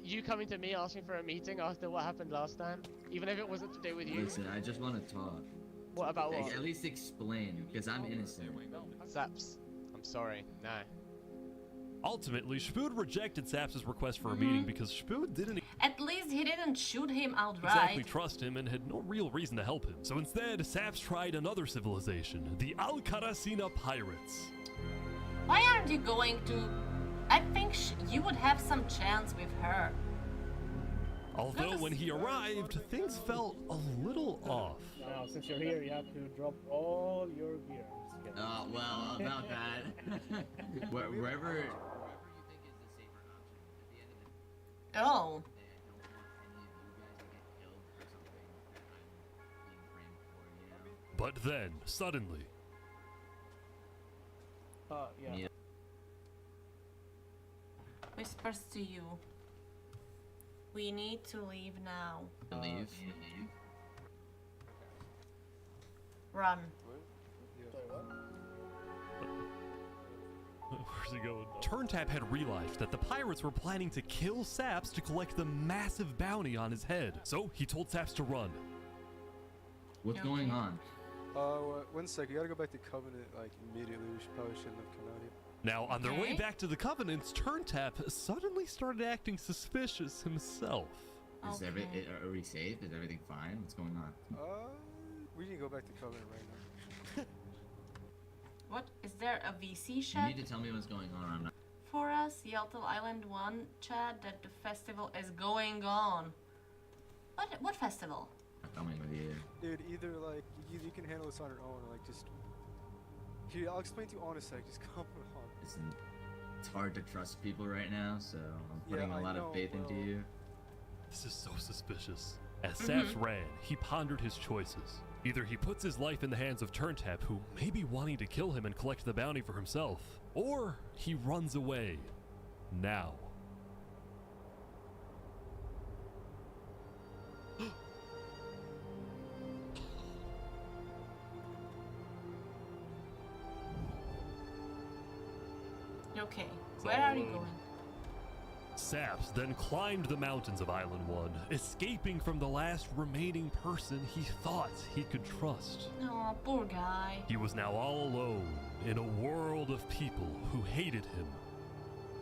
You coming to me asking for a meeting after what happened last time, even if it wasn't to do with you. Listen, I just want to talk. What about what? At least explain, because I'm innocent. Saps, I'm sorry. No. Ultimately, Spood rejected Saps' request for a meeting because Spood didn't At least he didn't shoot him outright. exactly trust him and had no real reason to help him. So instead, Saps tried another civilization, the Alcaracina Pirates. Why aren't you going to... I think you would have some chance with her. Although when he arrived, things felt a little off. Now, since you're here, you have to drop all your gear. Oh, well, about that. Wherever... Oh. But then, suddenly... Yeah. Whispers to you. We need to leave now. Leave? Run. Where's he going? Turntap had realized that the pirates were planning to kill Saps to collect the massive bounty on his head. So he told Saps to run. What's going on? 1 sec, you gotta go back to Covenant, like, immediately. We probably shouldn't have come out here. Now, on their way back to the Covenants, Turntap suddenly started acting suspicious himself. Are we safe? Is everything fine? What's going on? We need to go back to Covenant right now. What? Is there a VC You chat need to tell me what's going on. I'm not... for us? Yaltal Island 1 chat that the festival is going on. What festival? I'm coming with you. Dude, either, like, you can handle this on your own, or, like, just... Here, I'll explain to you in a sec, just come on. Listen, it's hard to trust people right now, so I'm putting a lot of faith into you. This is so suspicious. As Saps ran, he pondered his choices. Either he puts his life in the hands of Turntap, who may be wanting to kill him and collect the bounty for himself, or he runs away. Now. Okay, where are you going? Saps then climbed the mountains of Island 1, escaping from the last remaining person he thought he could trust. Oh, poor guy. He was now all alone in a world of people who hated him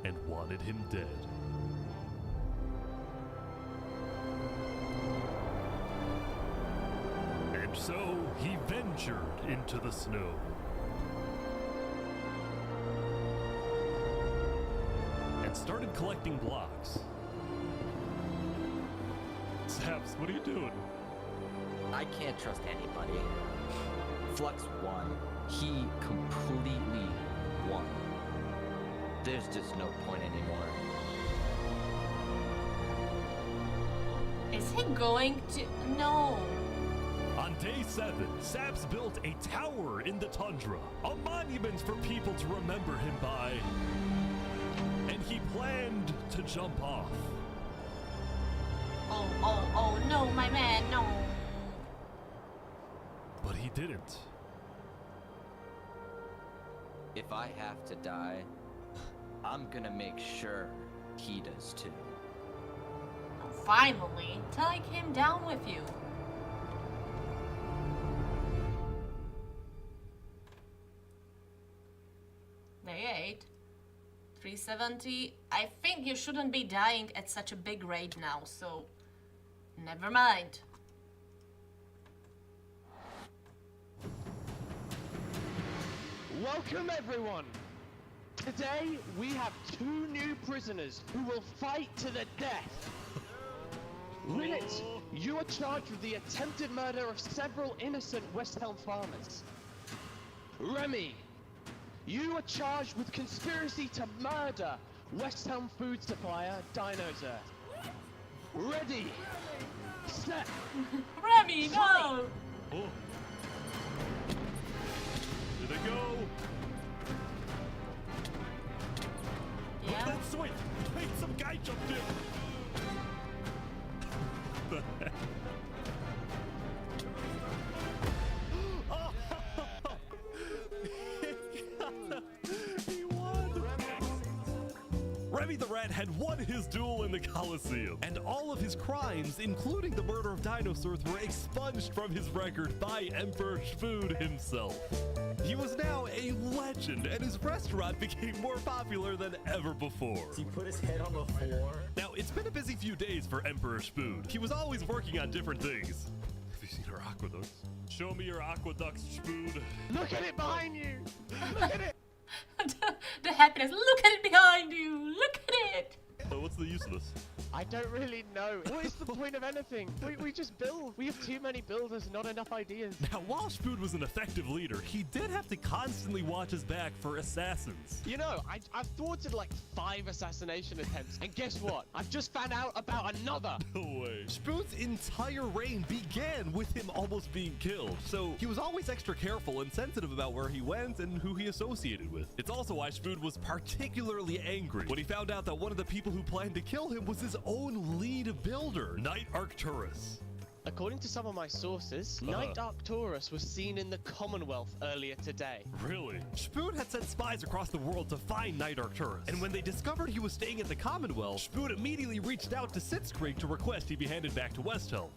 and wanted him dead. And so he ventured into the snow. And started collecting blocks. Saps, what are you doing? I can't trust anybody. Flux won. He completely won. There's just no point anymore. Is he going to? No. On day 7, Saps built a tower in the tundra, a monument for people to remember him by. And he planned to jump off. Oh, no, my man, no. But he didn't. If I have to die, I'm gonna make sure he does too. Finally, take him down with you. Day 8. 370. I think you shouldn't be dying at such a big rate now, so never mind. Welcome everyone! Today we have 2 new prisoners who will fight to the death. Linnet, you are charged with the attempted murder of several innocent West Helm farmers. Remy, you are charged with conspiracy to murder West Helm food supplier Dinosaur. Ready, set, Remy, no! Oh. Here they go! Yeah. Look at that swing! Wait, some guy jumped in! The heck? Oh! He won! Remy the Rat had won his duel in the Colosseum, and all of his crimes, including the murder of Dinosaurs, were expunged from his record by Emperor Spood himself. He was now a legend, and his restaurant became more popular than ever before. He put his head on the floor. Now, it's been a busy few days for Emperor Spood. He was always working on different things. Have you seen our aqueducts? Show me your aqueducts, Spood. Look at it behind you! Look at it! The happiness. Look at it behind you. Look at it. So what's the use of this? I don't really know. What is the point of anything? We just build. We have too many builders, not enough ideas. Now, while Spood was an effective leader, he did have to constantly watch his back for assassins. You know, I've thwarted like 5 assassination attempts, and guess what? I've just found out about another. No way. Spood's entire reign began with him almost being killed, so he was always extra careful and sensitive about where he went and who he associated with. It's also why Spood was particularly angry when he found out that one of the people who planned to kill him was his own lead builder, Knight Arcturus. According to some of my sources, Knight Arcturus was seen in the Commonwealth earlier today. Really? Spood had sent spies across the world to find Knight Arcturus, and when they discovered he was staying at the Commonwealth, Spood immediately reached out to Sitzkrieg to request he be handed back to Westhelm.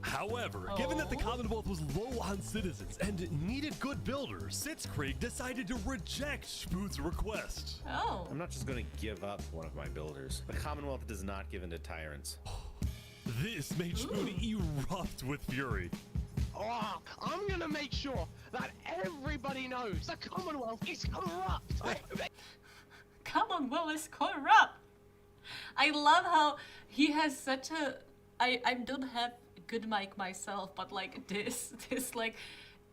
However, given that the Commonwealth was low on citizens and needed good builders, Sitzkrieg decided to reject Spood's request. Oh. I'm not just going to give up one of my builders. The Commonwealth does not give in to tyrants. This made Spood erupt with fury. Oh, I'm gonna make sure that everybody knows the Commonwealth is corrupt. Commonwealth is corrupt. I love how he has such a. I don't have good mic myself, but like this like,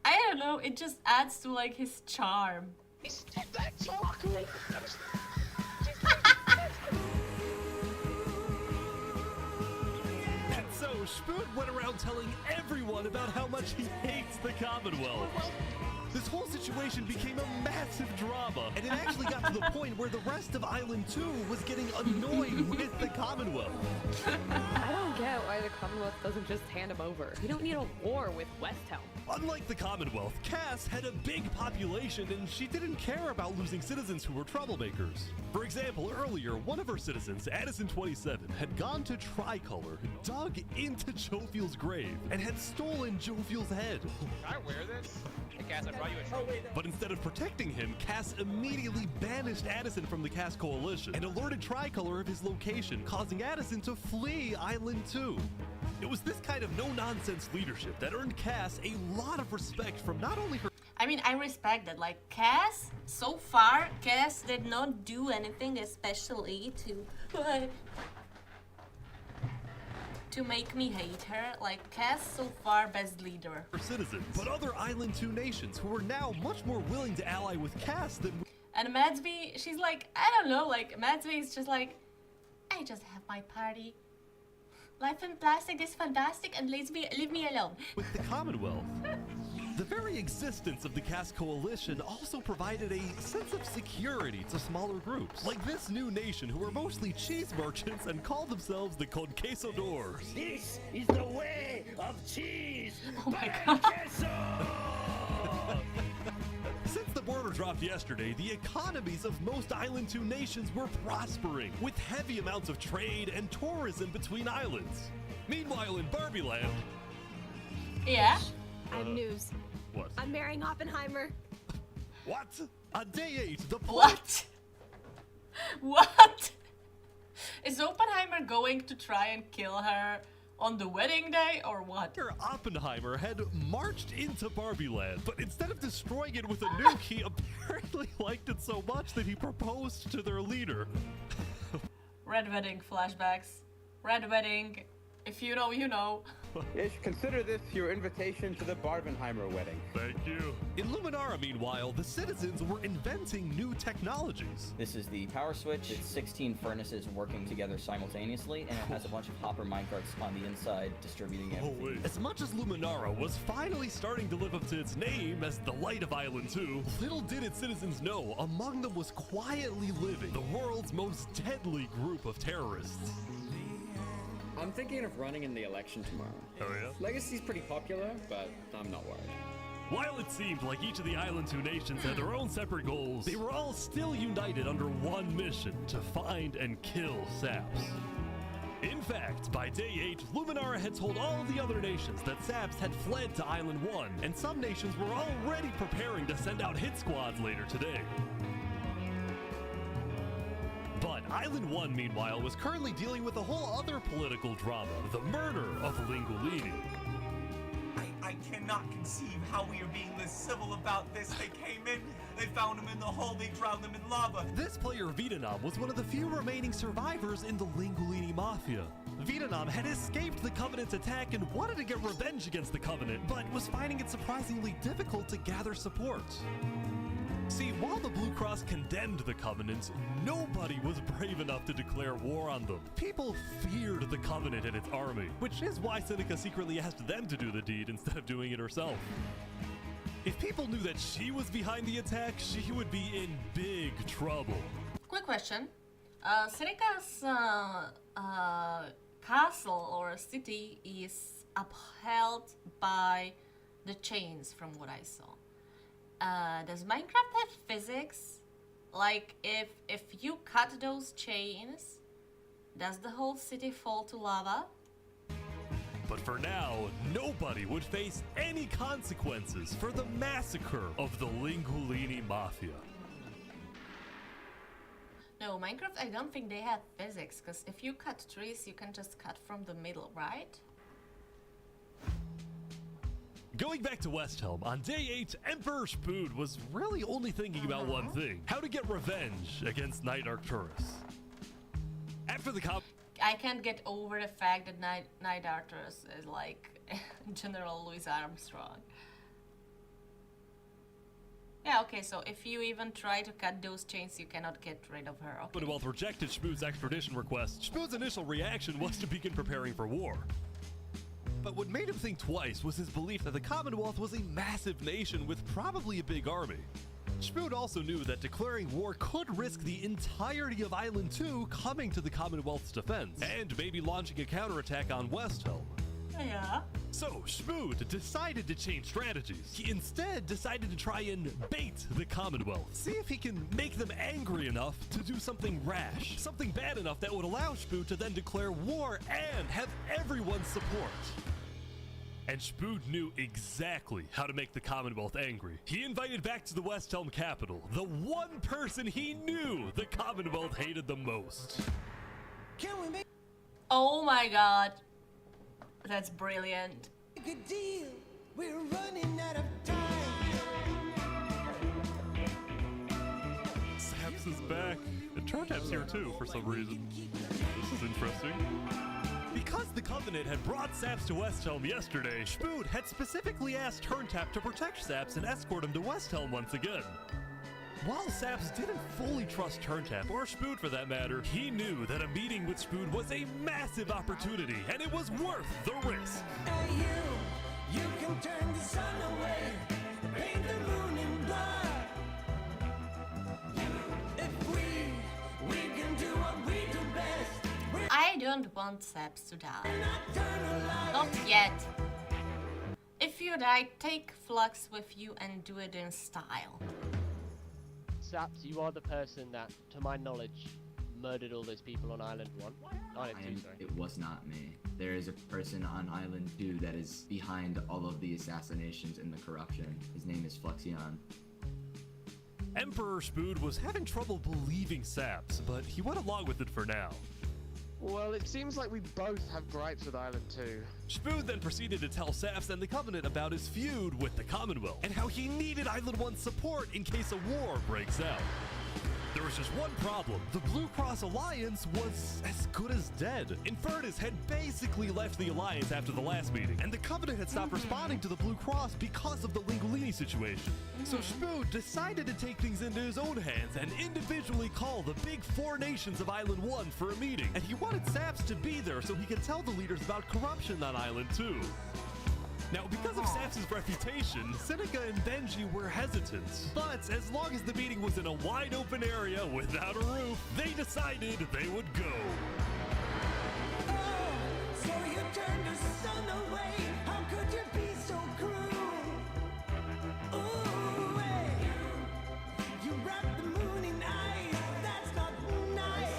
I don't know, it just adds to like his charm. That's awkward. And so Spood went around telling everyone about how much he hates the Commonwealth. This whole situation became a massive drama, and it actually got to the point where the rest of Island 2 was getting annoyed with the Commonwealth. I don't get why the Commonwealth doesn't just hand him over. We don't need a war with West Helm. Unlike the Commonwealth, Cass had a big population and she didn't care about losing citizens who were troublemakers. For example, earlier, one of her citizens, Addison27, had gone to Tricolor, dug into Jophiel's grave, and had stolen Jophiel's head. Can I wear this? Hey, Cass, I brought you a trophy. But instead of protecting him, Cass immediately banished Addison from the Cass Coalition and alerted Tricolor of his location, causing Addison to flee Island 2. It was this kind of no-nonsense leadership that earned Cass a lot of respect from not only her— I mean, I respect that. Like, Cass, so far, Cass did not do anything especially to make me hate her. Like, Cass, so far, best leader. citizens, but other Island 2 nations who were now much more willing to ally with Cass than— And Madsby, she's like, I don't know, like, Madsby is just like, I just have my party. Life in plastic is fantastic and leave me alone. With the Commonwealth. The very existence of the Cass Coalition also provided a sense of security to smaller groups, like this new nation who were mostly cheese merchants and called themselves the Conquistadors. This is the way of cheese. Oh my god. Since the border dropped yesterday, the economies of most Island 2 nations were prospering, with heavy amounts of trade and tourism between islands. Meanwhile, in Barbie Land— Yeah? I have news. What? I'm marrying Oppenheimer. What? On day 8, the— What? What? Is Oppenheimer going to try and kill her on the wedding day or what? Oppenheimer had marched into Barbie Land, but instead of destroying it with a nuke, he apparently liked it so much that he proposed to their leader. Red wedding flashbacks. Red wedding. If you know, you know. Ish, consider this your invitation to the Barbenheimer wedding. Thank you. In Luminara, meanwhile, the citizens were inventing new technologies. This is the power switch. It's 16 furnaces working together simultaneously, and it has a bunch of hopper minecarts on the inside distributing everything. As much as Luminara was finally starting to live up to its name as the light of Island 2, little did its citizens know among them was quietly living the world's most deadly group of terrorists. I'm thinking of running in the election tomorrow. Oh yeah? Legacy's pretty popular, but I'm not worried. While it seemed like each of the Island 2 nations had their own separate goals, they were all still united under one mission: to find and kill Saps. In fact, by day 8, Luminara had told all of the other nations that Saps had fled to Island 1, and some nations were already preparing to send out hit squads later today. But Island 1, meanwhile, was currently dealing with a whole other political drama: the murder of Lingolini. I cannot conceive how we are being this civil about this. They came in, they found him in the hole, they drowned him in lava. This player, Vietnam, was one of the few remaining survivors in the Lingolini Mafia. Vietnam had escaped the Covenant's attack and wanted to get revenge against the Covenant, but was finding it surprisingly difficult to gather support. See, while the Blue Cross condemned the Covenant, nobody was brave enough to declare war on them. People feared the Covenant and its army, which is why Seneca secretly asked them to do the deed instead of doing it herself. If people knew that she was behind the attack, she would be in big trouble. Quick question. Seneca's castle or city is upheld by the chains from what I saw. Does Minecraft have physics? Like, if you cut those chains, does the whole city fall to lava? But for now, nobody would face any consequences for the massacre of the Lingolini Mafia. No, Minecraft, I don't think they have physics, because if you cut trees, you can just cut from the middle, right? Going back to West Helm, on day 8, Emperor Spood was really only thinking about one thing: how to get revenge against Knight Arcturus. After the I can't get over the fact that Knight Arcturus is like General Louis Armstrong. Yeah, okay, so if you even try to cut those chains, you cannot get rid of her. Okay. Commonwealth rejected Spood's extradition request, Spood's initial reaction was to begin preparing for war. But what made him think twice was his belief that the Commonwealth was a massive nation with probably a big army. Spood also knew that declaring war could risk the entirety of Island 2 coming to the Commonwealth's defense, and maybe launching a counterattack on Westhelm. Yeah. So, Spood decided to change strategies. He instead decided to try and bait the Commonwealth. See if he can make them angry enough to do something rash. Something bad enough that would allow Spood to then declare war and have everyone's support. And Spood knew exactly how to make the Commonwealth angry. He invited back to the Westhelm capital the one person he knew the Commonwealth hated the most. Oh my god. That's brilliant. Good deal. We're running out of time. Saps is back. And Turntap's here too for some reason. This is interesting. Because the Covenant had brought Saps to Westhelm yesterday, Spood had specifically asked Turntap to protect Saps and escort him to Westhelm once again. While Saps didn't fully trust Turntap, or Spood for that matter, he knew that a meeting with Spood was a massive opportunity, and it was worth the risk. Hey you can turn the sun away, paint the moon in blood. If we can do what we do best. I don't want Saps to die. Not yet. If you die, take Flux with you and do it in style. Saps, you are the person that, to my knowledge, murdered all those people on Island 1. Island 2, sorry. It was not me. There is a person on Island 2 that is behind all of the assassinations and the corruption. His name is Fluxion. Emperor Spood was having trouble believing Saps, but he went along with it for now. Well, it seems like we both have gripes with Island 2. Spood then proceeded to tell Saps and the Covenant about his feud with the Commonwealth, and how he needed Island 1's support in case a war breaks out. There was just one problem. The Blue Cross Alliance was as good as dead. Infernus had basically left the Alliance after the last meeting, and the Covenant had stopped responding to the Blue Cross because of the Lingolini situation. So Spood decided to take things into his own hands and individually call the big four nations of Island 1 for a meeting. And he wanted Saps to be there so he could tell the leaders about corruption on Island 2. Now, because of Saps' reputation, Seneca and Benji were hesitant. But as long as the meeting was in a wide open area without a roof, they decided they would go. Oh, so you turned the sun away. How could you be so cruel? Ooh, hey. You wrapped the moon in ice. That's not nice.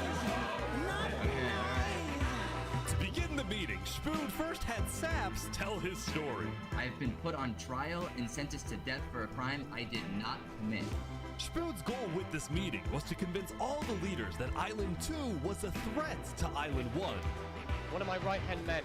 Not nice. To begin the meeting, Spood first had Saps tell his story. I've been put on trial and sentenced to death for a crime I did not commit. Spood's goal with this meeting was to convince all the leaders that Island 2 was a threat to Island 1. One of my right-hand men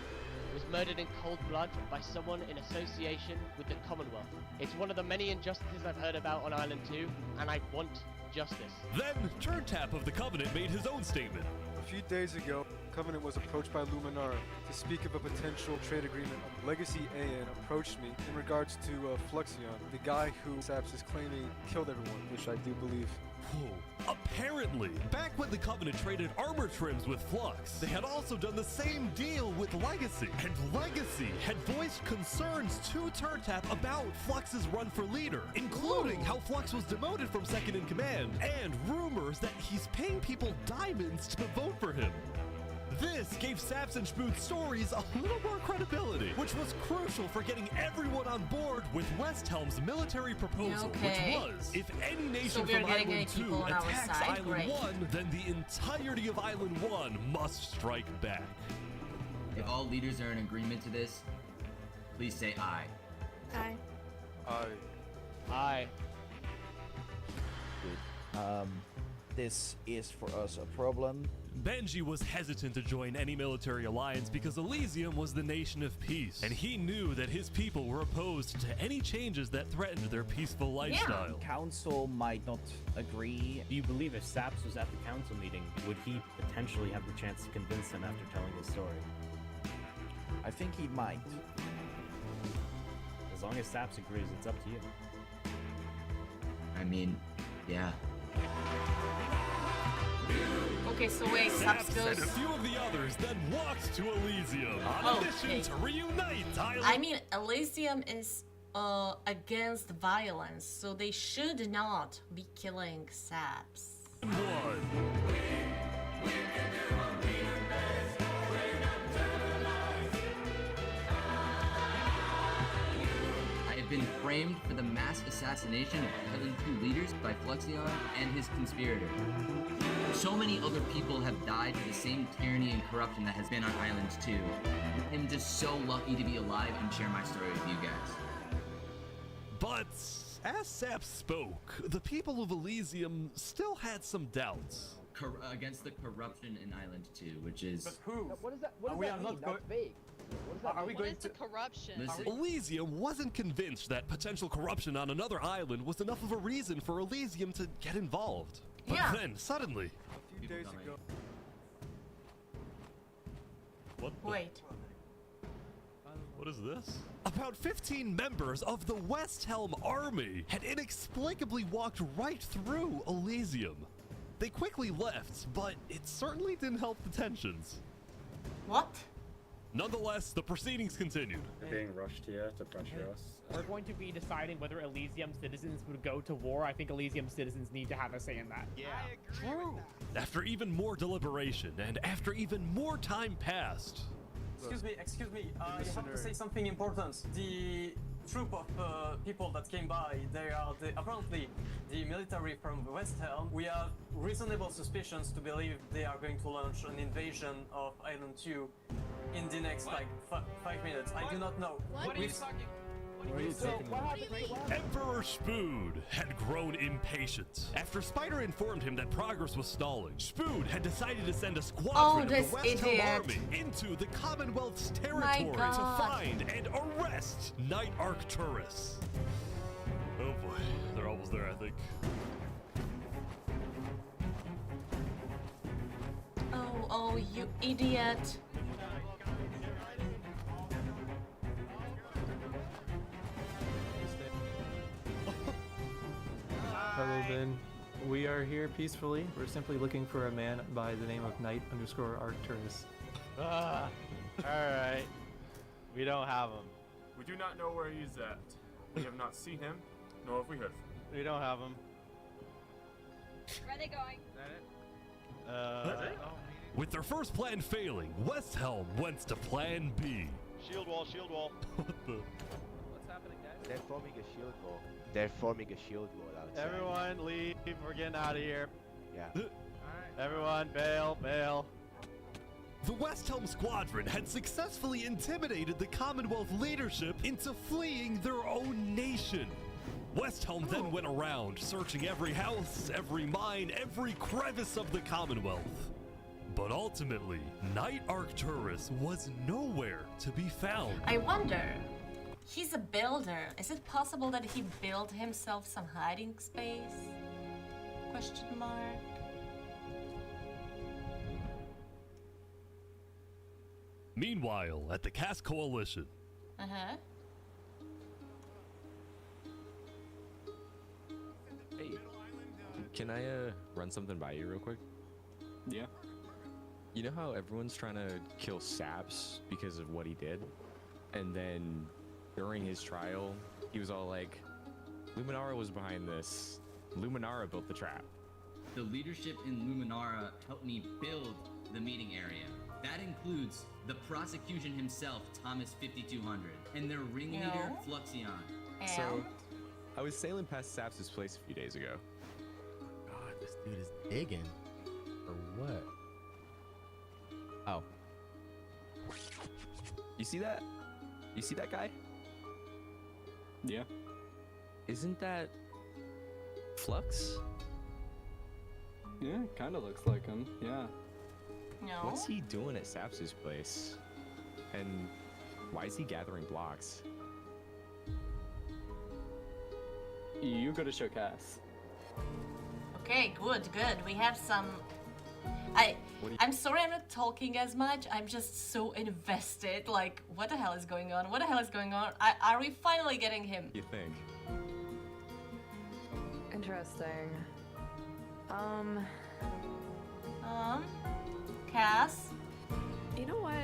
was murdered in cold blood by someone in association with the Commonwealth. It's one of the many injustices I've heard about on Island 2, and I want justice. Then, Turntap of the Covenant made his own statement. A few days ago, Covenant was approached by Luminara to speak of a potential trade agreement. Legacy AN approached me in regards to Fluxion, the guy who Saps is claiming killed everyone, which I do believe. Whoa. Apparently, back when the Covenant traded armor trims with Flux, they had also done the same deal with Legacy. And Legacy had voiced concerns to Turntap about Flux's run for leader, including how Flux was demoted from second in command, and rumors that he's paying people diamonds to vote for him. This gave Saps and Spood's stories a little more credibility, which was crucial for getting everyone on board with Westhelm's military proposal, which was, if any nation from Island 2 attacks Island 1, then the entirety of Island 1 must strike back. If all leaders are in agreement to this, please say aye. Aye. Aye. Aye. Good. This is for us a problem. Benji was hesitant to join any military alliance because Elysium was the nation of peace, and he knew that his people were opposed to any changes that threatened their peaceful lifestyle. Council might not agree. Do you believe if Saps was at the council meeting, would he potentially have the chance to convince them after telling his story? I think he might. As long as Saps agrees, it's up to you. I mean, yeah. Okay, so wait, Saps goes... and a few of the others then walked to Elysium on a mission to reunite Island. I mean, Elysium is against violence, so they should not be killing saps. I have been framed for the mass assassination of Island 2 leaders by Fluxion and his conspirators. So many other people have died to the same tyranny and corruption that has been on Island 2. I'm just so lucky to be alive and share my story with you guys. But as Sap spoke, the people of Elysium still had some doubts. Against the corruption in Island 2, which is... But who? What does that? What does we that are mean? not That's vague. What does that Are we mean? going What is to? the corruption? Listen, Elysium wasn't convinced that potential corruption on another island was enough of a reason for Elysium to get involved. But Yeah. then, suddenly... A few days ago. What the- Wait. What is this? About 15 members of the West Helm army had inexplicably walked right through Elysium. They quickly left, but it certainly didn't help the tensions. What? Nonetheless, the proceedings continued. They're being rushed here to pressure us. We're going to be deciding whether Elysium citizens would go to war. I think Elysium citizens need to have a say in that. Yeah. True. After even more deliberation and after even more time passed, Excuse me. I have to say something important. The troop of people that came by, they are apparently the military from West Helm. We have reasonable suspicions to believe they are going to launch an invasion of Island 2 in the next 5 minutes. I do not know. What are you talking? Emperor Spood had grown impatient. After Spider informed him that progress was stalling, Spood had decided to send a squadron of this the West Helm idiot. army into the Commonwealth's territory to God. find and arrest Night Arcturus. Oh boy, they're almost there, I think. Oh, you idiot. Hello, Ben. We are here peacefully. We're simply looking for a man by the name of Knight_Arcturus. Alright. We don't have him. We do not know where he's at. We have not seen him, nor have we heard from him. We don't have him. Where are they going? With their first plan failing, West Helm went to plan B. Shield wall, shield wall. What the? What's happening, guys? They're forming a shield wall. They're forming a shield wall outside. Everyone leave. We're getting out of here. Yeah. Everyone bail, bail. The West Helm Squadron had successfully intimidated the Commonwealth leadership into fleeing their own nation. West Helm then went around, searching every house, every mine, every crevice of the Commonwealth. But ultimately, Night Arcturus was nowhere to be found. I wonder. He's a builder. Is it possible that he built himself some hiding space? Question mark. Meanwhile, at the Cass Coalition, Uh-huh. Hey, can I run something by you real quick? Yeah. You know how everyone's trying to kill Saps because of what he did? And then during his trial, he was all like, Luminara was behind this. Luminara built the trap. The leadership in Luminara helped me build the meeting area. That includes the prosecution himself, Thomas 5200, and their ringleader, Fluxion. So, I was sailing past Saps' place a few days ago. God, this dude is digging. For what? Oh. You see that? You see that guy? Yeah. Isn't that Flux? Yeah, kind of looks like him. Yeah. No. What's he doing at Saps' place? And why is he gathering blocks? You go to show Cass. Okay, good. We have some. I'm sorry I'm not talking as much. I'm just so invested. Like, what the hell is going on? What the hell is going on? Are we finally getting him? You think? Interesting. Cass? You know what?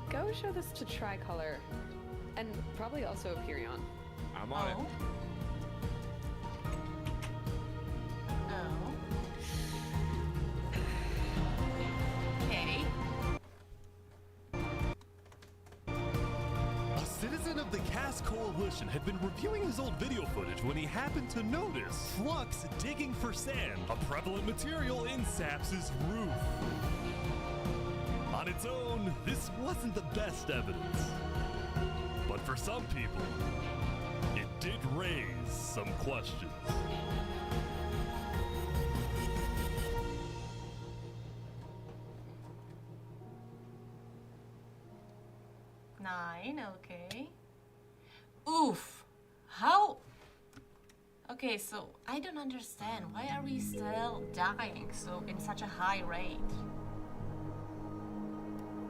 Go show this to Tricolor. And probably also Hyperion. I'm on it. Oh. Okay. A citizen of the Cass Coalition had been reviewing his old video footage when he happened to notice Flux digging for sand, a prevalent material in Saps' roof. On its own, this wasn't the best evidence. But for some people, it did raise some questions. Nine, okay. Oof. How? Okay, so I don't understand. Why are we still dying so in such a high rate?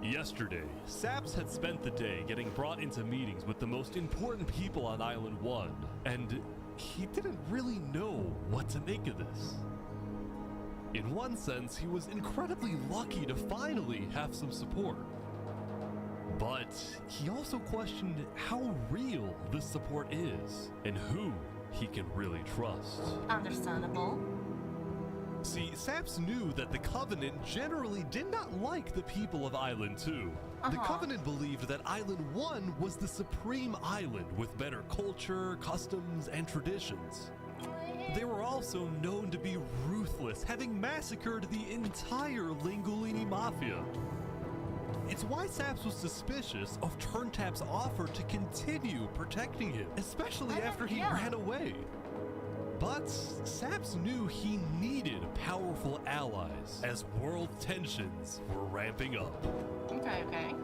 Yesterday, Saps had spent the day getting brought into meetings with the most important people on Island 1, and he didn't really know what to make of this. In one sense, he was incredibly lucky to finally have some support. But he also questioned how real this support is, and who he can really trust. Understandable. See, Saps knew that the Covenant generally did not like the people of Island 2. The Covenant believed that Island 1 was the supreme island with better culture, customs, and traditions. They were also known to be ruthless, having massacred the entire Lingolini Mafia. It's why Saps was suspicious of Turntap's offer to continue protecting him, especially after he ran away. But Saps knew he needed powerful allies as world tensions were ramping up. Okay, okay.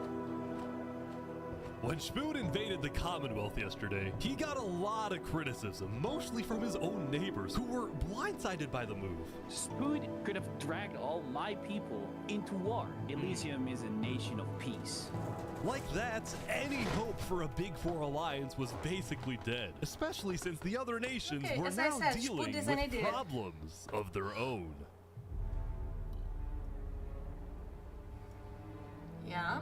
When Spoon invaded the Commonwealth yesterday, he got a lot of criticism, mostly from his own neighbors who were blindsided by the move. Spoon could have dragged all my people into war. Elysium is a nation of peace. Like that, any hope for a Big Four alliance was basically dead, especially since the other nations were now dealing with problems of their own. Yeah?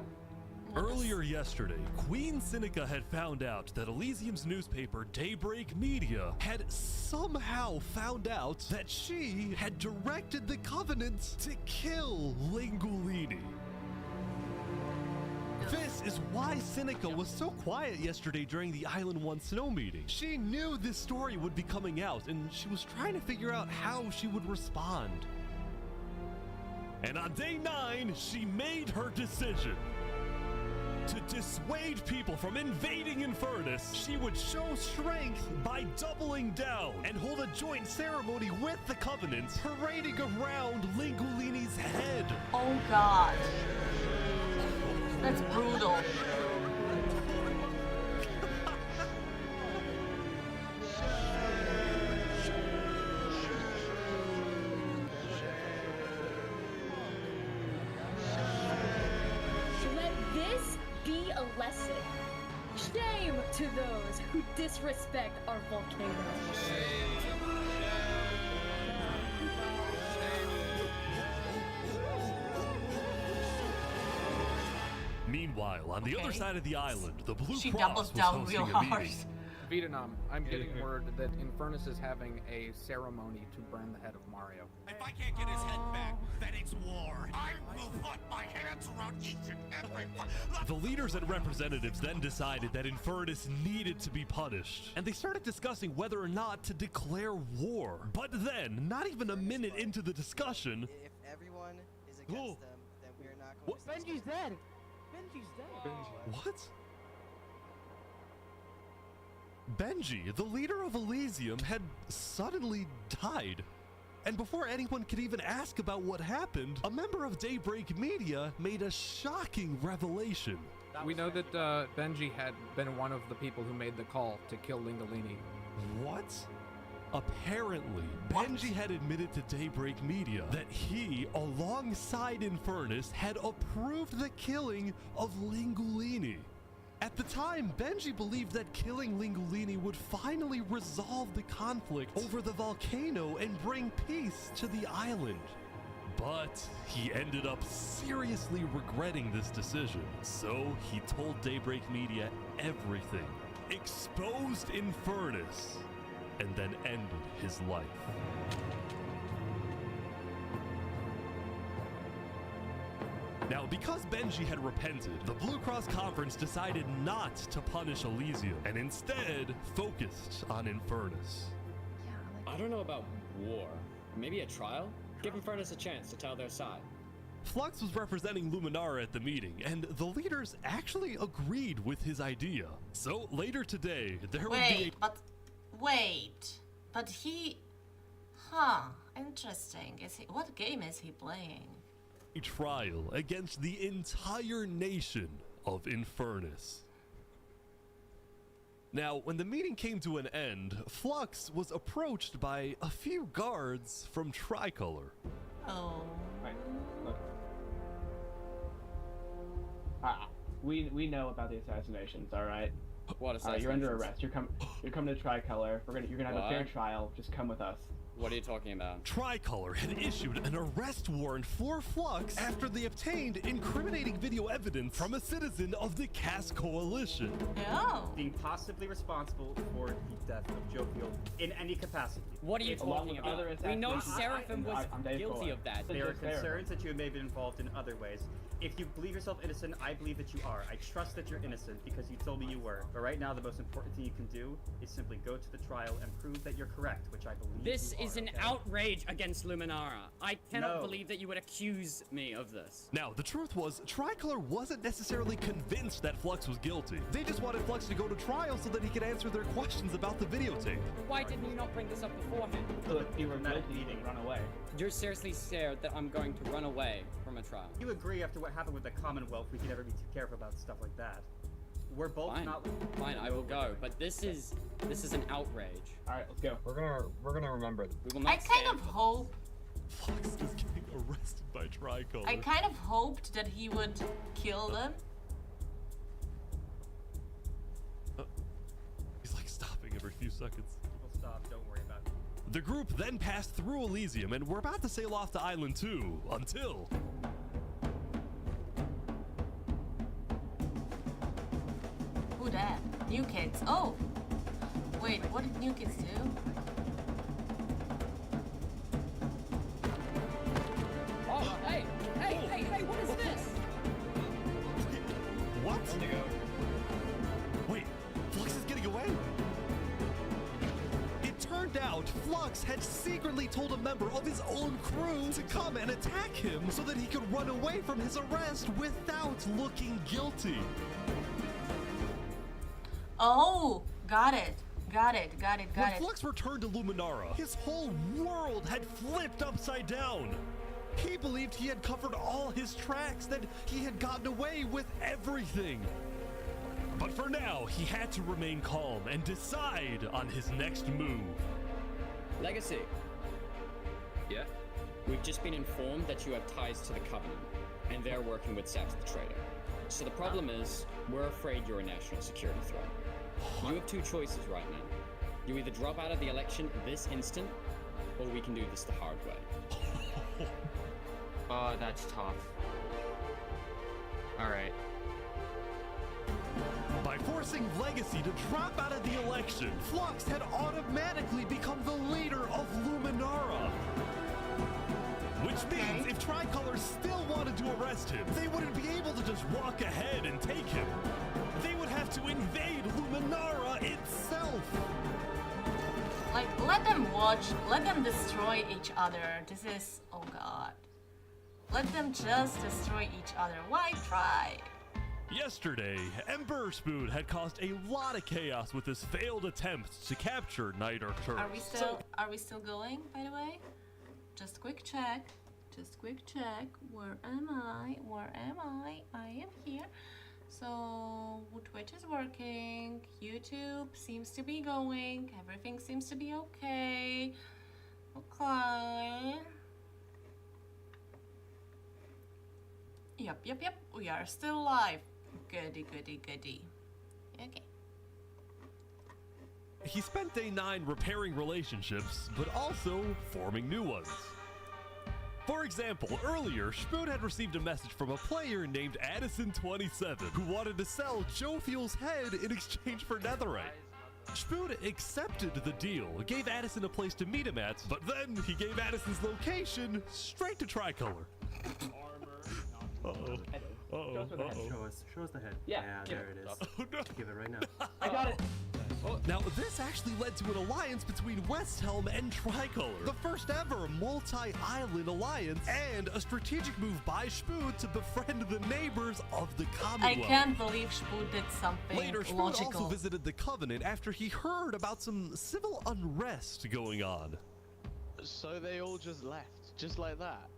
Earlier yesterday, Queen Sinica had found out that Elysium's newspaper, Daybreak Media, had somehow found out that she had directed the Covenant to kill Lingolini. This is why Sinica was so quiet yesterday during the Island 1 snow meeting. She knew this story would be coming out, and she was trying to figure out how she would respond. And on day 9, she made her decision. To dissuade people from invading Infernus, she would show strength by doubling down and hold a joint ceremony with the Covenant, parading around Lingolini's head. Oh god. That's brutal. Let this be a lesson. Shame to those who disrespect our volcano. Meanwhile, on the other side of the island, the Blue She Cross doubles was down hosting real a hard. meeting. Vietnam, I'm getting word that Infernus is having a ceremony to burn the head of Mario. If I can't get his head back, then it's war. I will put my hands around each and every one. The leaders and representatives then decided that Infernus needed to be punished, and they started discussing whether or not to declare war. But then, not even a minute into the discussion, If everyone is against them, then we're not going to. Benji's dead. Benji's dead. what? Benji, the leader of Elysium, had suddenly died. And before anyone could even ask about what happened, a member of Daybreak Media made a shocking revelation. We know that Benji had been one of the people who made the call to kill Lingolini. What? Apparently, Benji had admitted to Daybreak Media that he, alongside Infernus, had approved the killing of Lingolini. At the time, Benji believed that killing Lingolini would finally resolve the conflict over the volcano and bring peace to the island. But he ended up seriously regretting this decision, so he told Daybreak Media everything exposed Infernus, and then ended his life. Now, because Benji had repented, the Blue Cross Conference decided not to punish Elysium and instead focused on Infernus. I don't know about war. Maybe a trial? Give Infernus a chance to tell their side. Flux was representing Luminara at the meeting, and the leaders actually agreed with his idea. So later today, there would be but he, interesting. What game is he playing? a trial against the entire nation of Infernus. Now, when the meeting came to an end, Flux was approached by a few guards from Tricolor. Oh. Right. Look. We know about the assassinations, all right? What assassinations? You're under arrest. You're coming to Tricolor. You're gonna have a fair trial. Just come with us. What are you talking about? Tricolor had issued an arrest warrant for Flux after they obtained incriminating video evidence from a citizen of the Cass Coalition. Oh. Being possibly responsible for the death of Jovial in any capacity. What are you talking about? We know Seraphim was guilty of that. There are concerns that you may have been involved in other ways. If you believe yourself innocent, I believe that you are. I trust that you're innocent because you told me you were. But right now, the most important thing you can do is simply go to the trial and prove that you're correct, which I believe This you is are, an okay? outrage against Luminara. I cannot No. believe that you would accuse me of this. Now, the truth was, Tricolor wasn't necessarily convinced that Flux was guilty. They just wanted Flux to go to trial so that he could answer their questions about the videotape. Why didn't you not bring this up beforehand? Look, you were guilty and run away. You're seriously scared that I'm going to run away from a trial. You agree after what happened with the Commonwealth, we can never be too careful about stuff like that. We're both Fine. not. Fine, I will go. But this is an outrage. All right, let's go. We're gonna remember. We will not I kind of hope. Flux is getting arrested by Tricolor. I kind of hoped that he would kill them. He's like stopping every few seconds. People stop. Don't worry about it. The group then passed through Elysium and were about to sail off to Island 2 until... Who that? New Kids. Oh! Wait, what did New Kids do? Oh, hey, what is this? What? Wait, Flux is getting away? It turned out Flux had secretly told a member of his own crew to come and attack him so that he could run away from his arrest without looking guilty. Oh, got it. When Flux returned to Luminara, his whole world had flipped upside down. He believed he had covered all his tracks, that he had gotten away with everything. But for now, he had to remain calm and decide on his next move. Legacy. Yeah? We've just been informed that you have ties to the Covenant, and they're working with Saps the Traitor. So the problem is, we're afraid you're a national security threat. You have two choices right now. You either drop out of the election this instant, or we can do this the hard way. Oh, that's tough. Alright. By forcing Legacy to drop out of the election, Flux had automatically become the leader of Luminara. Which means if Tricolor still wanted to arrest him, they wouldn't be able to just walk ahead and take him. They would have to invade Luminara itself. Like, let them destroy each other. This is, oh god. Let them just destroy each other. Why try? Yesterday, Emperor Spoon had caused a lot of chaos with his failed attempts to capture Knight Arcturus. Are we still going, by the way? Just quick check. Where am I? I am here. So Twitch is working. YouTube seems to be going. Everything seems to be okay. Okay. Yep. We are still live. Goody. Okay. He spent day 9 repairing relationships, but also forming new ones. For example, earlier, Spoon had received a message from a player named Addison27 who wanted to sell Joe Fuel's head in exchange for netherite. Spoon accepted the deal, gave Addison a place to meet him at, but then he gave Addison's location straight to Tricolor. Uh-oh. Show us the head. Yeah, there it is. Oh, no. Give it right now. I got it. Now, this actually led to an alliance between Westhelm and Tricolor, the first ever multi-island alliance, and a strategic move by Spoon to befriend the neighbors of the I Commonwealth. can't believe Spoon did something Later, Spoon logical. also visited the Covenant after he heard about some civil unrest going on. So they all just left, just like that.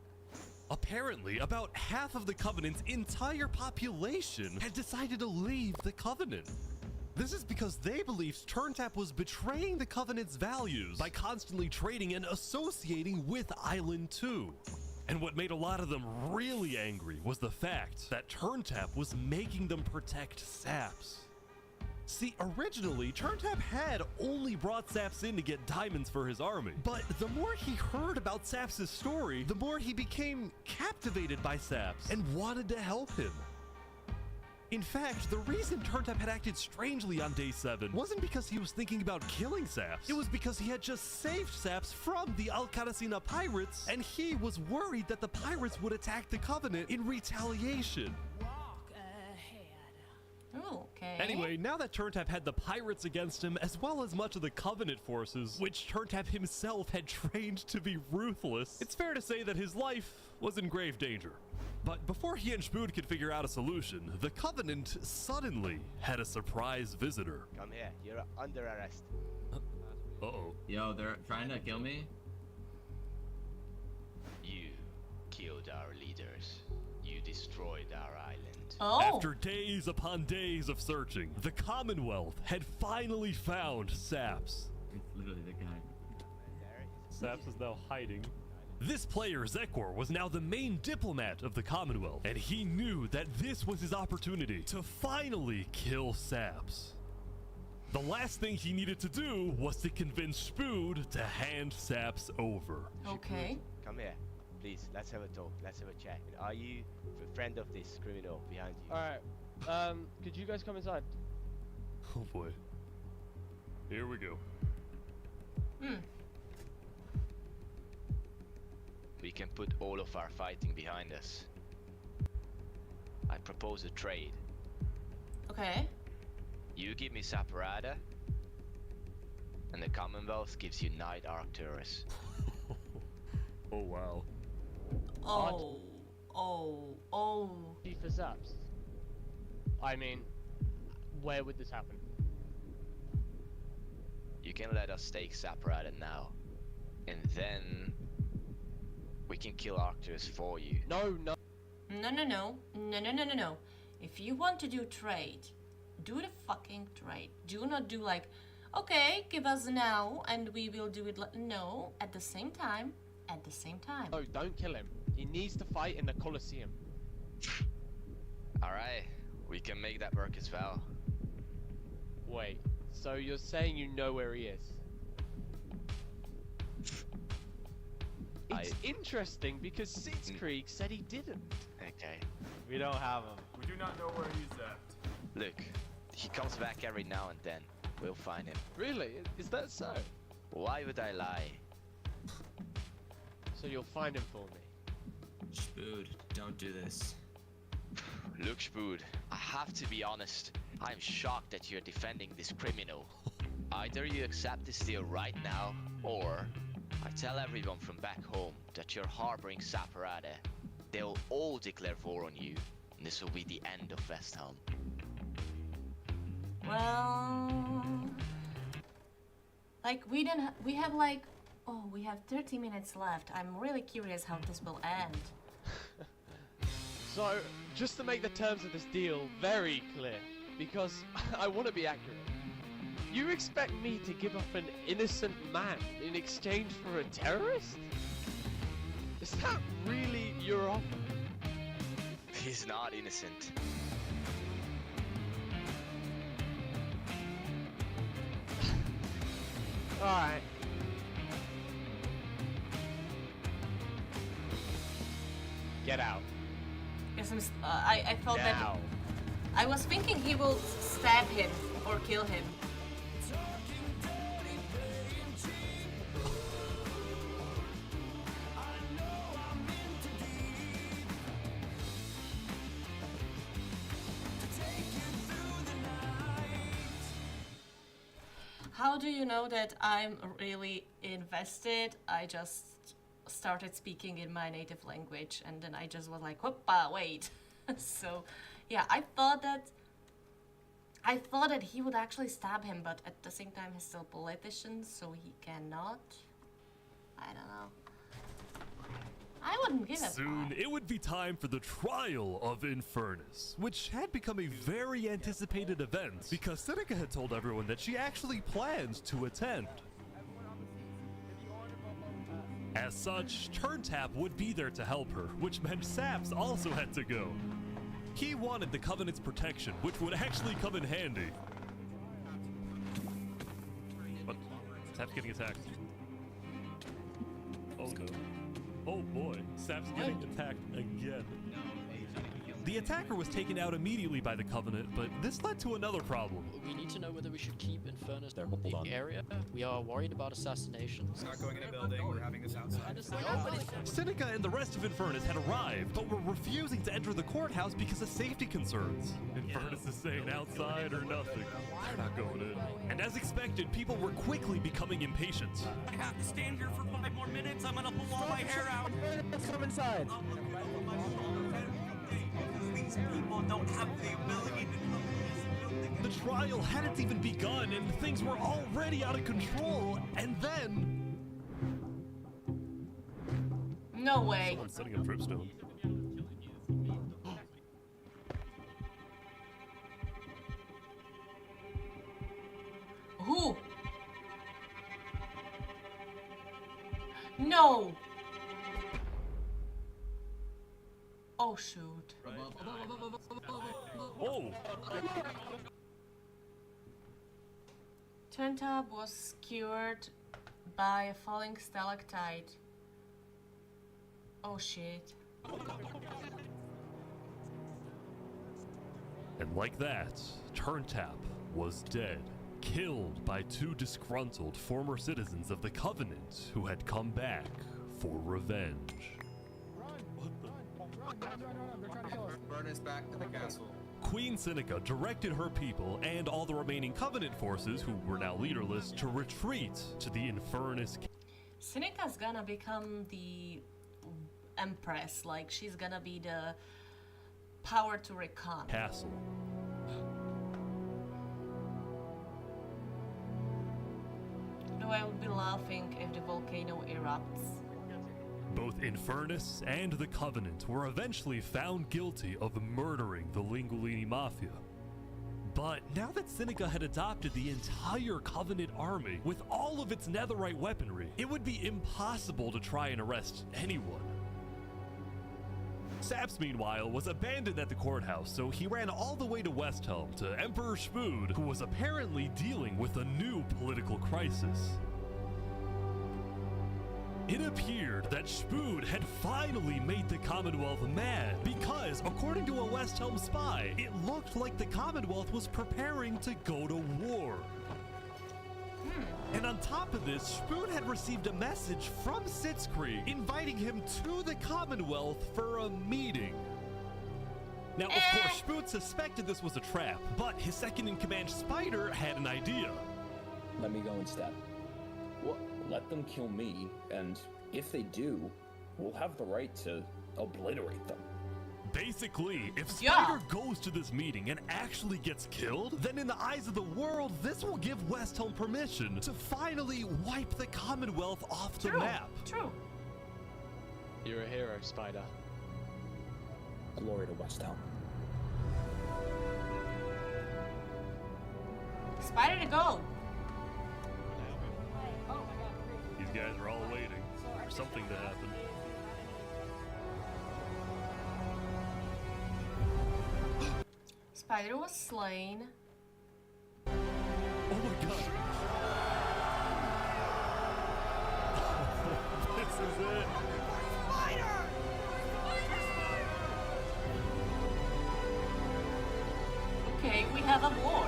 Apparently, about half of the Covenant's entire population had decided to leave the Covenant. This is because they believed TurnTap was betraying the Covenant's values by constantly trading and associating with Island 2. And what made a lot of them really angry was the fact that TurnTap was making them protect Saps. See, originally, TurnTap had only brought Saps in to get diamonds for his army. But the more he heard about Saps' story, the more he became captivated by Saps and wanted to help him. In fact, the reason TurnTap had acted strangely on day 7 wasn't because he was thinking about killing Saps. It was because he had just saved Saps from the Alcaracina pirates, and he was worried that the pirates would attack the Covenant in retaliation. Oh, okay. Anyway, now that TurnTap had the pirates against him, as well as much of the Covenant forces, which TurnTap himself had trained to be ruthless, it's fair to say that his life was in grave danger. But before he and Spoon could figure out a solution, the Covenant suddenly had a surprise visitor. Come here, you're under arrest. Uh-oh. Yo, they're trying to kill me? You killed our leaders. You destroyed our island. Oh. After days upon days of searching, the Commonwealth had finally found Saps. It's literally the guy. Saps is now hiding. This player, Zekor, was now the main diplomat of the Commonwealth, and he knew that this was his opportunity to finally kill Saps. The last thing he needed to do was to convince Spoon to hand Saps over. Okay. Come here. Please, let's have a talk. Let's have a chat. Are you a friend of this criminal behind you? Alright, could you guys come inside? Oh boy. Here we go. We can put all of our fighting behind us. I propose a trade. Okay. You give me Saparada, and the Commonwealth gives you Knight Arcturus. Oh wow. Oh. For Saps. I mean, where would this happen? You can let us take Saparada now, and then we can kill Arcturus for you. No. No. If you want to do trade, do the fucking trade. Do not do like, okay, give us now and we will do it. No, at the same time. No, don't kill him. He needs to fight in the Colosseum. Alright, we can make that work as well. Wait, so you're saying you know where he is? It's interesting because Sitzkrieg said he didn't. Okay. We don't have him. We do not know where he's at. Look, he comes back every now and then. We'll find him. Really? Is that so? Why would I lie? So you'll find him for me. Spood, don't do this. Look, Spood, I have to be honest. I'm shocked that you're defending this criminal. Either you accept this deal right now, or I tell everyone from back home that you're harboring Saparada. They'll all declare war on you, and this will be the end of Westhelm. Well, like we have 30 minutes left. I'm really curious how this will end. So, just to make the terms of this deal very clear, because I want to be accurate, you expect me to give up an innocent man in exchange for a terrorist? Is that really your offer? He's not innocent. Alright. Get out. Yes, I thought Now. that. I was thinking he will stab him or kill him. How do you know that I'm really invested? I just started speaking in my native language and then I just was like, whoopa, wait. So, yeah, I thought that he would actually stab him, but at the same time he's still a politician, so he cannot. I don't know. I wouldn't give it. Soon, it would be time for the trial of Infernus, which had become a very anticipated event because Seneca had told everyone that she actually planned to attend. As such, Turntap would be there to help her, which meant Saps also had to go. He wanted the Covenant's protection, which would actually come in handy. What? Saps getting attacked. Oh no. Oh boy, Saps getting attacked again. The attacker was taken out immediately by the Covenant, but this led to another problem. We need to know whether we should keep Infernus in the area. We are worried about assassinations. We're not going in a building, we're having this outside. Seneca and the rest of Infernus had arrived, but were refusing to enter the courthouse because of safety concerns. Infernus is saying outside or nothing. They're not going in. And as expected, people were quickly becoming impatient. I have to stand here for 5 more minutes. I'm gonna pull all my hair out. Let's come inside. These people don't have the ability to come in this building. The trial hadn't even begun and things were already out of control, and then... No way. Someone's setting up dripstone. Who? No! Oh shoot. Oh! Turntap was skewered by a falling stalactite. Oh shit. And like that, Turntap was dead, killed by 2 disgruntled former citizens of the Covenant who had come back for revenge. Burn us back to the castle. Queen Seneca directed her people and all the remaining Covenant forces, who were now leaderless, to retreat to the Infernus. Seneca's gonna become the empress, like she's gonna be the power to recon. Castle. Though I would be laughing if the volcano erupts. Both Infernus and the Covenant were eventually found guilty of murdering the Lingolini Mafia. But now that Seneca had adopted the entire Covenant army with all of its netherite weaponry, it would be impossible to try and arrest anyone. Saps, meanwhile, was abandoned at the courthouse, so he ran all the way to Westhelm to Emperor Shmood, who was apparently dealing with a new political crisis. It appeared that Shmood had finally made the Commonwealth mad because, according to a Westhelm spy, it looked like the Commonwealth was preparing to go to war. And on top of this, Shmood had received a message from Sitzkrieg inviting him to the Commonwealth for a meeting. Now, of course, Shmood suspected this was a trap, but his second-in-command Spider had an idea. Let me go instead. Let them kill me, and if they do, we'll have the right to obliterate them. Basically, if Spider goes to this meeting and actually gets killed, then in the eyes of the world, this will give Westhelm permission to finally wipe the Commonwealth off the map. True. You're a hero, Spider. Glory to Westhelm. Spider to go. These guys are all waiting for something to happen. Spider was slain. Oh my god. This is it. Spider! Okay, we have a war.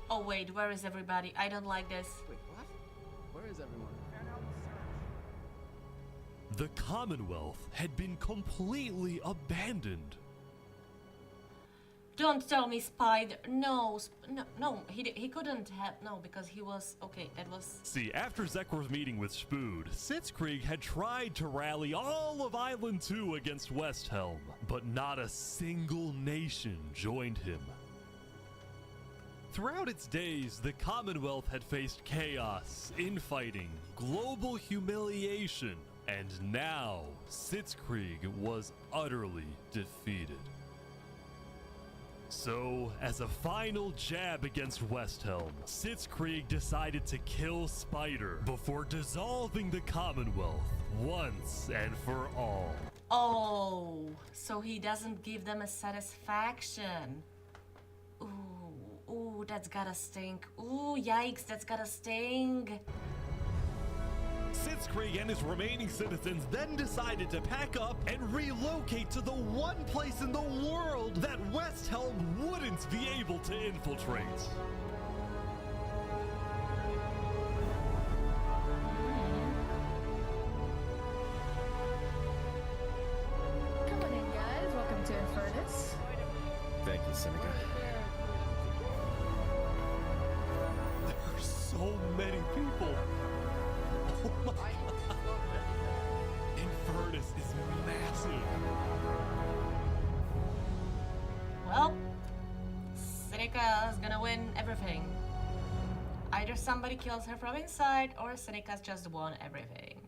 Oh wait, where is everybody? I don't like this. Wait, what? Where is everyone? The Commonwealth had been completely abandoned. Don't tell me Spider. No, no, he couldn't have. No, because he was okay. That was. See, after Zekr's meeting with Spood, Sitzkrieg had tried to rally all of Island 2 against Westhelm, but not a single nation joined him. Throughout its days, the Commonwealth had faced chaos, infighting, global humiliation, and now Sitzkrieg was utterly defeated. So, as a final jab against Westhelm, Sitzkrieg decided to kill Spider before dissolving the Commonwealth once and for all. Oh, so he doesn't give them a satisfaction. Ooh, that's gotta stink. Ooh, yikes, that's gotta sting. Sitzkrieg and his remaining citizens then decided to pack up and relocate to the one place in the world that Westhelm wouldn't be able to infiltrate. Come on in, guys. Welcome to Infernus. Thank you, Seneca. There are so many people. Oh my God. Infernus is massive. Well, Seneca is gonna win everything. Either somebody kills her from inside, or Seneca's just won everything.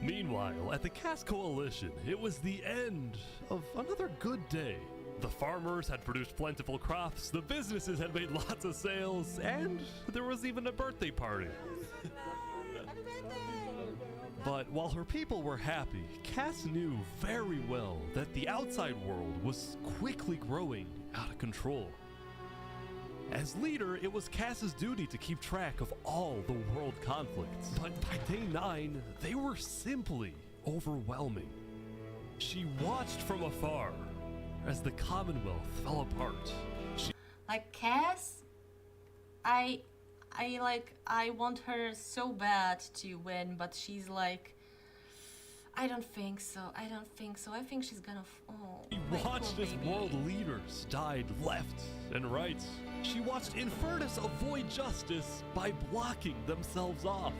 Meanwhile, at the Cass Coalition, it was the end of another good day. The farmers had produced plentiful crops, the businesses had made lots of sales, and there was even a birthday party. But while her people were happy, Cass knew very well that the outside world was quickly growing out of control. As leader, it was Cass's duty to keep track of all the world conflicts. But by day 9, they were simply overwhelming. She watched from afar as the Commonwealth fell apart. Like Cass, I want her so bad to win, but she's like, I don't think so. I think she's gonna. She watched as world leaders died left and right. She watched Infernus avoid justice by blocking themselves off,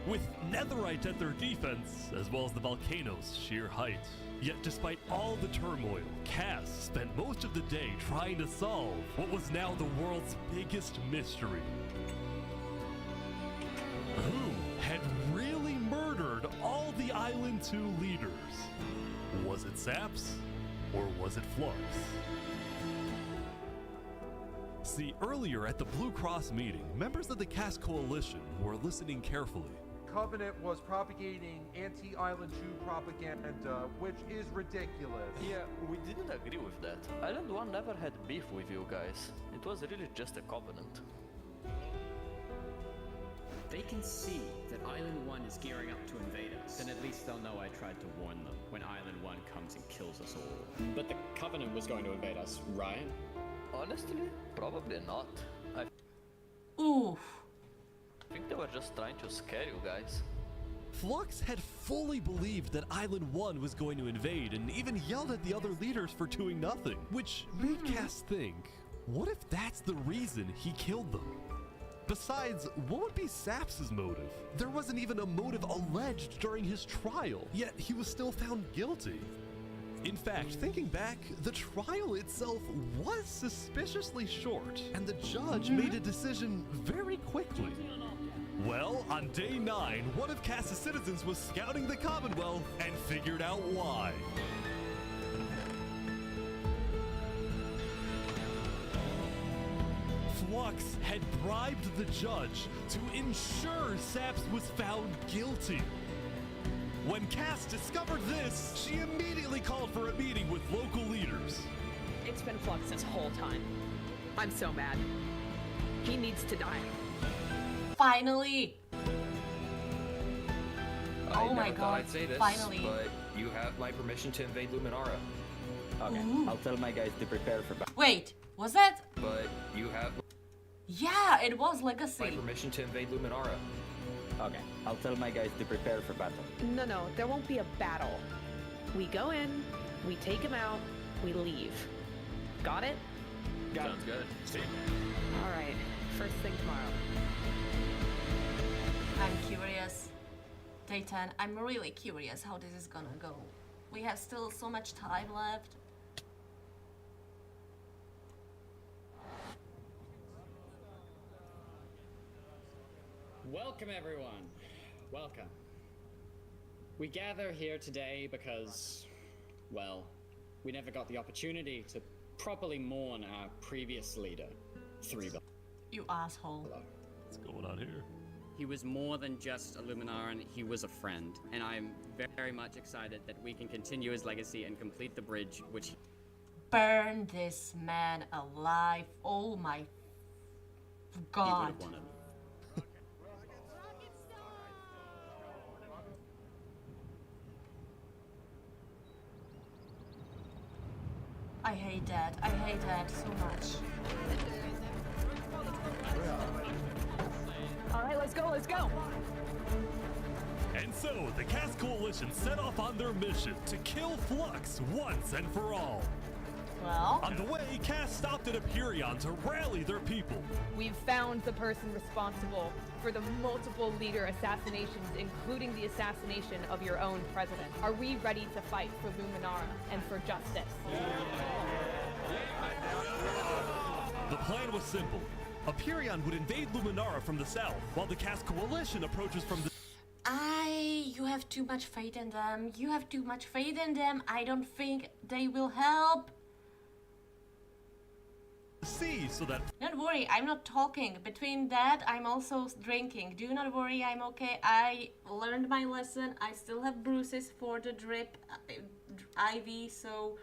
with Netherite at their defense, as well as the volcano's sheer height. Yet despite all the turmoil, Cass spent most of the day trying to solve what was now the world's biggest mystery. Who had really murdered all the Island 2 leaders? Was it Saps, or was it Flux? See, earlier at the Blue Cross meeting, members of the Cass Coalition were listening carefully. Covenant was propagating anti-Island 2 propaganda, which is ridiculous. Yeah, we didn't agree with that. Island 1 never had beef with you guys. It was really just a covenant. They can see that Island 1 is gearing up to invade us. Then at least they'll know I tried to warn them when Island 1 comes and kills us all. But the Covenant was going to invade us, right? Honestly, probably not. Oof. I think they were just trying to scare you guys. Flux had fully believed that Island 1 was going to invade and even yelled at the other leaders for doing nothing, which made Cass think, what if that's the reason he killed them? Besides, what would be Saps' motive? There wasn't even a motive alleged during his trial, yet he was still found guilty. In fact, thinking back, the trial itself was suspiciously short, and the judge made a decision very quickly. Well, on day 9, one of Cass's citizens was scouting the Commonwealth and figured out why. Flux had bribed the judge to ensure Saps was found guilty. When Cass discovered this, she immediately called for a meeting with local leaders. It's been Flux this whole time. I'm so mad. He needs to die. Finally! I Oh my never thought god, I'd say this, finally. but you have my permission to invade Luminara. Okay, I'll tell my guys to prepare for battle. Wait, was that? But you have Yeah, it was my Legacy. permission to invade Luminara. Okay, I'll tell my guys to prepare for battle. No, there won't be a battle. We go in, we take him out, we leave. Got it? Sounds good. See. All right, first thing tomorrow. I'm curious. Dayton, I'm really curious how this is gonna go. We have still so much time left. Welcome, everyone. Welcome. We gather here today because, well, we never got the opportunity to properly mourn our previous leader, Threebel. You asshole. What's going on here? He was more than just a Luminaran, he was a friend, and I'm very much excited that we can continue his legacy and complete the bridge, which Burn this man alive. Oh my he would god. have wanted. I hate that. I hate that so much. All right, let's go, let's go. And so, the Cass Coalition set off on their mission to kill Flux once and for all. Well? On the way, Cass stopped at Aperion to rally their people. We've found the person responsible for the multiple leader assassinations, including the assassination of your own president. Are we ready to fight for Luminara and for justice? The plan was simple. Aperion would invade Luminara from the south, while the Cass Coalition approaches from the... You have too much faith in them. You have too much faith in them. I don't think they will help. sea, so that... Don't worry, I'm not talking. Between that, I'm also drinking. Do not worry, I'm okay. I learned my lesson. I still have bruises for the drip IV, so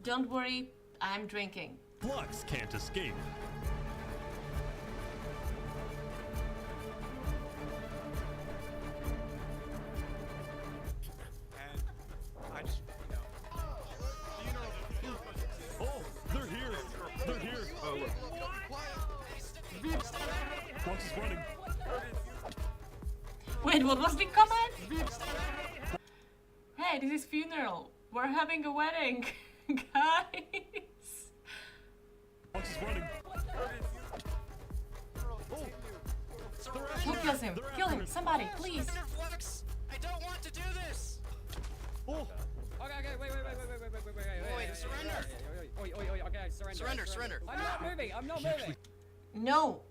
don't worry, I'm drinking. Flux can't escape. I just, Oh, they're here. They're here. Oh, look. Flux is running. Wait, what was the comment? Hey, this is funeral. We're having a wedding, guys. Flux is running. Who kills him? Kill him, somebody, please. I don't want to do this. Oh. Okay, wait. Wait, surrender. Okay, surrender. Surrender. I'm not moving. No.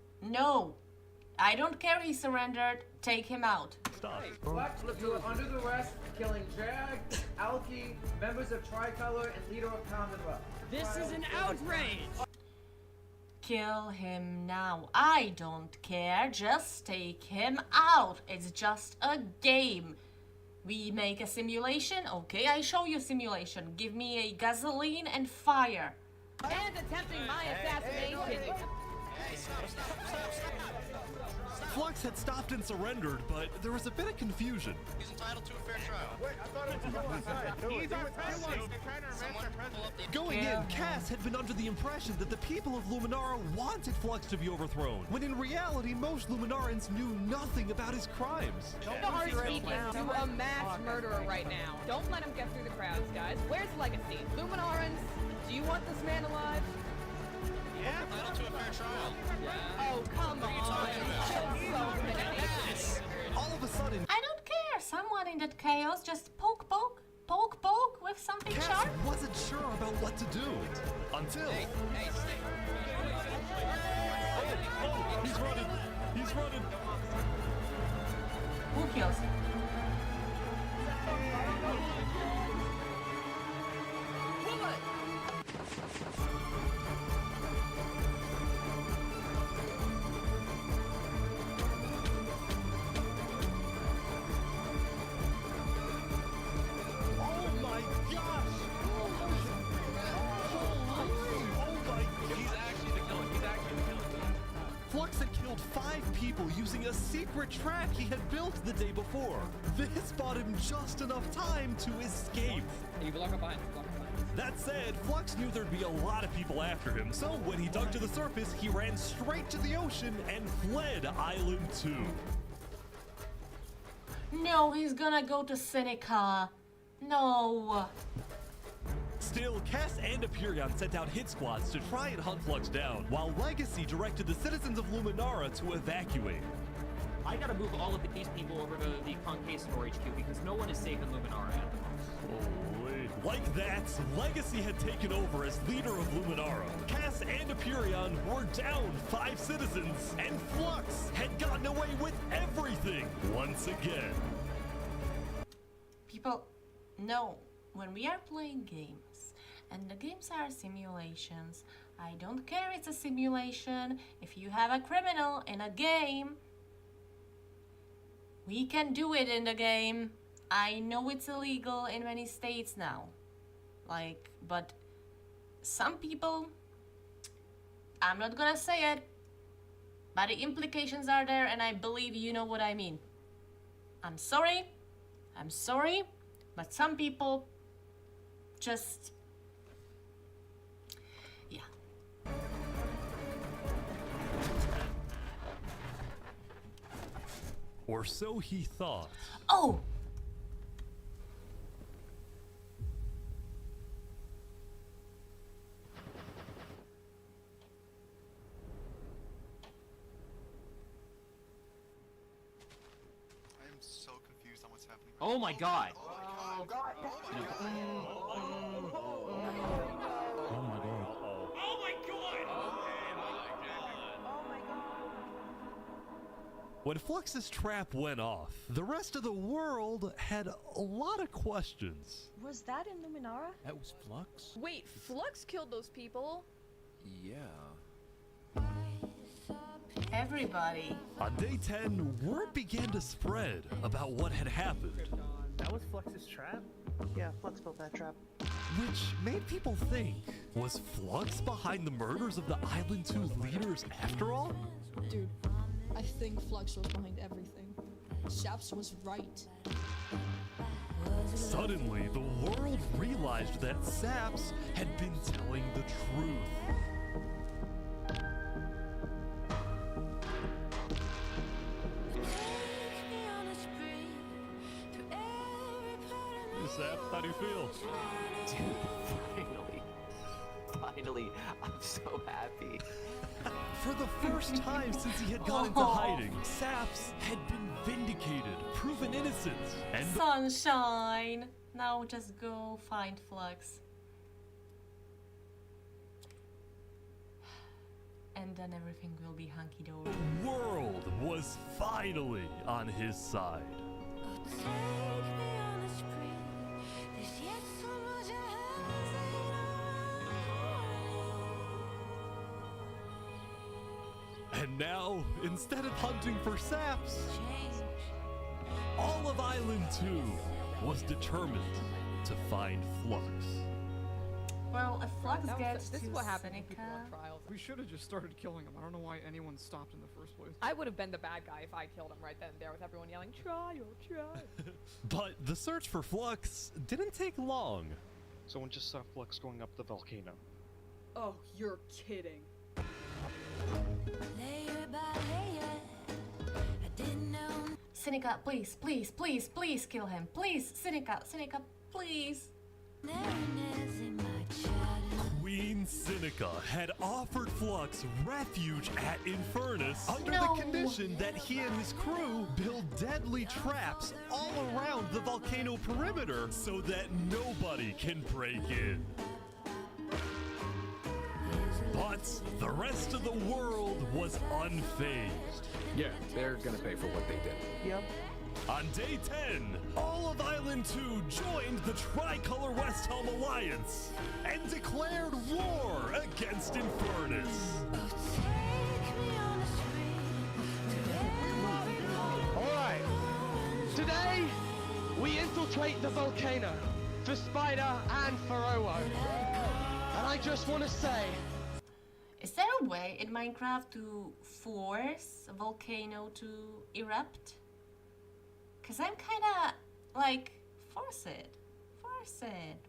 I don't care he surrendered. Take him out. Stop. Flux, you are under the arrest, killing Jag, Alki, members of Tricolor, and leader of Commonwealth. This is an outrage! Kill him now. I don't care. Just take him out. It's just a game. We make a simulation? Okay, I show you simulation. Give me a gasoline and fire. And attempting my assassination. Flux had stopped and surrendered, but there was a bit of confusion. He's entitled to a fair trial. Wait, I thought it was on side. He's our president. Going in, Cass had been under the impression that the people of Luminara wanted Flux to be overthrown, when in reality, most Luminarans knew nothing about his crimes. Don't speak to a mass murderer right now. Don't let him get through the crowds, guys. Where's Legacy? Luminarans, do you want this man alive? Yeah, entitled to a fair trial. Oh, come on. All of a sudden, I don't care. Someone in that chaos just poke with something Cass sharp. wasn't sure about what to do until... Oh, he's running. Who kills him? Flux Flux had killed 5 people using a secret trap he had built the day before. This bought him just enough time to escape. You block up behind. That said, Flux knew there'd be a lot of people after him, so when he dug to the surface, he ran straight to the ocean and fled Island 2. No, he's gonna go to Seneca. No. Still, Cass and Aperion sent out hit squads to try and hunt Flux down, while Legacy directed the citizens of Luminara to evacuate. I gotta move all of these people over to the Conquistador HQ because no one is safe in Luminara at the moment. Holy. Like that, Legacy had taken over as leader of Luminara. Cass and Aperion were down 5 citizens, and Flux had gotten away with everything once again. People, no. When we are playing games, and the games are simulations, I don't care it's a simulation. If you have a criminal in a game, we can do it in the game. I know it's illegal in many states now. But some people, I'm not gonna say it, but the implications are there, and I believe you know what I mean. I'm sorry, but some people just, yeah. Or so he thought. Oh! I am so confused on what's happening. Oh my god! Oh god! When Flux's trap went off, the rest of the world had a lot of questions. Was that in Luminara? That was Flux? Wait, Flux killed those people? Yeah. Everybody. On day 10, word began to spread about what had happened. That was Flux's trap? Yeah, Flux built that trap. Which made people think, was Flux behind the murders of the Island 2 leaders after all? Dude, I think Flux was behind everything. Shaps was right. Suddenly, the world realized that Saps had been telling the truth. Saps, how do you feel? Dude, finally, I'm so happy. For the first time since he had gone into hiding, Saps had been vindicated, proven innocent, and Sunshine! Now just go find Flux. And then everything will be hunky-dory. the world was finally on his side. And now, instead of hunting for Saps, all of Island 2 was determined to find Flux. Well, if Flux That was- gets this to is what happened when people Seneca... on trials. We should have just started killing him. I don't know why anyone stopped in the first place. I would have been the bad guy if I killed him right then and there with everyone yelling, trial. But the search for Flux didn't take long. Someone just saw Flux going up the volcano. Oh, you're kidding. Seneca, please, please, please, please kill him. Please, Seneca, Seneca, please. Queen Seneca had offered Flux refuge at Infernus under No. the condition that he and his crew build deadly traps all around the volcano perimeter so that nobody can break in. But the rest of the world was unfazed. Yeah, they're gonna pay for what they did. Yep. On day 10, all of Island 2 joined the Tricolor West Helm Alliance and declared war against Infernus. Alright. Today, we infiltrate the volcano for Spider and for Owo. And I just want to say... Is there a way in Minecraft to force a volcano to erupt? Cause I'm kinda like, force it,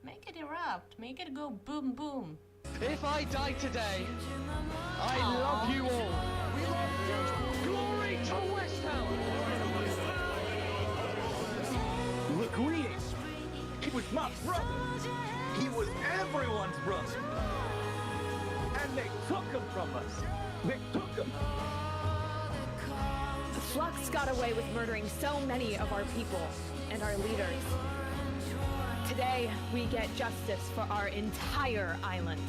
make it erupt, make it go boom boom. If I die today, I love you all. We love you. Glory to Westtown. Leguini! He was my brother! He was everyone's brother! And they took him from us! They took him! Flux got away with murdering so many of our people and our leaders. Today, we get justice for our entire island.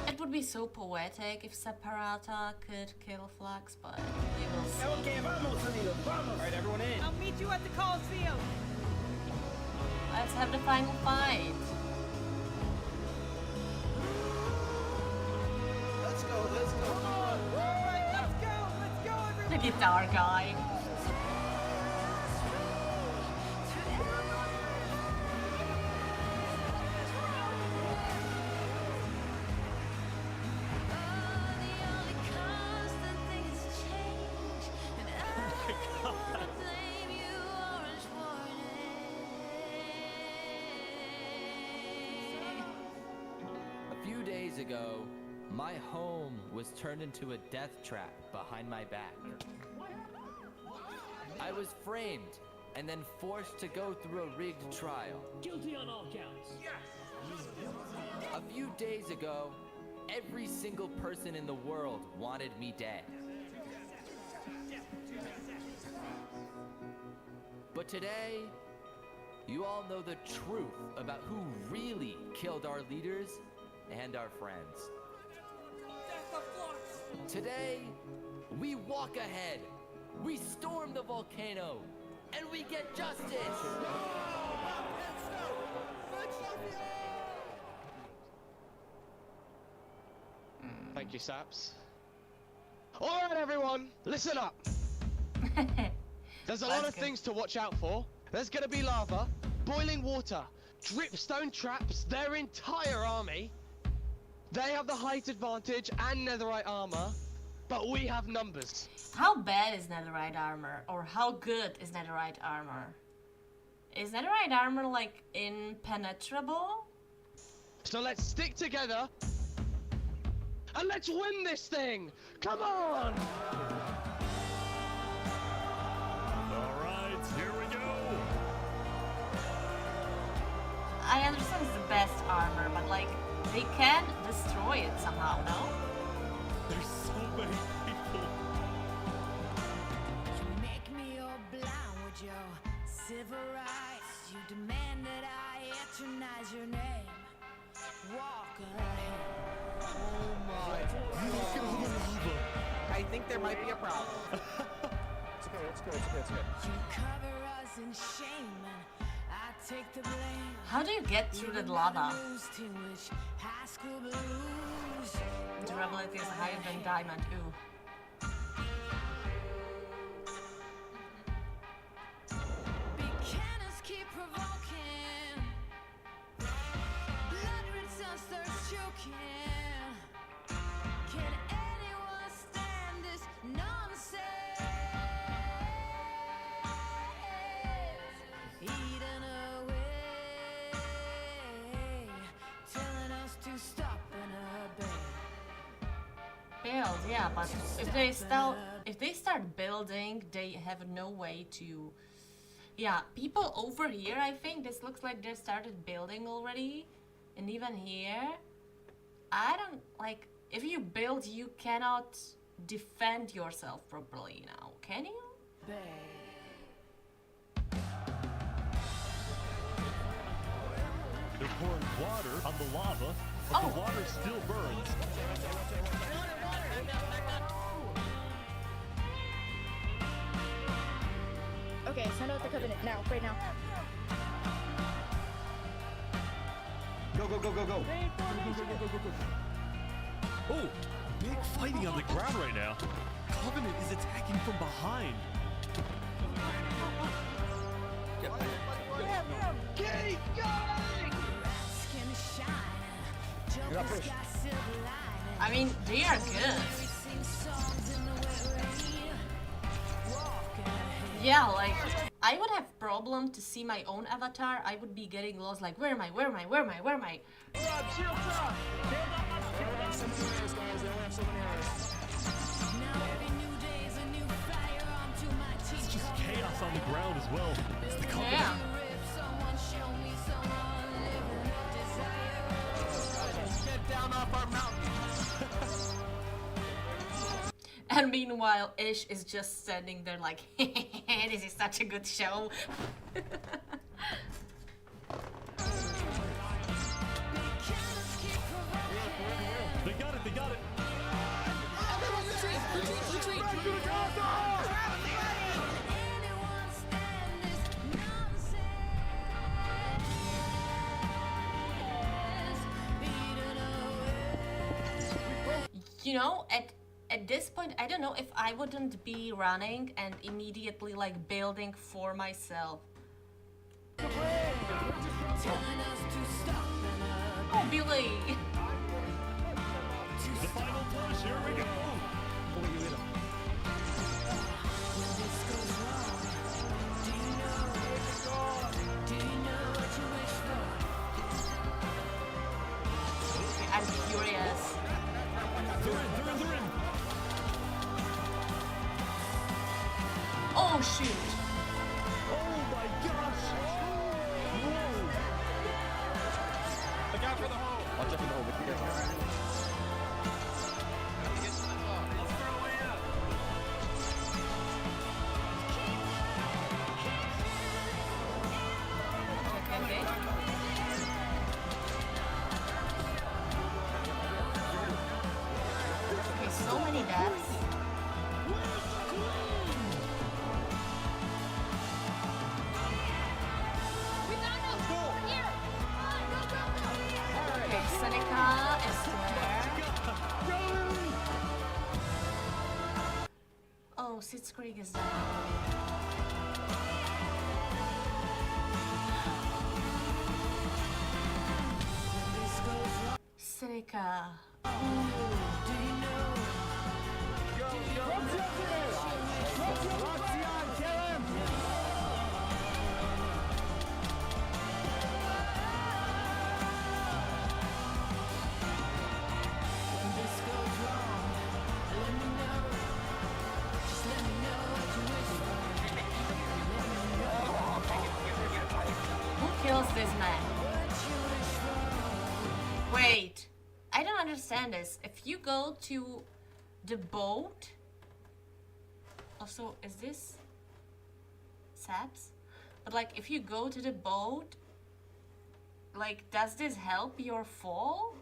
It would be so poetic if Separata could kill Flux, but we will see. Okay, vamos, amigos, vamos! Alright, everyone in! I'll meet you at the Coliseum. Let's have the final fight. Let's go, let's go! Alright, let's go, everyone. The guitar guy. A few days ago, my home was turned into a death trap behind my back. I was framed and then forced to go through a rigged trial. Guilty on all counts. A few days ago, every single person in the world wanted me dead. But today, you all know the truth about who really killed our leaders and our friends. Today, we walk ahead, we storm the volcano, and we get justice! Thank you, Saps. Alright, everyone, listen up! There's a lot of things to watch out for. There's gonna be lava, boiling water, dripstone traps, their entire army. They have the height advantage and netherite armor, but we have numbers. How bad is netherite armor? Or how good is netherite armor? Is netherite armor like impenetrable? So let's stick together and let's win this thing! Come on! Alright, here we go! I understand it's the best armor, but like, they can destroy it somehow, no? There's so many people. You make me all blind with your civil rights. You demand that I eternize your name. Walk ahead. I think there might be a problem. It's okay, it's good, it's good, it's good. You cover us in shame and I take the blame. How do you get through the lava? High school blues. Durability is higher than diamond, ooh. Cannons keep provoking. Blood returns thirst choking. Can anyone stand this nonsense? Eating away, telling us to stop and obey. Build, yeah, but if they start building, they have no way to. Yeah, people over here, I think this looks like they started building already, and even here, I don't like. If you build, you cannot defend yourself properly now, can you? They're pouring water on the lava, but the water still burns. Okay, send out the covenant now, right now. Go, go, go, go, go! Oh, big fighting on the ground right now. Covenant is attacking from behind. Get back. Keep going! I mean, they are good. Yeah, like, I would have problem to see my own avatar. I would be getting lost, like, where am I? Where am I? Where am I? Where am I? It's just chaos on the ground as well. It's the company. Yeah. Get down off our mountain. And meanwhile, Ish is just standing there like, this is such a good show. They got it, they got it. You know, at this point, I don't know if I wouldn't be running and immediately like building for myself. Oh, Billy! The final push, here we go. I'm curious. They're in. Oh shoot! Oh my gosh! Whoa! Look out for the hole! Watch out for the hole, but you guys Okay, so many deaths. Okay, Seneca is there. Oh, Sitzkrieg is there. Seneca. Who kills this man? Wait, I don't understand this. If you go to the boat, also, is this Saps? But like, if you go to the boat, like, does this help your fall?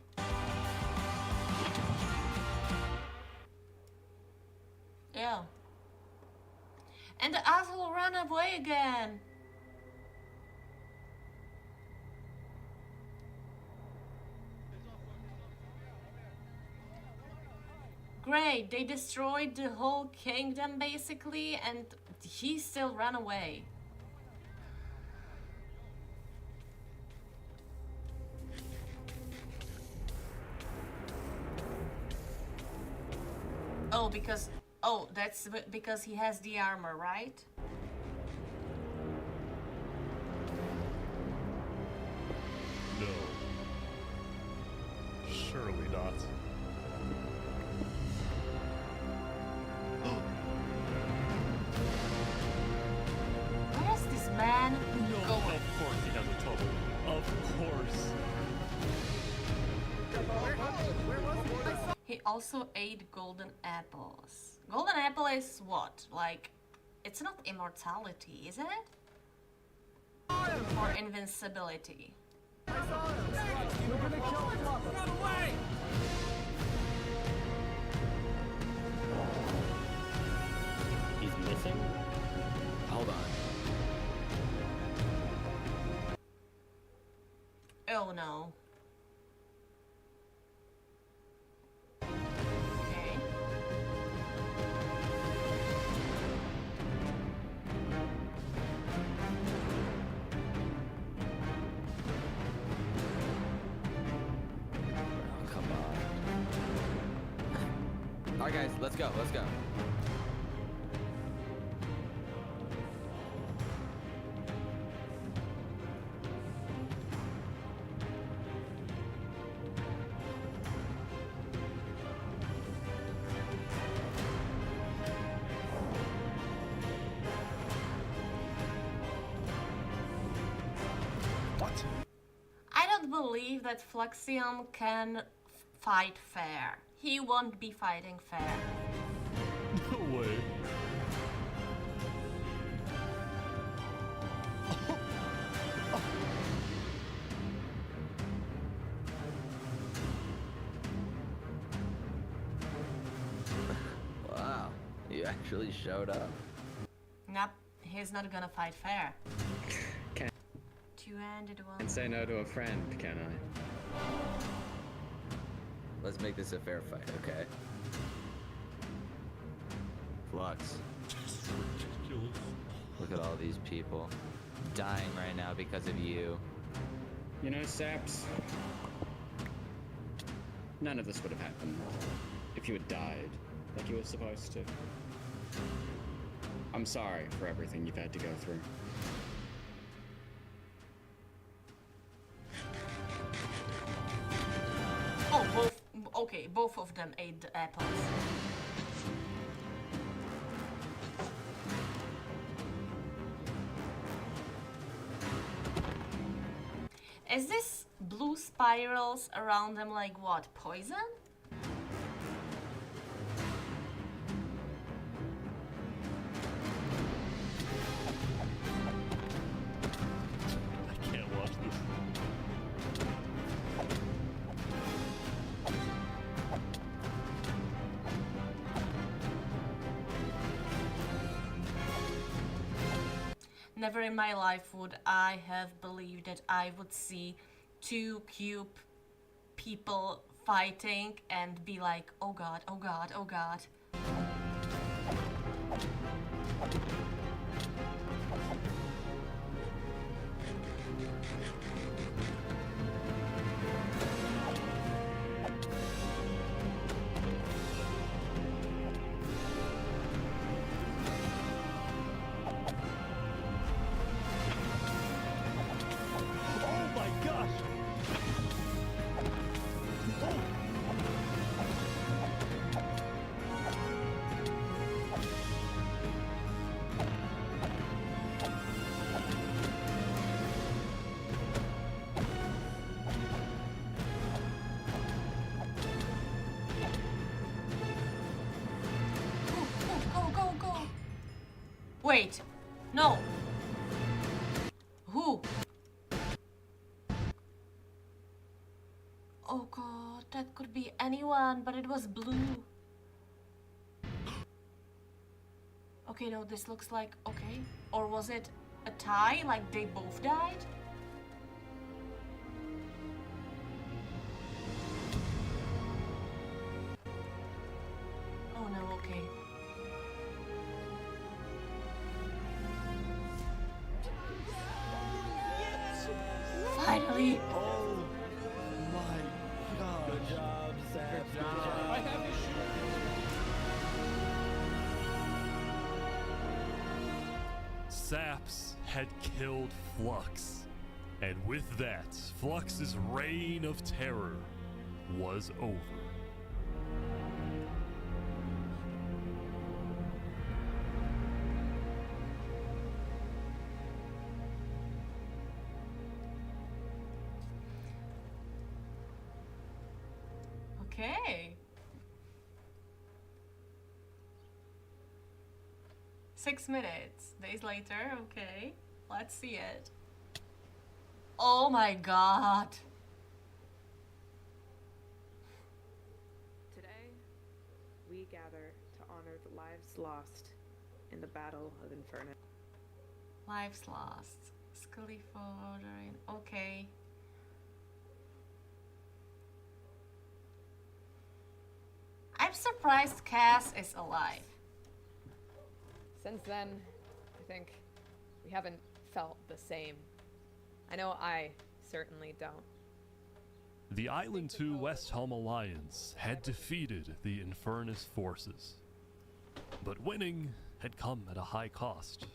Yeah. And the asshole ran away again. Great, they destroyed the whole kingdom basically, and he still ran away. Oh, that's because he has the armor, right? No. Surely not. Where is this man No, going? of course he has a tunnel. Of course. He also ate golden apples. Golden apple is what? Like, it's not immortality, is it? Or invincibility? He's missing? Hold on. Oh no. Okay. Alright guys, let's go, let's go. What? I don't believe that Fluxion can fight fair. He won't be fighting fair. No way. Wow, you actually showed up. Nope, he's not gonna fight fair. Can Two-handed one. I say no to a friend, can I? Let's make this a fair fight, okay? Flux. Ridiculous. Look at all these people dying right now because of you. You know, Saps, none of this would have happened if you had died like you were supposed to. I'm sorry for everything you've had to go through. Oh, both. Okay, both of them ate the apples. Is this blue spirals around them like what? Poison? I can't watch this. Never in my life would I have believed that I would see two cube people fighting and be like, oh god, oh god, oh god. Oh my gosh! Go, go, go! Wait, no. Who? Oh god, that could be anyone, but it was blue. Okay, no, this looks like okay. Or was it a tie? Like they both died? Oh no, okay. Finally! Oh my god. Good job, Saps. Good job. I have a Saps had killed Flux. And with that, Flux's reign of terror was over. Okay. 6 minutes. Days later, okay. Let's see it. Oh my god. Today, we gather to honor the lives lost in the Battle of Inferno. Lives lost. Scully ordering. Okay. I'm surprised Cass is alive. Since then, I think we haven't felt the same. I know I certainly don't. The Island 2 Westhelm Alliance had defeated the Infernus forces, but winning had come at a high cost.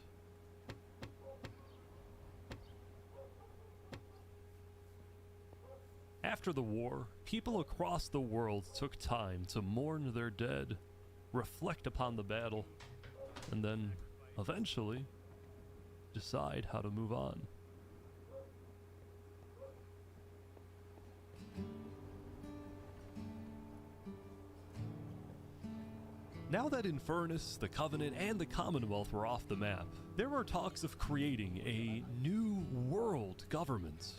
After the war, people across the world took time to mourn their dead, reflect upon the battle, and then, eventually, decide how to move on. Now that Infernus, the Covenant, and the Commonwealth were off the map, there were talks of creating a new world government.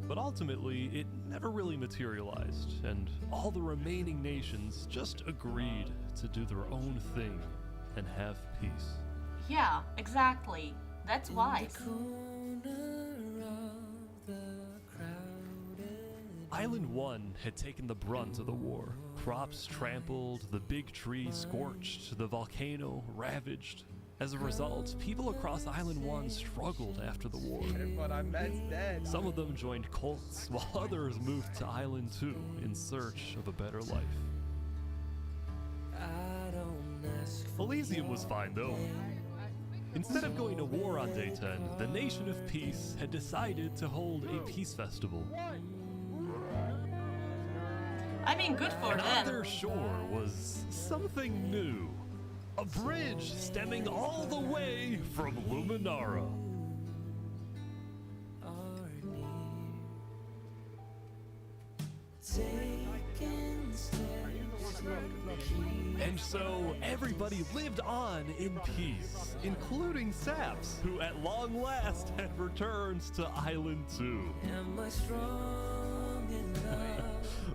But ultimately, it never really materialized, and all the remaining nations just agreed to do their own thing and have peace. Yeah, exactly. That's wise. Island 1 had taken the brunt of the war. Crops trampled, the big tree scorched, the volcano ravaged. As a result, people across Island 1 struggled after the war. But I meant dead. Some of them joined cults, while others moved to Island 2 in search of a better life. Elysium was fine though. Instead of going to war on day 10, the Nation of Peace had decided to hold a peace festival. I mean, good for And on them. their shore was something new. A bridge stemming all the way from Luminara. And so everybody lived on in peace, including Saps, who at long last had returned to Island 2.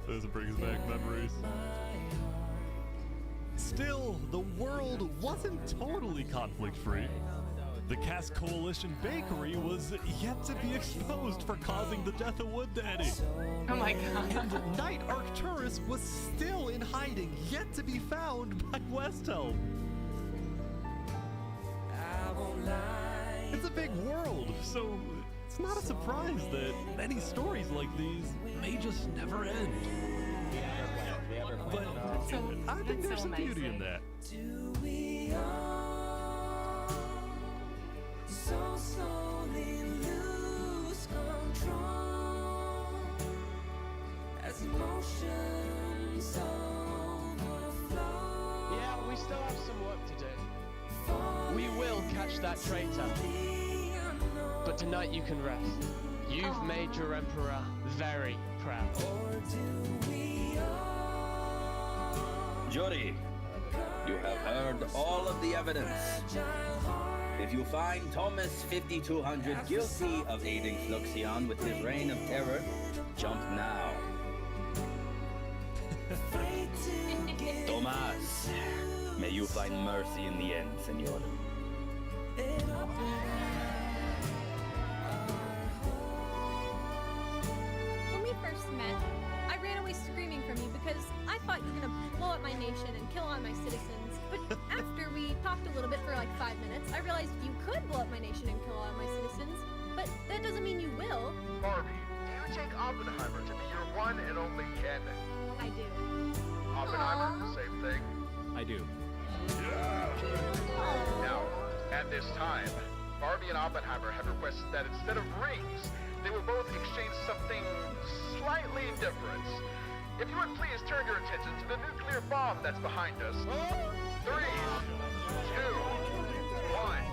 This brings back memories. Still, the world wasn't totally conflict-free. The Cass Coalition Bakery was yet to be exposed for causing the death of Wood Daddy. Oh my god. And Knight Arcturus was still in hiding, yet to be found by Westhelm. It's a big world, so it's not a surprise that many stories like these may just never end. But I think there's some beauty in that. So slowly lose control as emotions overflow. Yeah, we still have some work to do. We will catch that traitor. But tonight you can rest. You've made your emperor very proud. Jury, you have heard all of the evidence. If you find Thomas 5200 guilty of aiding Fluxion with his reign of terror, jump now. Tomas, may you find mercy in the end, senor. When we first met, I ran away screaming from you because I thought you were gonna blow up my nation and kill all my citizens. But after we talked a little bit for like 5 minutes, I realized you could blow up my nation and kill all my citizens. But that doesn't mean you will. Barbie, do you take Oppenheimer to be your one and only kin? I do. Oppenheimer, the same thing? I do. Now, at this time, Barbie and Oppenheimer have requested that instead of rings, they will both exchange something slightly different. If you would please turn your attention to the nuclear bomb that's behind us. 3, 2, 1.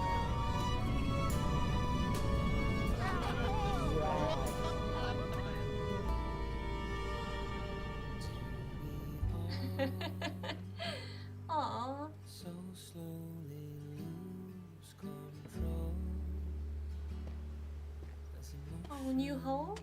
Aww. So slowly lose control. Oh, New Hope?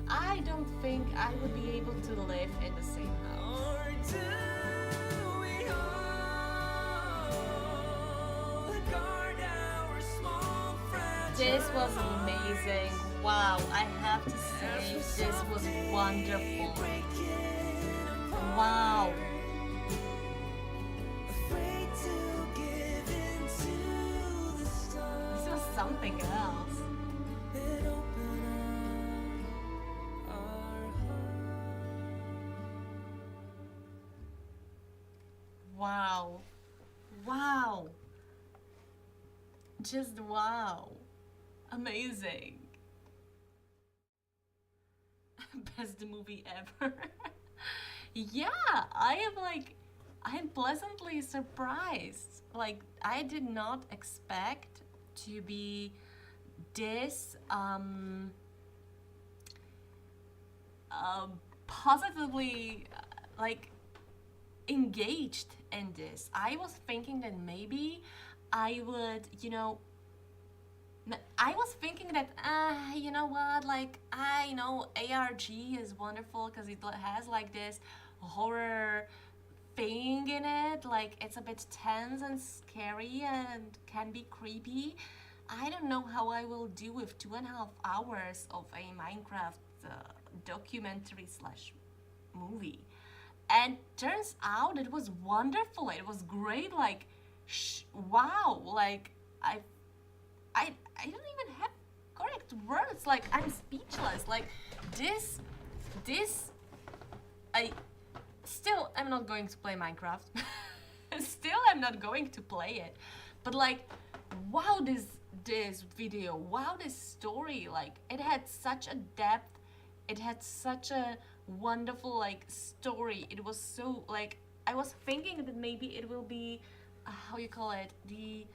I don't think I would be able to live in the same house. This was amazing. Wow, I have to say, this was wonderful. Wow. something else. Wow. Wow. Just wow. Amazing. Best movie ever. Yeah, I'm pleasantly surprised. Like, I did not expect to be this positively like engaged in this. I was thinking that maybe I would, I was thinking that, you know what, like, I know ARG is wonderful because it has like this horror thing in it, like it's a bit tense and scary and can be creepy. I don't know how I will do with 2.5 hours of a Minecraft documentary slash movie. And turns out it was wonderful. It was great. Like, wow. Like, I don't even have correct words. Like, I'm speechless. Like, this, I'm not going to play Minecraft. Still, I'm not going to play it. But like, wow, this video, wow, this story. Like, it had such a depth. It had such a wonderful like story. It was so like, I was thinking that maybe it will be how you call it, the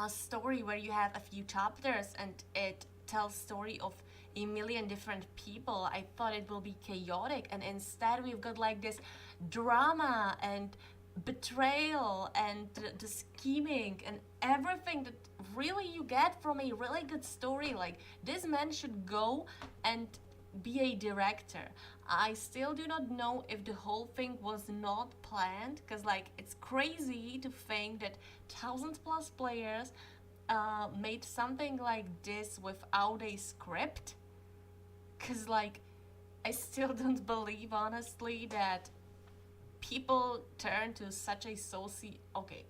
story where you have a few chapters and it tells story of a million different people. I thought it will be chaotic, and instead we've got like this drama and betrayal and the scheming and everything that really you get from a really good story. Like, this man should go and be a director. I still do not know if the whole thing was not planned, because like, it's crazy to think that 1,000+ players made something like this without a script, because like, I still don't believe honestly that people turn to such a okay,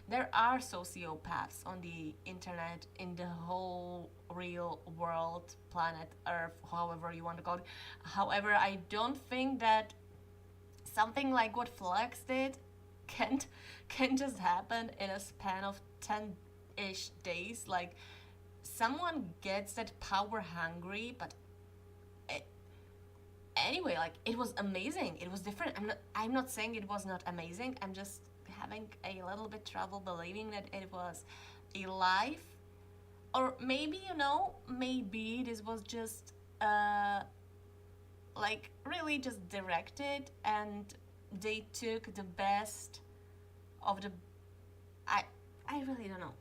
there are sociopaths on the internet, in the whole real world, planet Earth, however you want to call it. However, I don't think that something like what Flux did can just happen in a span of 10-ish days. Like, someone gets that power hungry, but anyway, like, it was amazing. It was different. I'm not saying it was not amazing. I'm just having a little bit trouble believing that it was a live, or maybe, maybe this was just like really just directed and they took the best of the, I really don't know.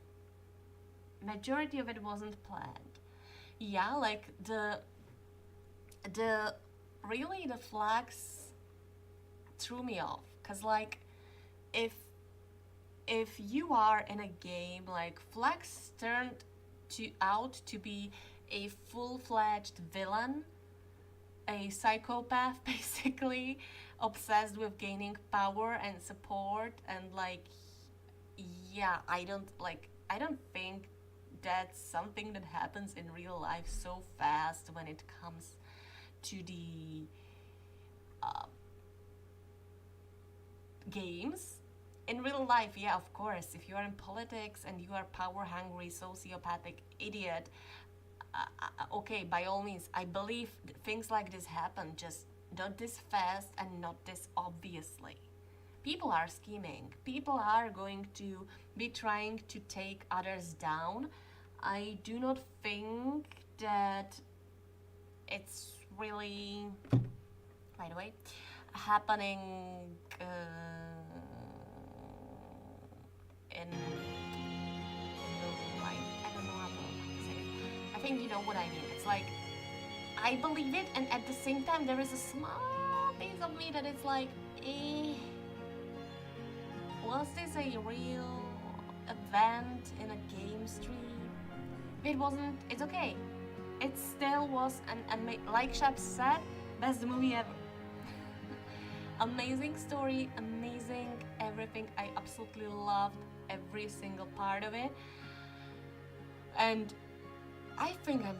Majority of it wasn't planned. Yeah, like the really the Flags threw me off, because like, if you are in a game, like, Flags turned out to be a full-fledged villain, a psychopath basically, obsessed with gaining power and support, and like, yeah, I don't think that's something that happens in real life so fast when it comes to the games. In real life, yeah, of course, if you are in politics and you are power-hungry, sociopathic idiot, okay, by all means, I believe things like this happen, just not this fast and not this obviously. People are scheming. People are going to be trying to take others down. I do not think that it's really, by the way, happening in like, I don't know how to say it. I think you know what I mean. It's like, I believe it, and at the same time there is a small piece of me that is like, was this a real event in a game stream? If it wasn't, it's okay. It still was like Shep said, best movie ever. Amazing story, amazing everything. I absolutely loved every single part of it. And I think I'm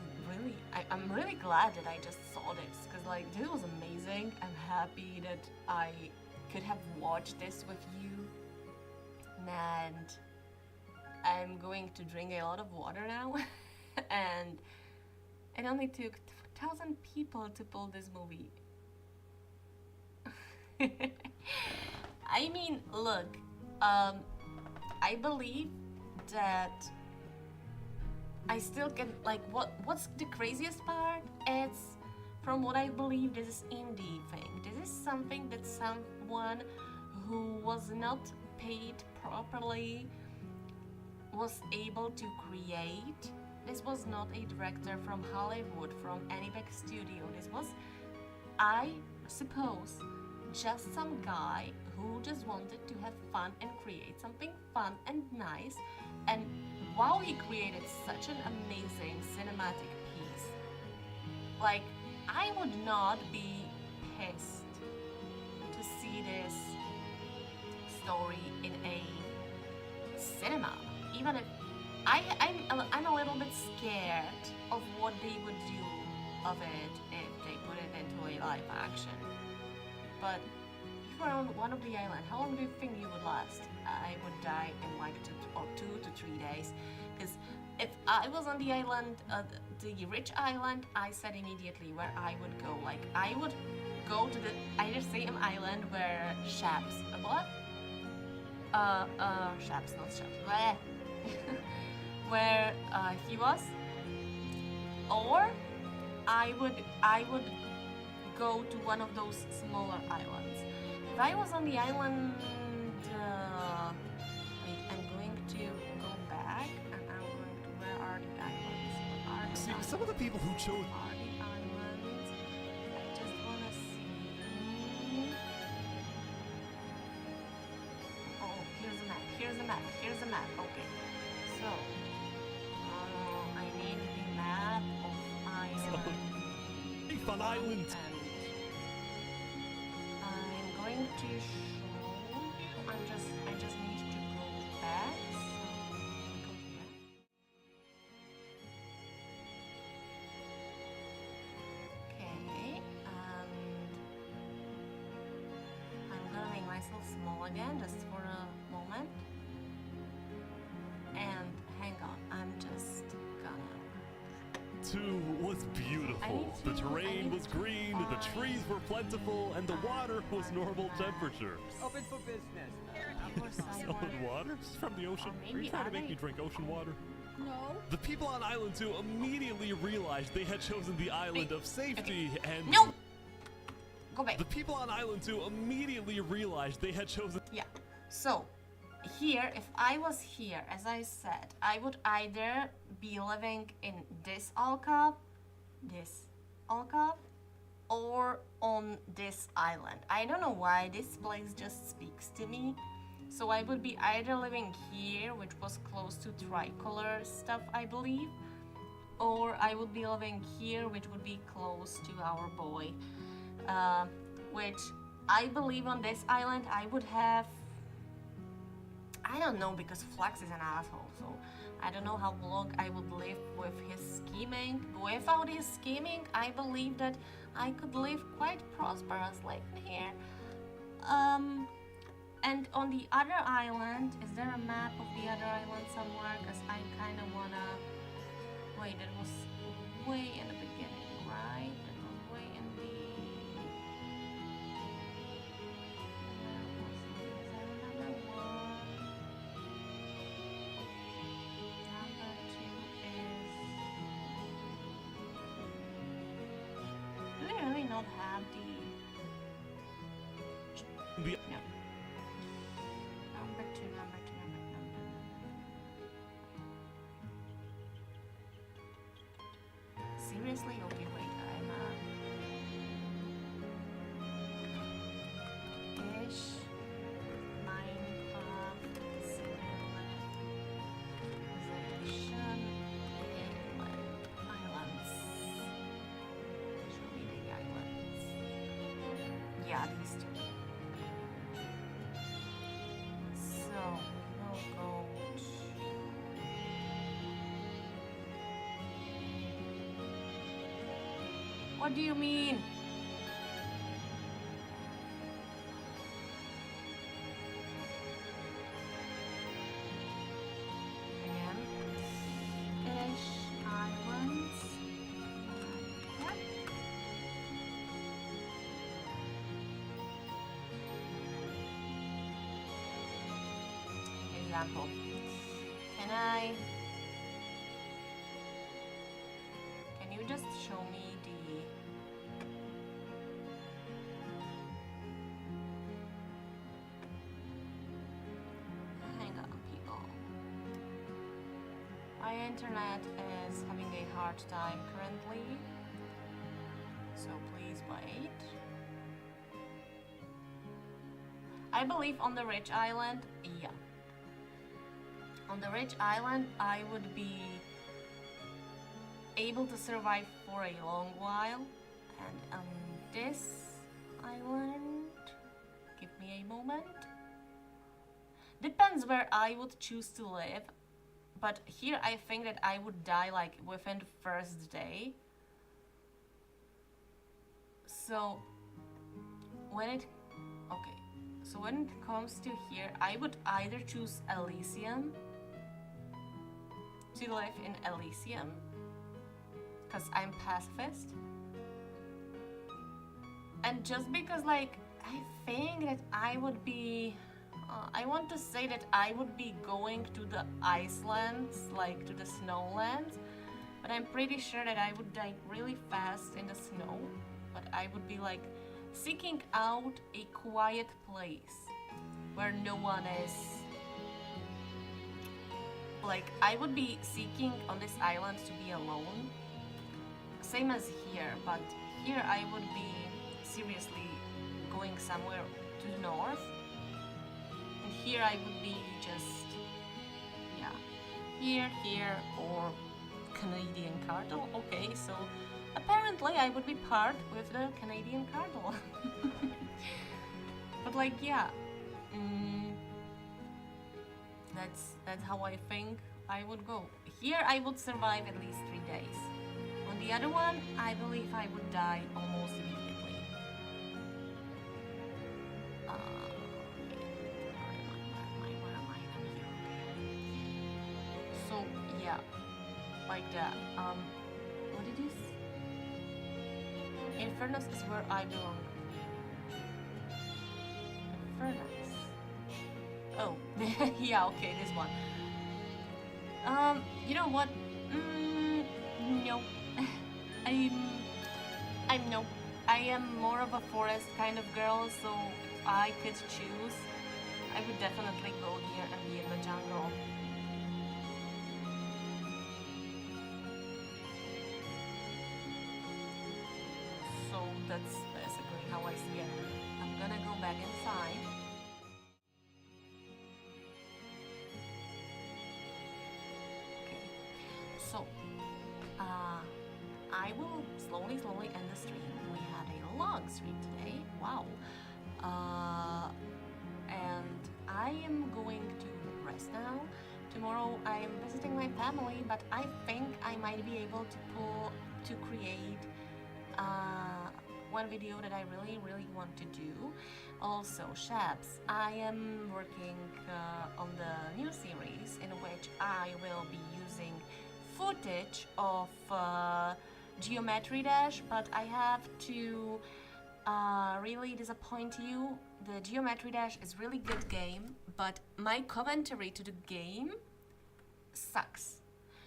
really glad that I just saw this, because like this was amazing. I'm happy that I could have watched this with you, and I'm going to drink a lot of water now. And it only took 1,000 people to pull this movie. I mean, look, I believe that I still can, like, what's the craziest part? It's, from what I believe, this is indie thing. This is something that someone who was not paid properly was able to create. This was not a director from Hollywood, from any big studio. This was, I suppose, just some guy who just wanted to have fun and create something fun and nice. And wow, he created such an amazing cinematic piece. Like, I would not be pissed to see this story in a cinema, even if I'm a little bit scared of what they would do of it if they put it into a live action. But if you're on one of the island, how long do you think you would last? I would die in like 2 to 3 days. Because if I was on the island, the rich island, I said immediately where I would go. Like, I would go to the either same island where Shaps, what? Shaps, not Shaps, bleh. Where he was, or I would go to one of those smaller islands. If I was on the island, wait, I'm going to go back, and I'm going to, where are the islands? Where are the See, islands? some of the people who chose. Are the islands? I just wanna see. Oh, here's a map. Here's a map. Here's a map. Okay, so. I need the map of Island. Fun Island. And I'm going to show you. I just need to go back. So go here. Okay, and I'm gonna make myself small again just for a moment. And hang on, I'm just gonna. 2 was beautiful. The terrain was green, the trees were plentiful, and the water was normal temperature. Open for business. Solid water? It's from the ocean. Are you trying to make me drink ocean water? No. The people on Island 2 immediately realized they had chosen the island of safety and... No! Go back. The people on Island 2 immediately realized they had chosen... Yeah, so here, if I was here, as I said, I would either be living in this alcove, or on this island. I don't know why this place just speaks to me. So I would be either living here, which was close to tricolor stuff, I believe, or I would be living here, which would be close to our boy, which I believe on this island I would have, I don't know, because Flex is an asshole, so I don't know how long I would live with his scheming. Without his scheming, I believe that I could live quite prosperously here. And on the other island, is there a map of the other island somewhere? Because I kind of wanna... Wait, that was way in the beginning, right? That was way in the... Where was it? Is there number 1? Number 2 is... Do they really not have the... No. Number 2. Seriously? Okay, wait, I'm Ish Minecraft Civilization Islands. Show me the islands. Yeah, these two. What do you mean? Again. Fish Islands. Yep. Example. Can you just show me the hang on, people. My internet is having a hard time currently, so please wait. I believe on the rich island, yeah. On the rich island, I would be able to survive for a long while. And on this island, give me a moment. Depends where I would choose to live. But here I think that I would die like within the first day. So when it comes to here, I would either choose Elysium, to live in Elysium, because I'm pacifist, and just because like I think that I would be I want to say that I would be going to the Icelands, like to the snowlands, but I'm pretty sure that I would die really fast in the snow. But I would be like seeking out a quiet place where no one is. Like, I would be seeking on this island to be alone. Same as here, but here I would be seriously going somewhere to the north. And here I would be just, yeah, here, or Canadian Cardinal. Okay, so apparently I would be part with the Canadian Cardinal. But like, yeah. That's how I think I would go. Here I would survive at least 3 days. On the other one, I believe I would die almost immediately. Where am I? I'm here. So yeah, like that. What did you say? Infernus is where I belong. Infernus. Oh, yeah, okay, this one. You know what? No. I'm no. I am more of a forest kind of girl, so if I could choose, I would definitely go here and be in the jungle. So that's basically how I see it. I'm gonna go back inside. So, I will slowly end the stream. We had a long stream today, wow. And I am going to rest now. Tomorrow I am visiting my family, but I think I might be able to create one video that I really want to do. Also, Shabs, I am working on the new series in which I will be using footage of Geometry Dash, but I have to really disappoint you. The Geometry Dash is really good game, but my commentary to the game sucks.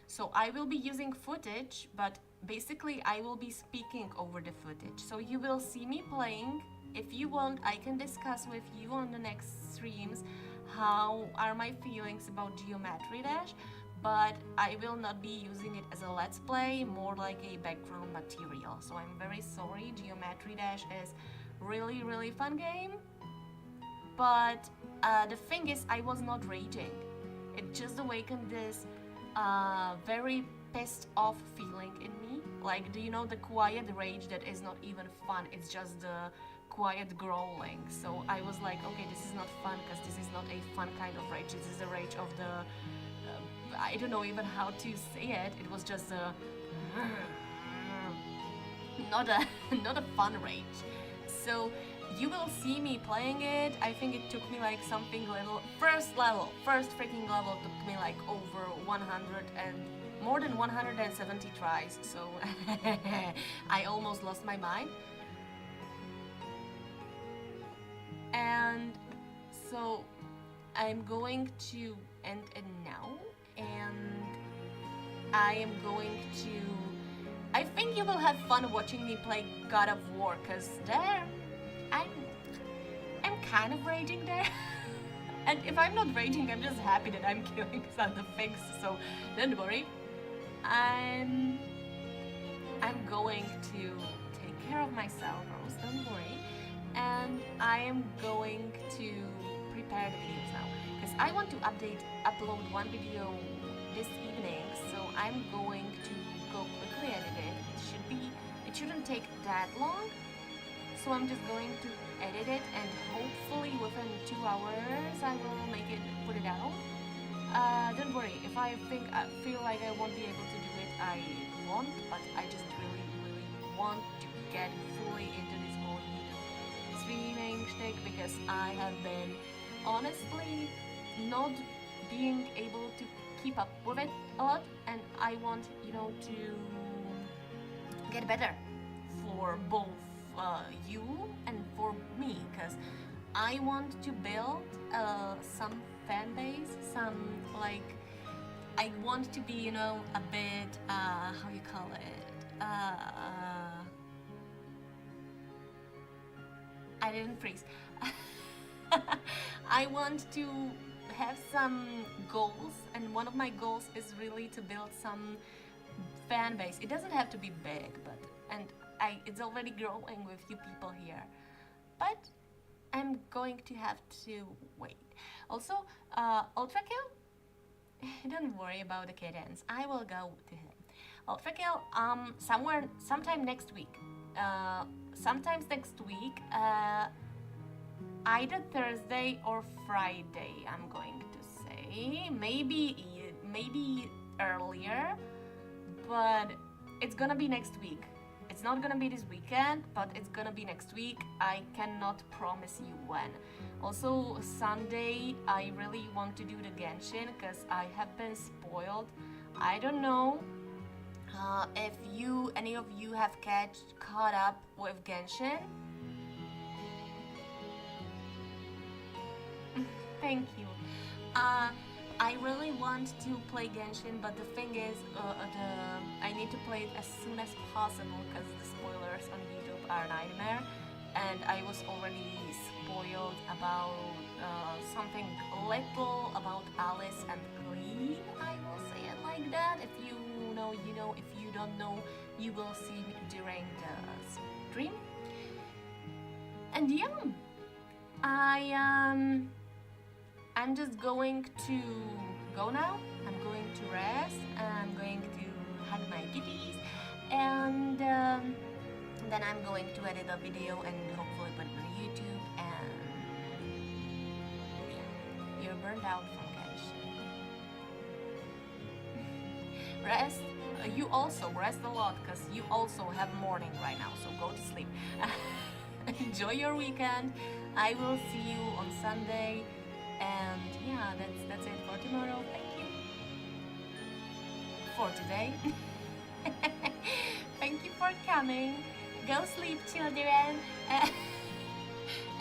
So I will be using footage, but basically I will be speaking over the footage. So you will see me playing. If you want, I can discuss with you on the next streams how are my feelings about Geometry Dash, but I will not be using it as a let's play, more like a background material. So I'm very sorry. Geometry Dash is really fun game, but the thing is, I was not raging. It just awakened this very pissed off feeling in me. Like, do you know the quiet rage that is not even fun? It's just the quiet growling. So I was like, okay, this is not fun because this is not a fun kind of rage. This is a rage of the I don't know even how to say it. It was just a not a not a fun rage. So you will see me playing it. I think it took me like something little. First freaking level took me like over 100 and more than 170 tries. So I almost lost my mind. And so I'm going to end it now, and I am going to. I think you will have fun watching me play God of War, cause there, I'm kind of raging there. And if I'm not raging, I'm just happy that I'm killing some of the things. So don't worry. I'm going to take care of myself, Rose. Don't worry. And I am going to prepare the videos now, because I want to upload one video this evening. So I'm going to go quickly edit it. It shouldn't take that long. So I'm just going to edit it, and hopefully within 2 hours I will put it out. Don't worry, if I feel like I won't be able to do it, I won't, but I just really want to get fully into this whole YouTube streaming shtick, because I have been honestly not being able to keep up with it a lot, and I want, to get better for both you and for me, because I want to build some fan base, I want to be, a bit, how you call it, I didn't freeze. I want to have some goals, and one of my goals is really to build some fan base. It doesn't have to be big, it's already growing with few people here, but I'm going to have to wait. Also, Ultrakill, don't worry about the cadence. I will go to him. Ultrakill, sometime next week. Sometimes next week, either Thursday or Friday, I'm going to say. Maybe earlier, but it's gonna be next week. It's not gonna be this weekend, but it's gonna be next week. I cannot promise you when. Also, Sunday, I really want to do the Genshin, because I have been spoiled. I don't know if any of you have caught up with Genshin. Thank you. I really want to play Genshin, but the thing is, I need to play it as soon as possible, because the spoilers on YouTube are a nightmare, and I was already spoiled about something little about Alice and Glee. I will say it like that. If you know, you know. If you don't know, you will see me during the stream. And yeah, I'm just going to go now. I'm going to rest. I'm going to hug my kitties, and then I'm going to edit a video and hopefully put it on YouTube. And yeah, you're burned out from Genshin. Rest. You also rest a lot, because you also have morning right now. So go to sleep. Enjoy your weekend. I will see you on Sunday. And yeah, that's it for tomorrow. Thank you for today. Thank you for coming. Go sleep, children.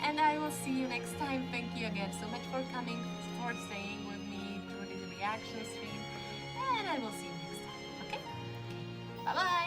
And I will see you next time. Thank you again so much for coming, for staying with me through this reaction stream. And I will see you next time. Okay? Bye bye.